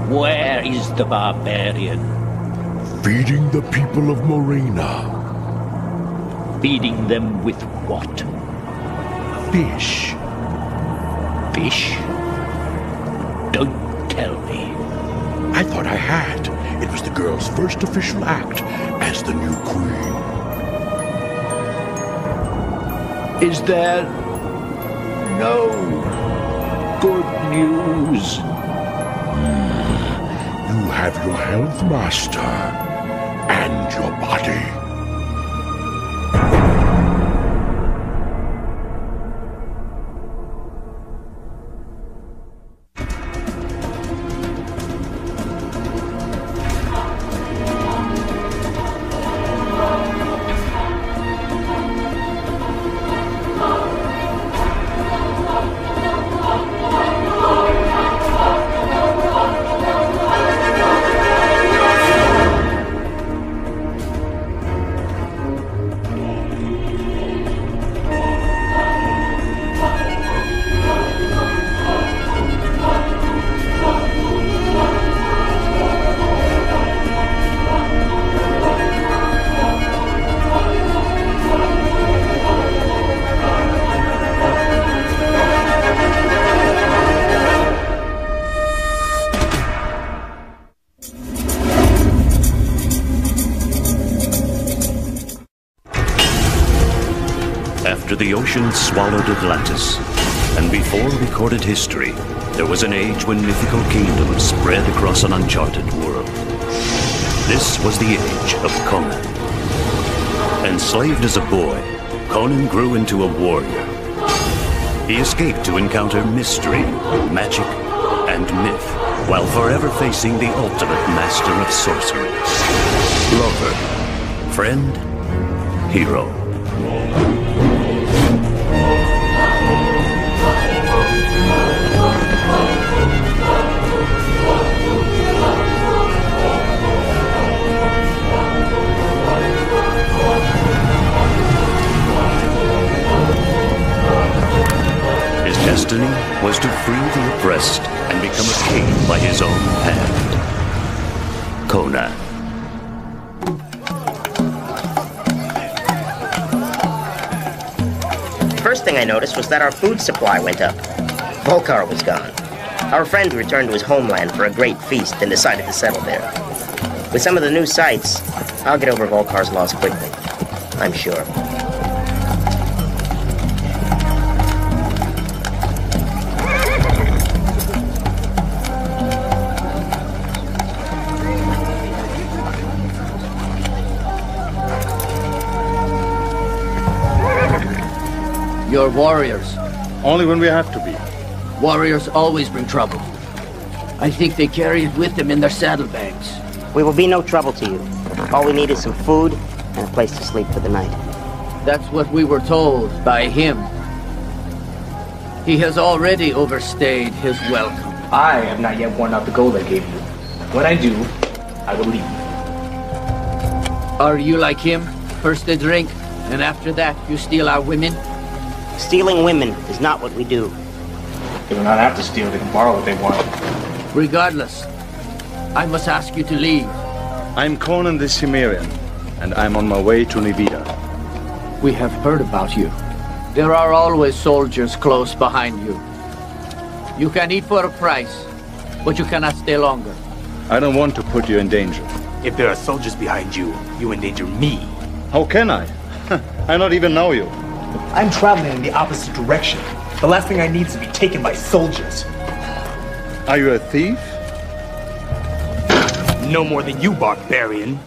Where is the barbarian? Feeding the people of Morena. Feeding them with what? Fish. Fish? Don't tell me. I thought I had. It was the girl's first official act as the new queen. Is there no good news? You have your health, Master, and your body. After the ocean swallowed Atlantis, and before recorded history, there was an age when mythical kingdoms spread across an uncharted world. This was the age of Conan. Enslaved as a boy, Conan grew into a warrior. He escaped to encounter mystery, magic, and myth, while forever facing the ultimate master of sorcery. Lover, friend, hero. His destiny was to free the oppressed and become a king by his own hand. Conan. First thing I noticed was that our food supply went up. Volkar was gone. Our friend returned to his homeland for a great feast and decided to settle there. With some of the new sights, I'll get over Volkar's loss quickly. I'm sure. You're warriors. Only when we have to be. Warriors always bring trouble. I think they carry it with them in their saddlebags. We will be no trouble to you. All we need is some food and a place to sleep for the night. That's what we were told by him. He has already overstayed his welcome. I have not yet worn out the gold I gave you. When I do, I will leave. Are you like him? First a drink, and after that you steal our women? Stealing women is not what we do. They will not have to steal, they can borrow what they want. Regardless, I must ask you to leave. I'm Conan the Cimmerian, and I'm on my way to Nivida. We have heard about you. There are always soldiers close behind you. You can eat for a price, but you cannot stay longer. I don't want to put you in danger. If there are soldiers behind you, you endanger me. How can I? I don't even know you. I'm traveling in the opposite direction. The last thing I need is to be taken by soldiers. Are you a thief? No more than you, barbarian.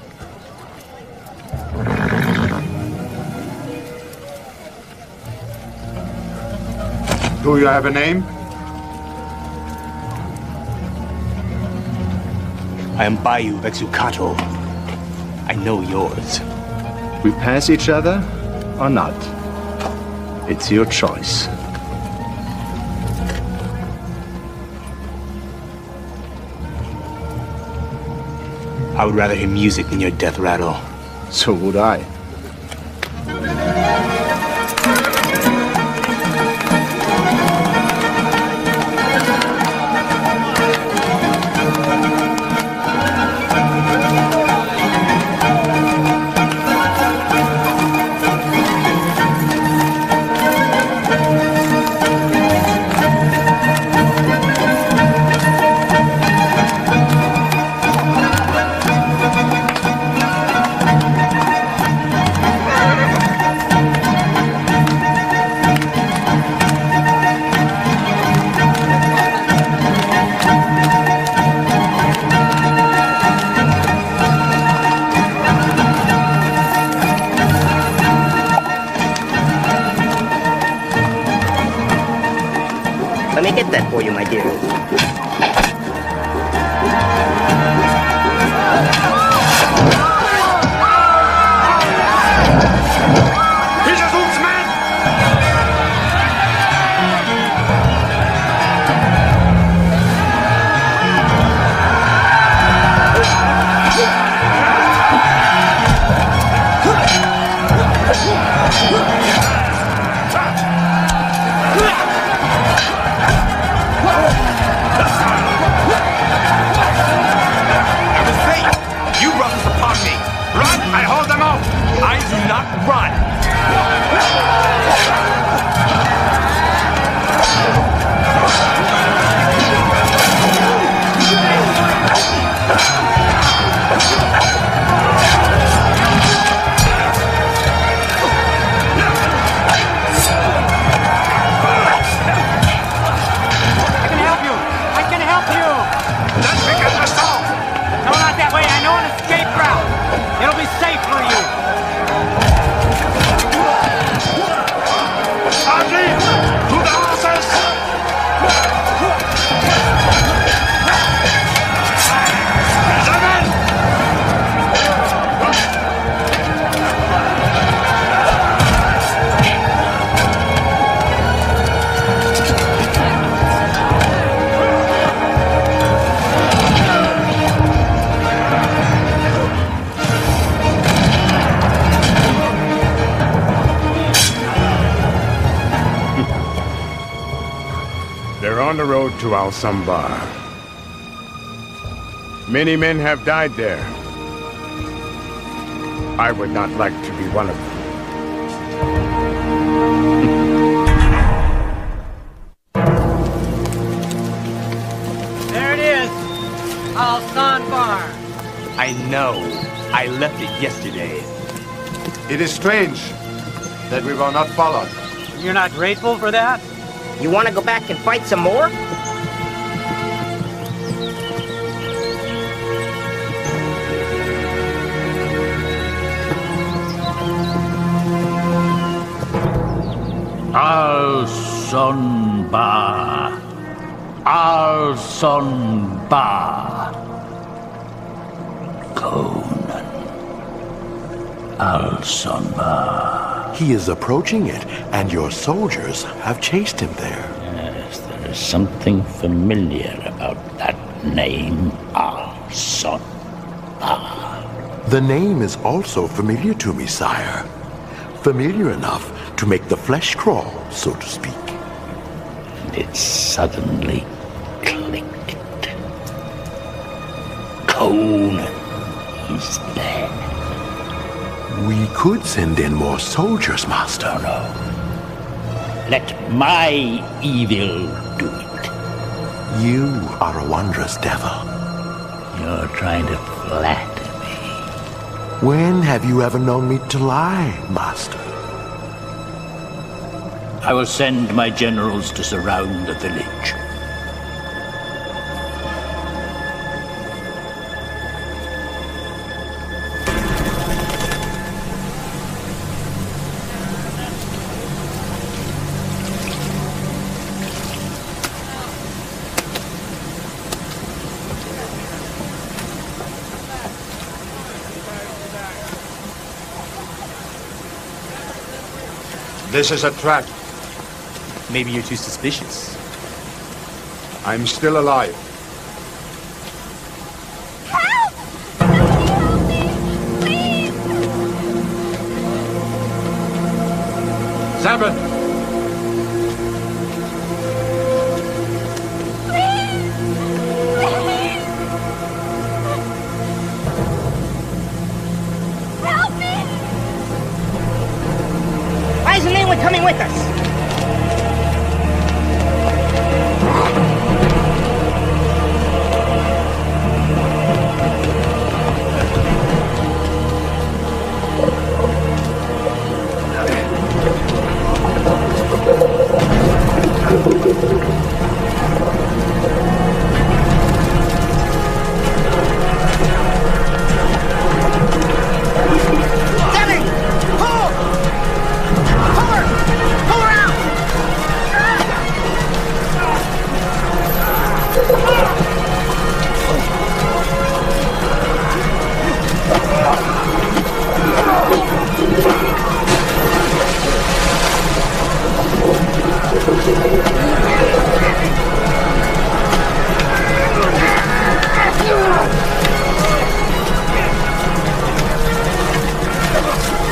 Do you have a name? I am Bayu Vexucato. I know yours. We pass each other or not? It's your choice. I would rather hear music than your death rattle. So would I. On the road to Al-Sambar. Many men have died there. I would not like to be one of them. There it is! Al-Sambar. I know. I left it yesterday. It is strange that we were not followed. You're not grateful for that? You want to go back and fight some more? Al-Sambar. Al-Sambar. Conan. Al-Sambar. He is approaching it, and your soldiers have chased him there. Yes, there is something familiar about that name, Al-Sambar. The name is also familiar to me, sire. Familiar enough to make the flesh crawl, so to speak. And it suddenly clicked. Conan is there. We could send in more soldiers, Master. No. Let my evil do it. You are a wondrous devil. You're trying to flatter me. When have you ever known me to lie, Master? I will send my generals to surround the village. This is a trap. Maybe you're too suspicious. I'm still alive. Help! Help me! Please! Sabbath! Help me! Why isn't anyone coming with us?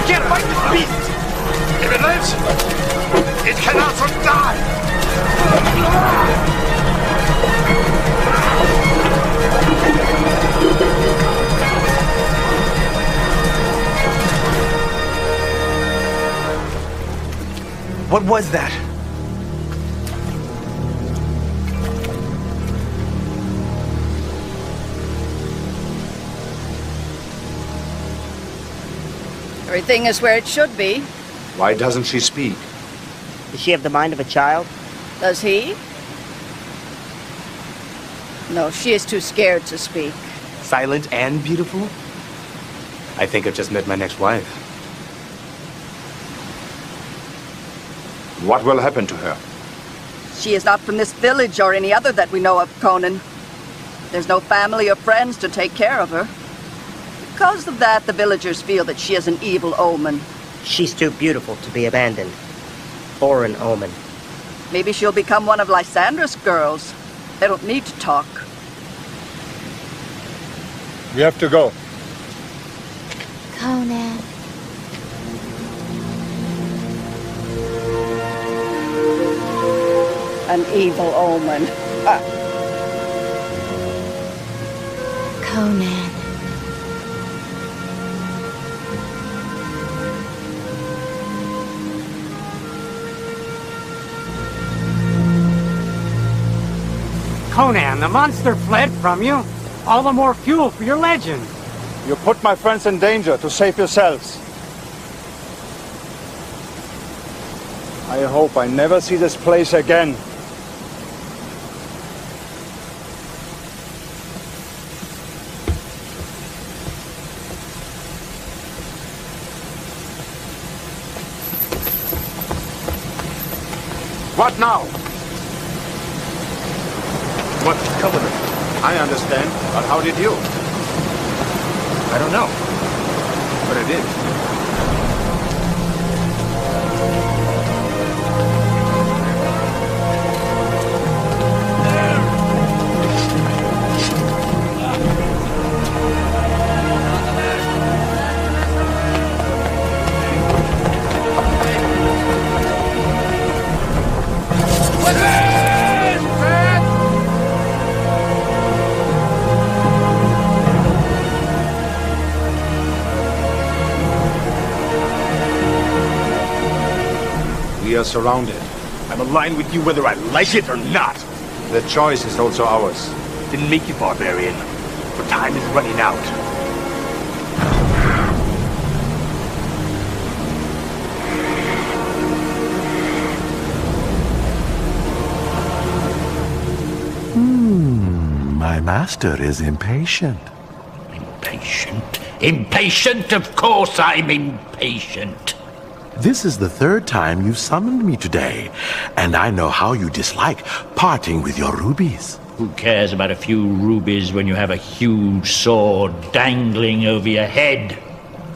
Can't fight this beast! If it lives, it can also die! What was that? Everything is where it should be. Why doesn't she speak? Does she have the mind of a child? Does he? No, she is too scared to speak. Silent and beautiful? I think I've just met my next wife. What will happen to her? She is not from this village or any other that we know of, Conan. There's no family or friends to take care of her. Because of that, the villagers feel that she is an evil omen. She's too beautiful to be abandoned. Or an omen. Maybe she'll become one of Lysandra's girls. They don't need to talk. We have to go. Conan. An evil omen. Conan. Conan, the monster fled from you. All the more fuel for your legend. You put my friends in danger to save yourselves. I hope I never see this place again. What now? What's Covenant? I understand, but how did you? I don't know. But it is. We are surrounded. I'm aligned with you whether I like it or not. The choice is also ours. Didn't make you barbarian. But time is running out. My master is impatient. Impatient? Impatient? Of course I'm impatient. This is the third time you've summoned me today, and I know how you dislike parting with your rubies. Who cares about a few rubies when you have a huge sword dangling over your head?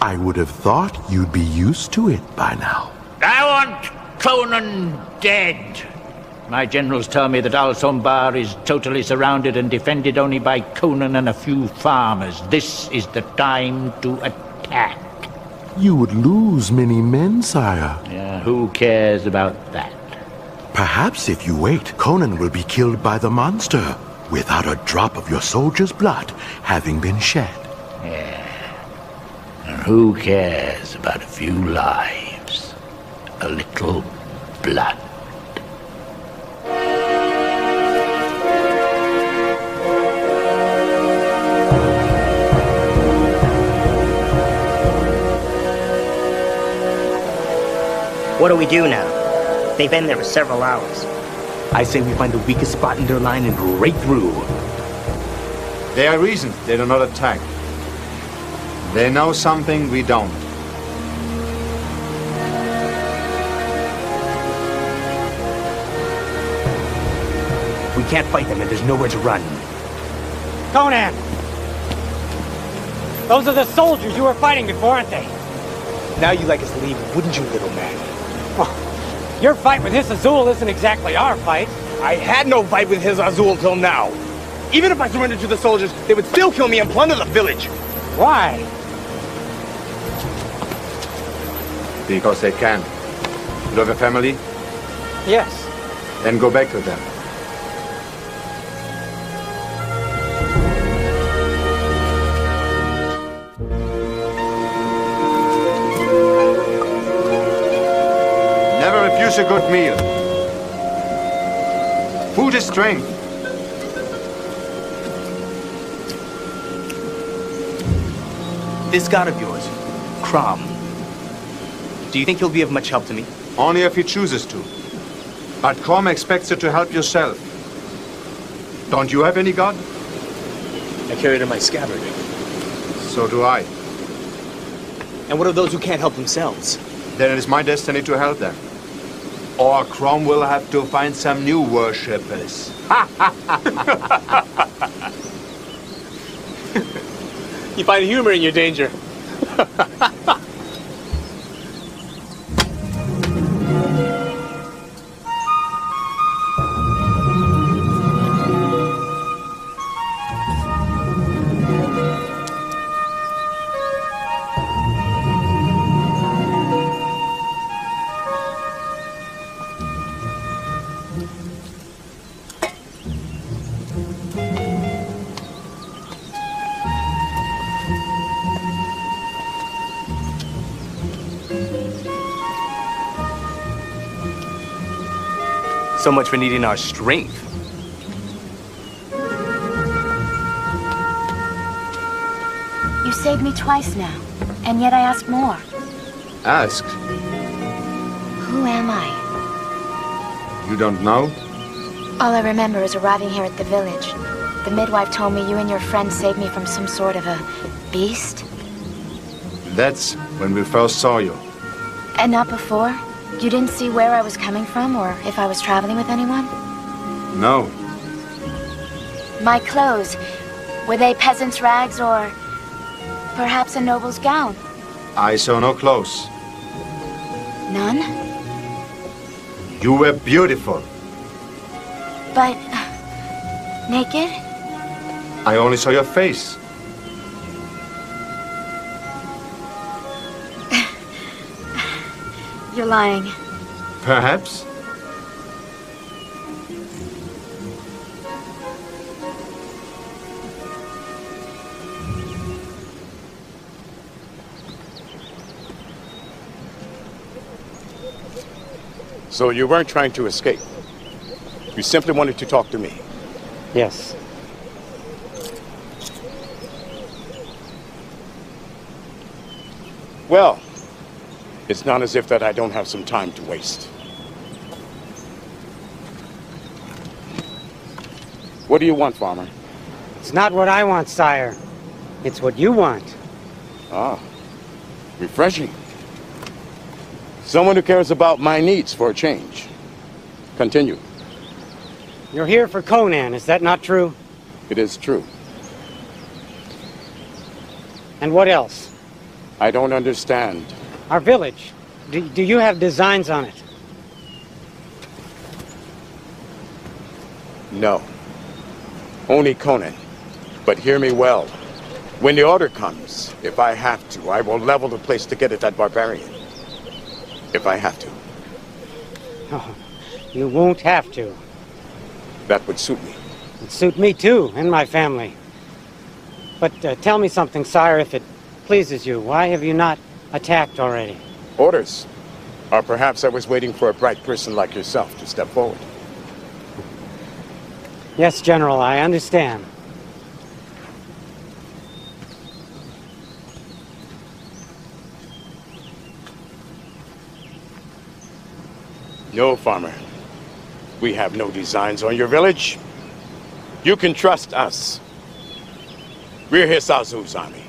I would have thought you'd be used to it by now. I want Conan dead. My generals tell me that Al-Sombar is totally surrounded and defended only by Conan and a few farmers. This is the time to attack. You would lose many men, sire. Yeah, who cares about that? Perhaps if you wait, Conan will be killed by the monster, without a drop of your soldier's blood having been shed. Yeah. And who cares about a few lives? A little blood. What do we do now? They've been there for several hours. I say we find the weakest spot in their line and break through. There are reasons they do not attack. They know something we don't. We can't fight them and there's nowhere to run. Conan! Those are the soldiers you were fighting before, aren't they? Now you like us to leave, wouldn't you, little man? Well, your fight with Hiss Azul isn't exactly our fight. I had no fight with Hiss Azul till now. Even if I surrendered to the soldiers, they would still kill me and plunder the village. Why? Because they can. You have a family? Yes. Then go back to them. Never refuse a good meal. Food is strength. This god of yours, Crom, do you think he'll be of much help to me? Only if he chooses to. But Crom expects you to help yourself. Don't you have any god? I carry it in my scabbard. So do I. And what of those who can't help themselves? Then it is my destiny to help them. Or Crom will have to find some new worshippers. You find humor in your danger. So much for needing our strength. You saved me twice now, and yet I ask more. Ask. Who am I? You don't know? All I remember is arriving here at the village. The midwife told me you and your friend saved me from some sort of a beast. That's when we first saw you. And not before? You didn't see where I was coming from, or if I was traveling with anyone? No. My clothes, were they peasant's rags, or perhaps a noble's gown? I saw no clothes. None? You were beautiful. But... naked? I only saw your face. You're lying. Perhaps. So you weren't trying to escape. You simply wanted to talk to me. Yes. Well, it's not as if that I don't have some time to waste. What do you want, farmer? It's not what I want, sire. It's what you want. Ah, refreshing. Someone who cares about my needs for a change. Continue. You're here for Conan, is that not true? It is true. And what else? I don't understand. Our village. Do you have designs on it? No. Only Conan. But hear me well. When the order comes, if I have to, I will level the place to get at that barbarian. If I have to. Oh, you won't have to. That would suit me. It'd suit me too, and my family. But tell me something, sire, if it pleases you. Why have you not attacked already? Orders. Or perhaps I was waiting for a bright person like yourself to step forward. Yes, General, I understand. No, farmer. We have no designs on your village. You can trust us. We're Hiss Azul's army.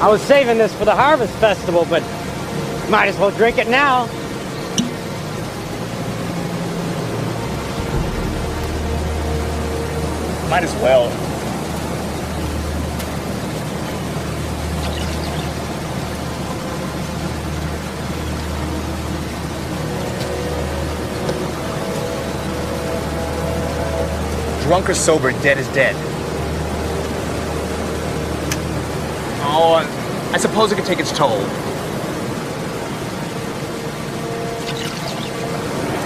I was saving this for the Harvest Festival, but might as well drink it now. Might as well. Drunk or sober, dead is dead. Oh, I suppose it could take its toll.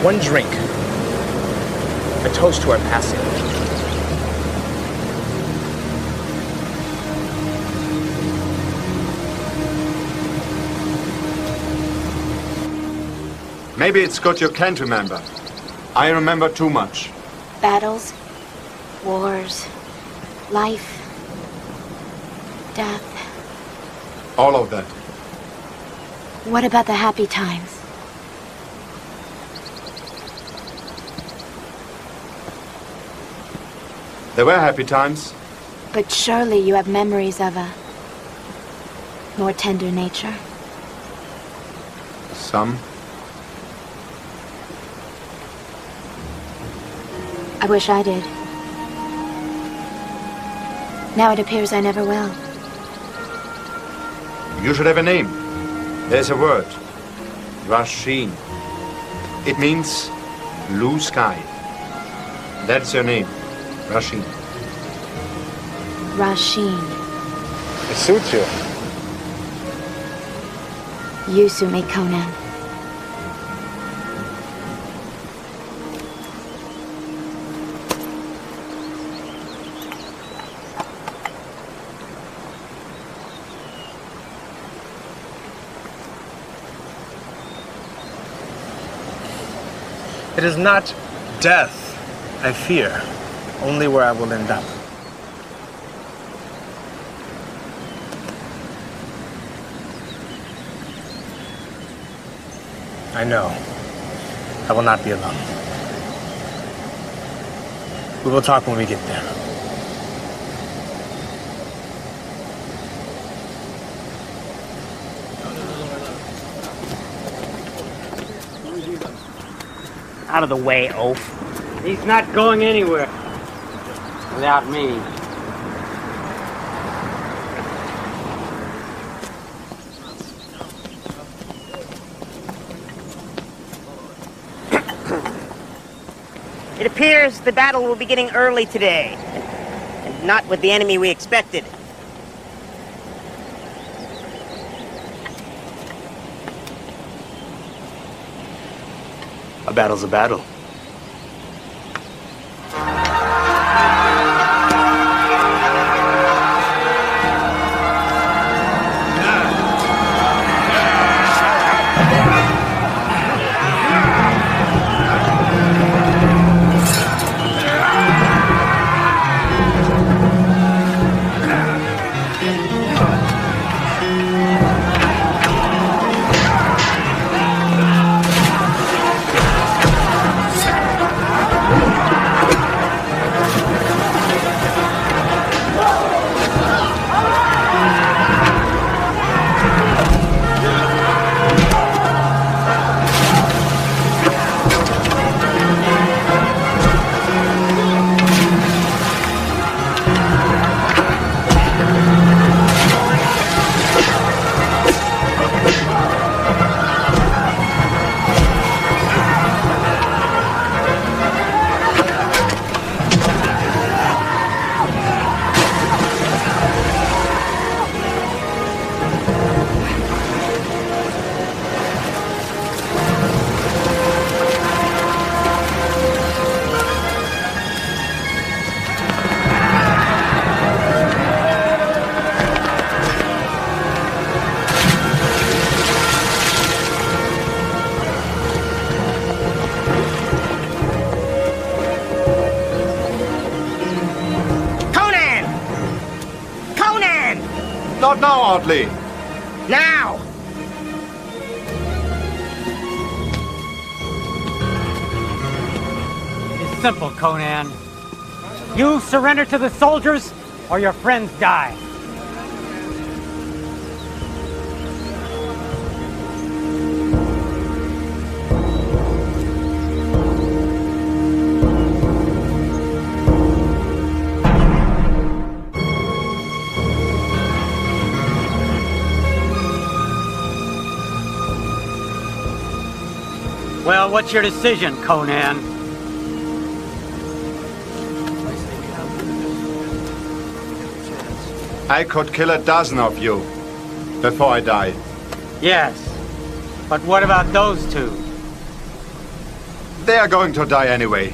One drink. A toast to our passing. Maybe it's good you can't remember. I remember too much. Battles, wars, life, death. All of that. What about the happy times? There were happy times. But surely you have memories of a more tender nature. Some. I wish I did. Now it appears I never will. You should have a name. There's a word. Rasheen. It means blue sky. That's your name. Rasheen. Rasheen. It suits you. You suit me, Conan. It is not death I fear, only where I will end up. I know. I will not be alone. We will talk when we get there. Out of the way, Oaf. He's not going anywhere without me. It appears the battle will be getting early today, and not with the enemy we expected. A battle's a battle. Not now, Audley. Now! It's simple, Conan. You surrender to the soldiers, or your friends die. Well, what's your decision, Conan? I could kill 12 of you before I die. Yes. But what about those two? They are going to die anyway.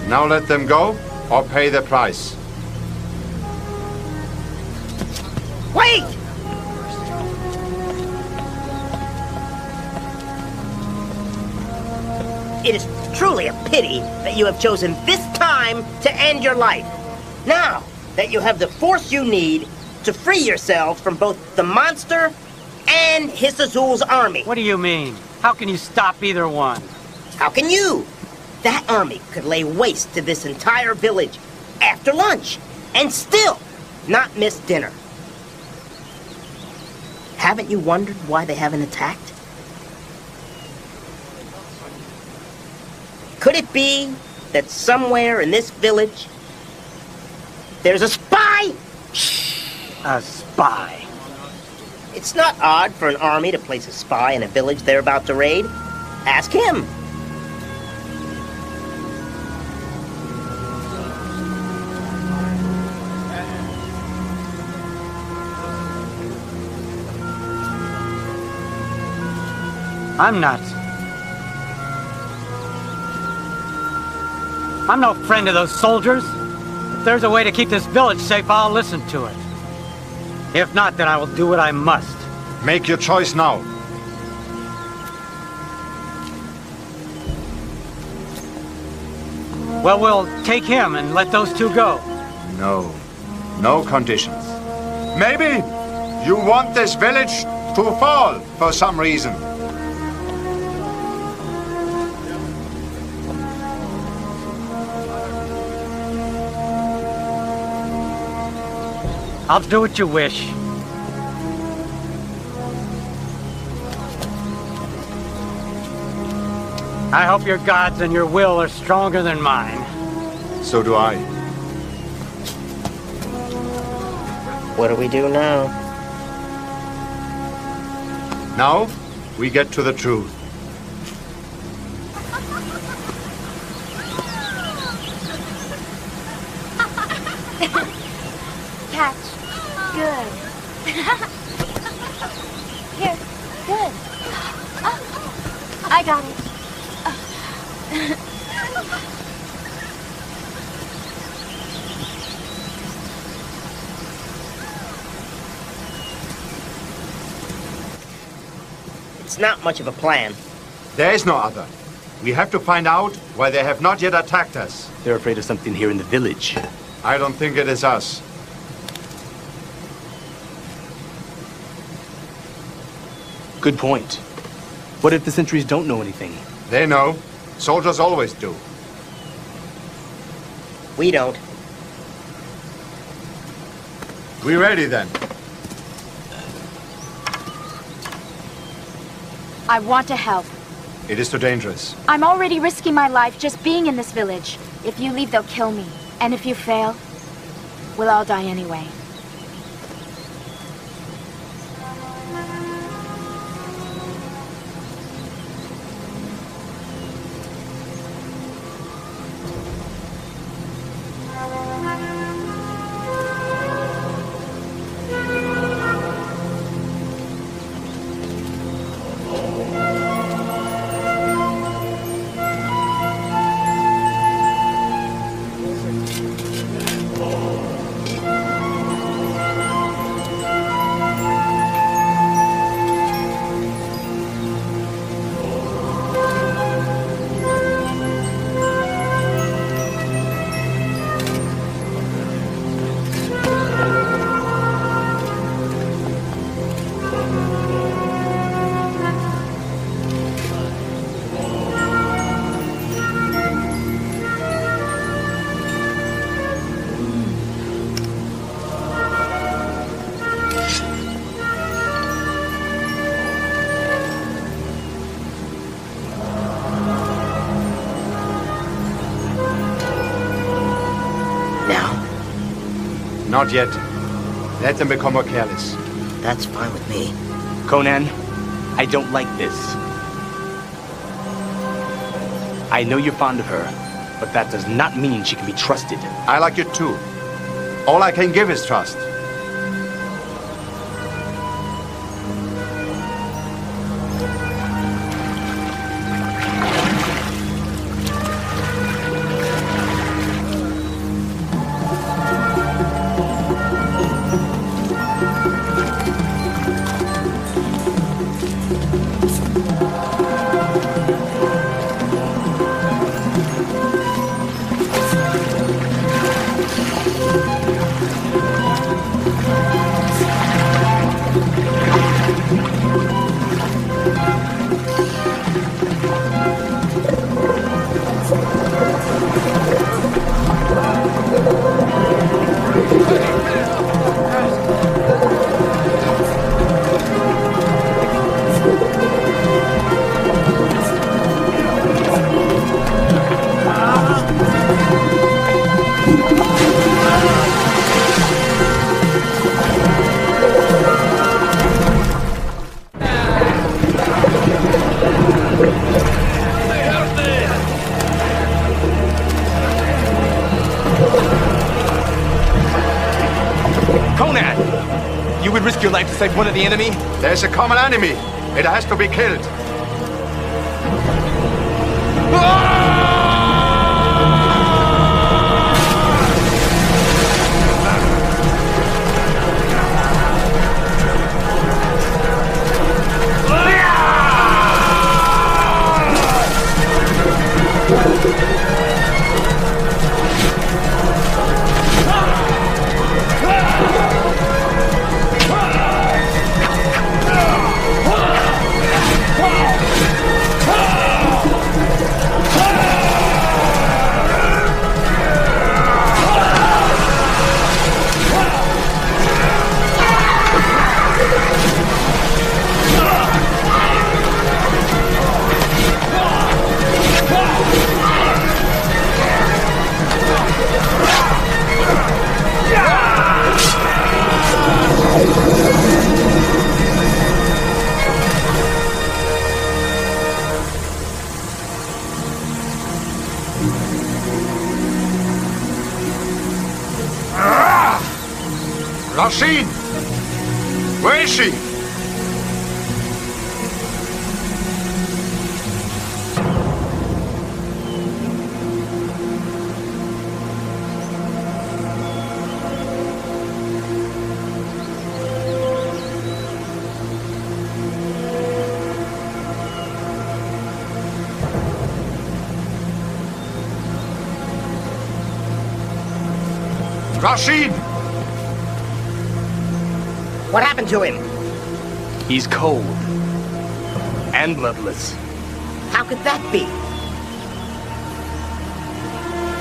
Now let them go or pay the price. Wait! It is truly a pity that you have chosen this time to end your life. Now that you have the force you need to free yourselves from both the monster and Hiss Azul's army. What do you mean? How can you stop either one? How can you? That army could lay waste to this entire village after lunch and still not miss dinner. Haven't you wondered why they haven't attacked? Could it be that somewhere in this village there's a spy? A spy? It's not odd for an army to place a spy in a village they're about to raid. Ask him. I'm no friend of those soldiers. If there's a way to keep this village safe, I'll listen to it. If not, then I will do what I must. Make your choice now. Well, we'll take him and let those two go. No. No conditions. Maybe you want this village to fall for some reason. I'll do what you wish. I hope your gods and your will are stronger than mine. So do I. What do we do now? Now, we get to the truth. Catch. Good. Here. Good. I got it. It's not much of a plan. There is no other. We have to find out why they have not yet attacked us. They're afraid of something here in the village. I don't think it is us. Good point. What if the sentries don't know anything? They know. Soldiers always do. We don't. We ready then? I want to help. It is too dangerous. I'm already risking my life just being in this village. If you leave, they'll kill me. And if you fail, we'll all die anyway. Not yet. Let them become more careless. That's fine with me. Conan, I don't like this. I know you're fond of her, but that does not mean she can be trusted. I like you too. All I can give is trust. Your life to save one of the enemy? There's a common enemy. It has to be killed. Rasheen! Where is she? Rasheen! What happened to him? He's cold. And bloodless. How could that be?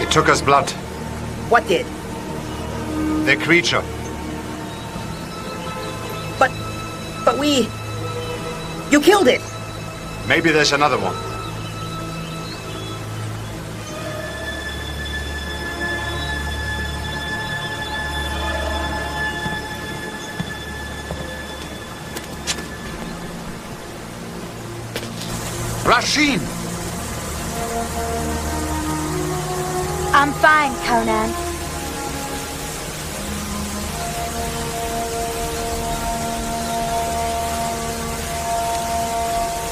It took us blood. What did? The creature. But we... You killed it! Maybe there's another one. Rasheen! I'm fine, Conan.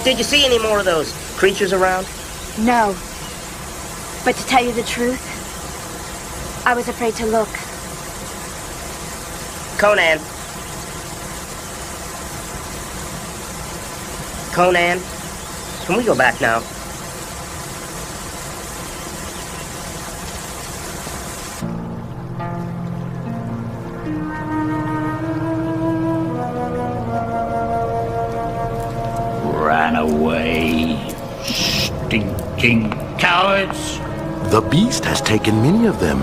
Did you see any more of those creatures around? No. But to tell you the truth, I was afraid to look. Conan. Conan, can we go back now? Ran away, stinking cowards! The beast has taken many of them.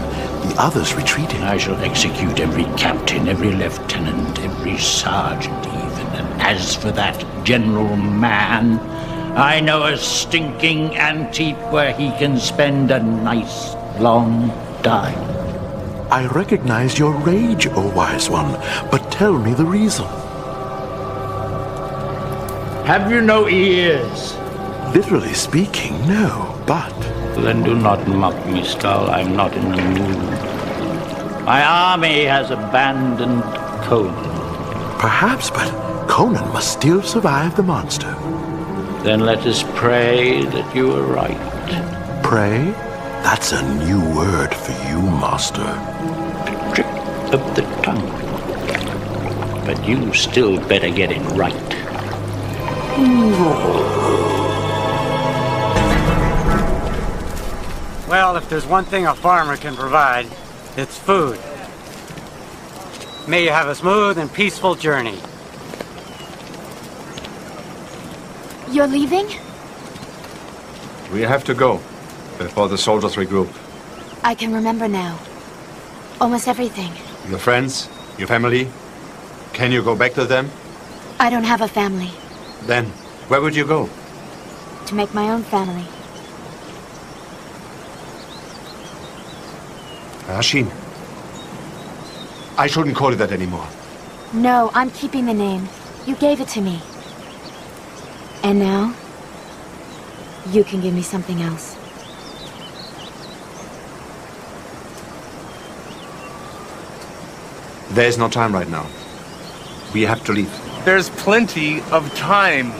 The others retreated. I shall execute every captain, every lieutenant, every sergeant even. And as for that general man, I know a stinking Antip where he can spend a nice long time. I recognize your rage, O wise one, but tell me the reason. Have you no ears? Literally speaking, no, but... Then do not mock me, Skull. I'm not in the mood. My army has abandoned Conan. Perhaps, but Conan must still survive the monster. Then let us pray that you are right. Pray? That's a new word for you, master. The trick of the tongue. But you still better get it right. Well, if there's one thing a farmer can provide, it's food. May you have a smooth and peaceful journey. You're leaving? We have to go before the soldiers regroup. I can remember now. Almost everything. Your friends, your family, can you go back to them? I don't have a family. Then, where would you go? To make my own family. Rasheen. I shouldn't call it that anymore. No, I'm keeping the name. You gave it to me. And now, you can give me something else. There's no time right now. We have to leave. There's plenty of time.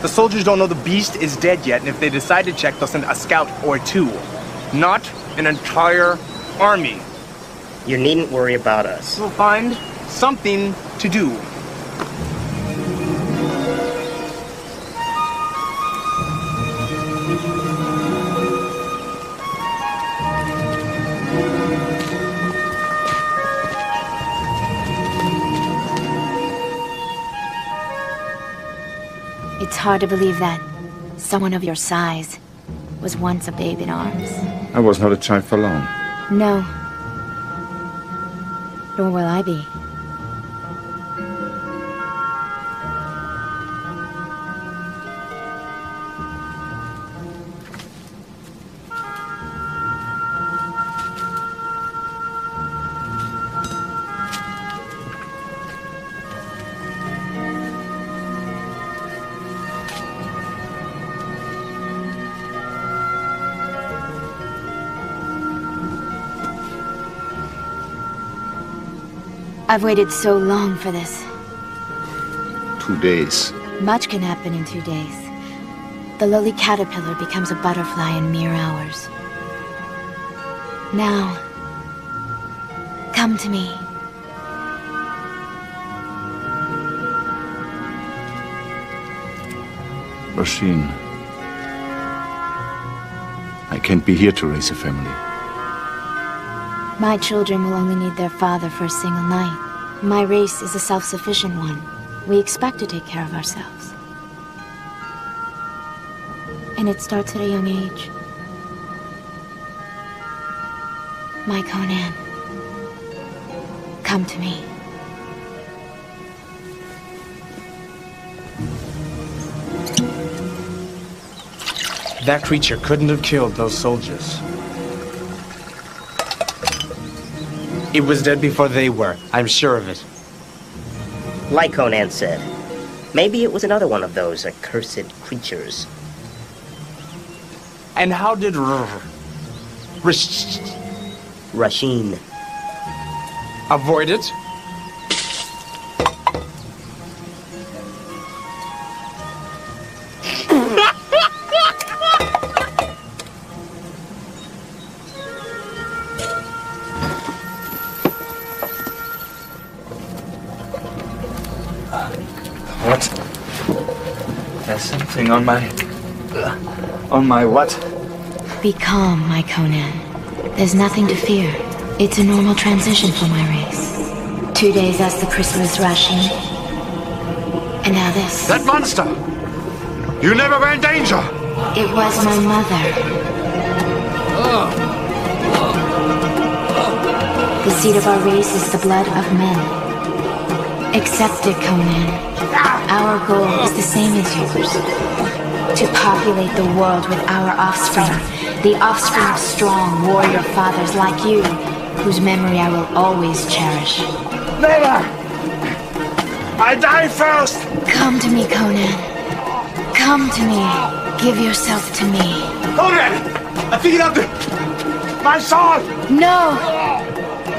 The soldiers don't know the beast is dead yet, and if they decide to check, they'll send a scout or two. Not an entire army. You needn't worry about us. We'll find something to do. It's hard to believe that someone of your size was once a babe in arms. I was not a child for long. No. Nor will I be. I've waited so long for this. 2 days. Much can happen in 2 days. The lowly caterpillar becomes a butterfly in mere hours. Now, come to me. Rasheen, I can't be here to raise a family. My children will only need their father for a single night. My race is a self-sufficient one. We expect to take care of ourselves. And it starts at a young age. My Conan, come to me. That creature couldn't have killed those soldiers. It was dead before they were. I'm sure of it. Like Conan said, maybe it was another one of those accursed creatures. And how did Rasheen avoid it? What? There's something on my... what? Be calm, my Conan. There's nothing to fear. It's a normal transition for my race. 2 days as the chrysalis Rasheen. And now this. That monster! You never were in danger! It was my mother. The seed of our race is the blood of men. Accept it, Conan. Our goal is the same as yours. To populate the world with our offspring. The offspring of strong warrior fathers like you, whose memory I will always cherish. Never! I die first! Come to me, Conan. Come. Come to me. Give yourself to me. Conan! I think you have to... My sword! No!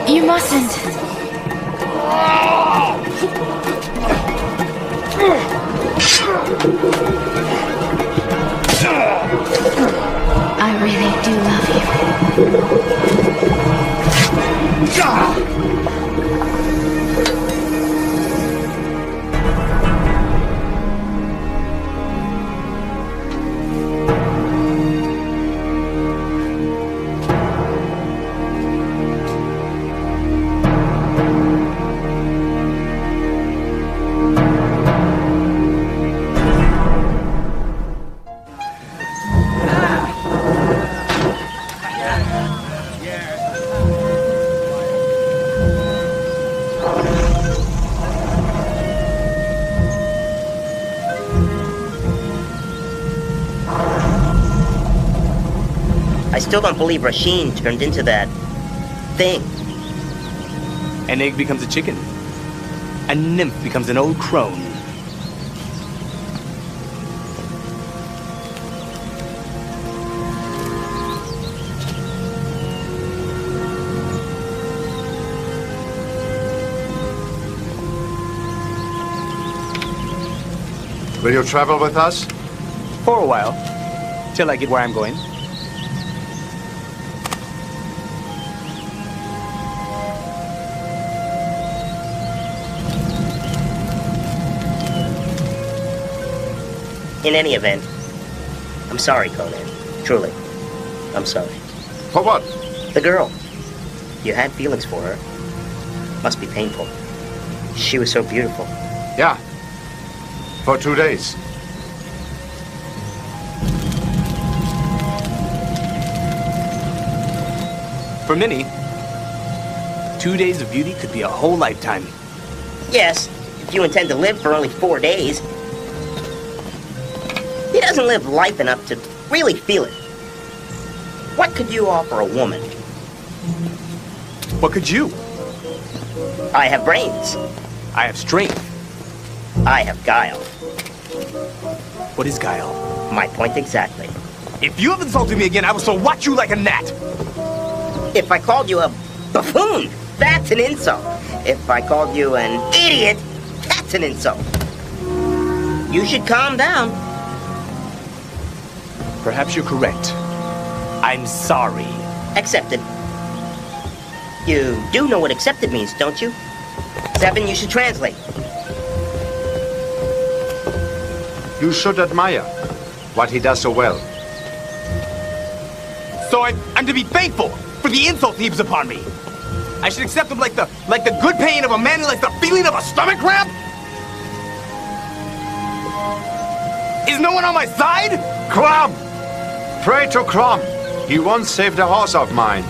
You mustn't. I really do love you. I still don't believe Rasheen turned into that thing. An egg becomes a chicken. A nymph becomes an old crone. Will you travel with us? For a while. Till I get where I'm going. In any event, I'm sorry, Conan. Truly. I'm sorry. For what? The girl. You had feelings for her. Must be painful. She was so beautiful. Yeah. For 2 days. For many, 2 days of beauty could be a whole lifetime. Yes, if you intend to live for only 4 days. He doesn't live life enough to really feel it. What could you offer a woman? What could you? I have brains. I have strength. I have guile. What is guile? My point exactly. If you have insulted me again, I will swat you like a gnat. If I called you a buffoon, that's an insult. If I called you an idiot, that's an insult. You should calm down. Perhaps you're correct. I'm sorry. Accepted. You do know what accepted means, don't you? Seven, you should translate. You should admire what he does so well. So I'm to be thankful for the insult he heaps upon me. I should accept him like the good pain of a man who likes the feeling of a stomach cramp? Is no one on my side? Crom! Pray to Crom. He once saved a horse of mine.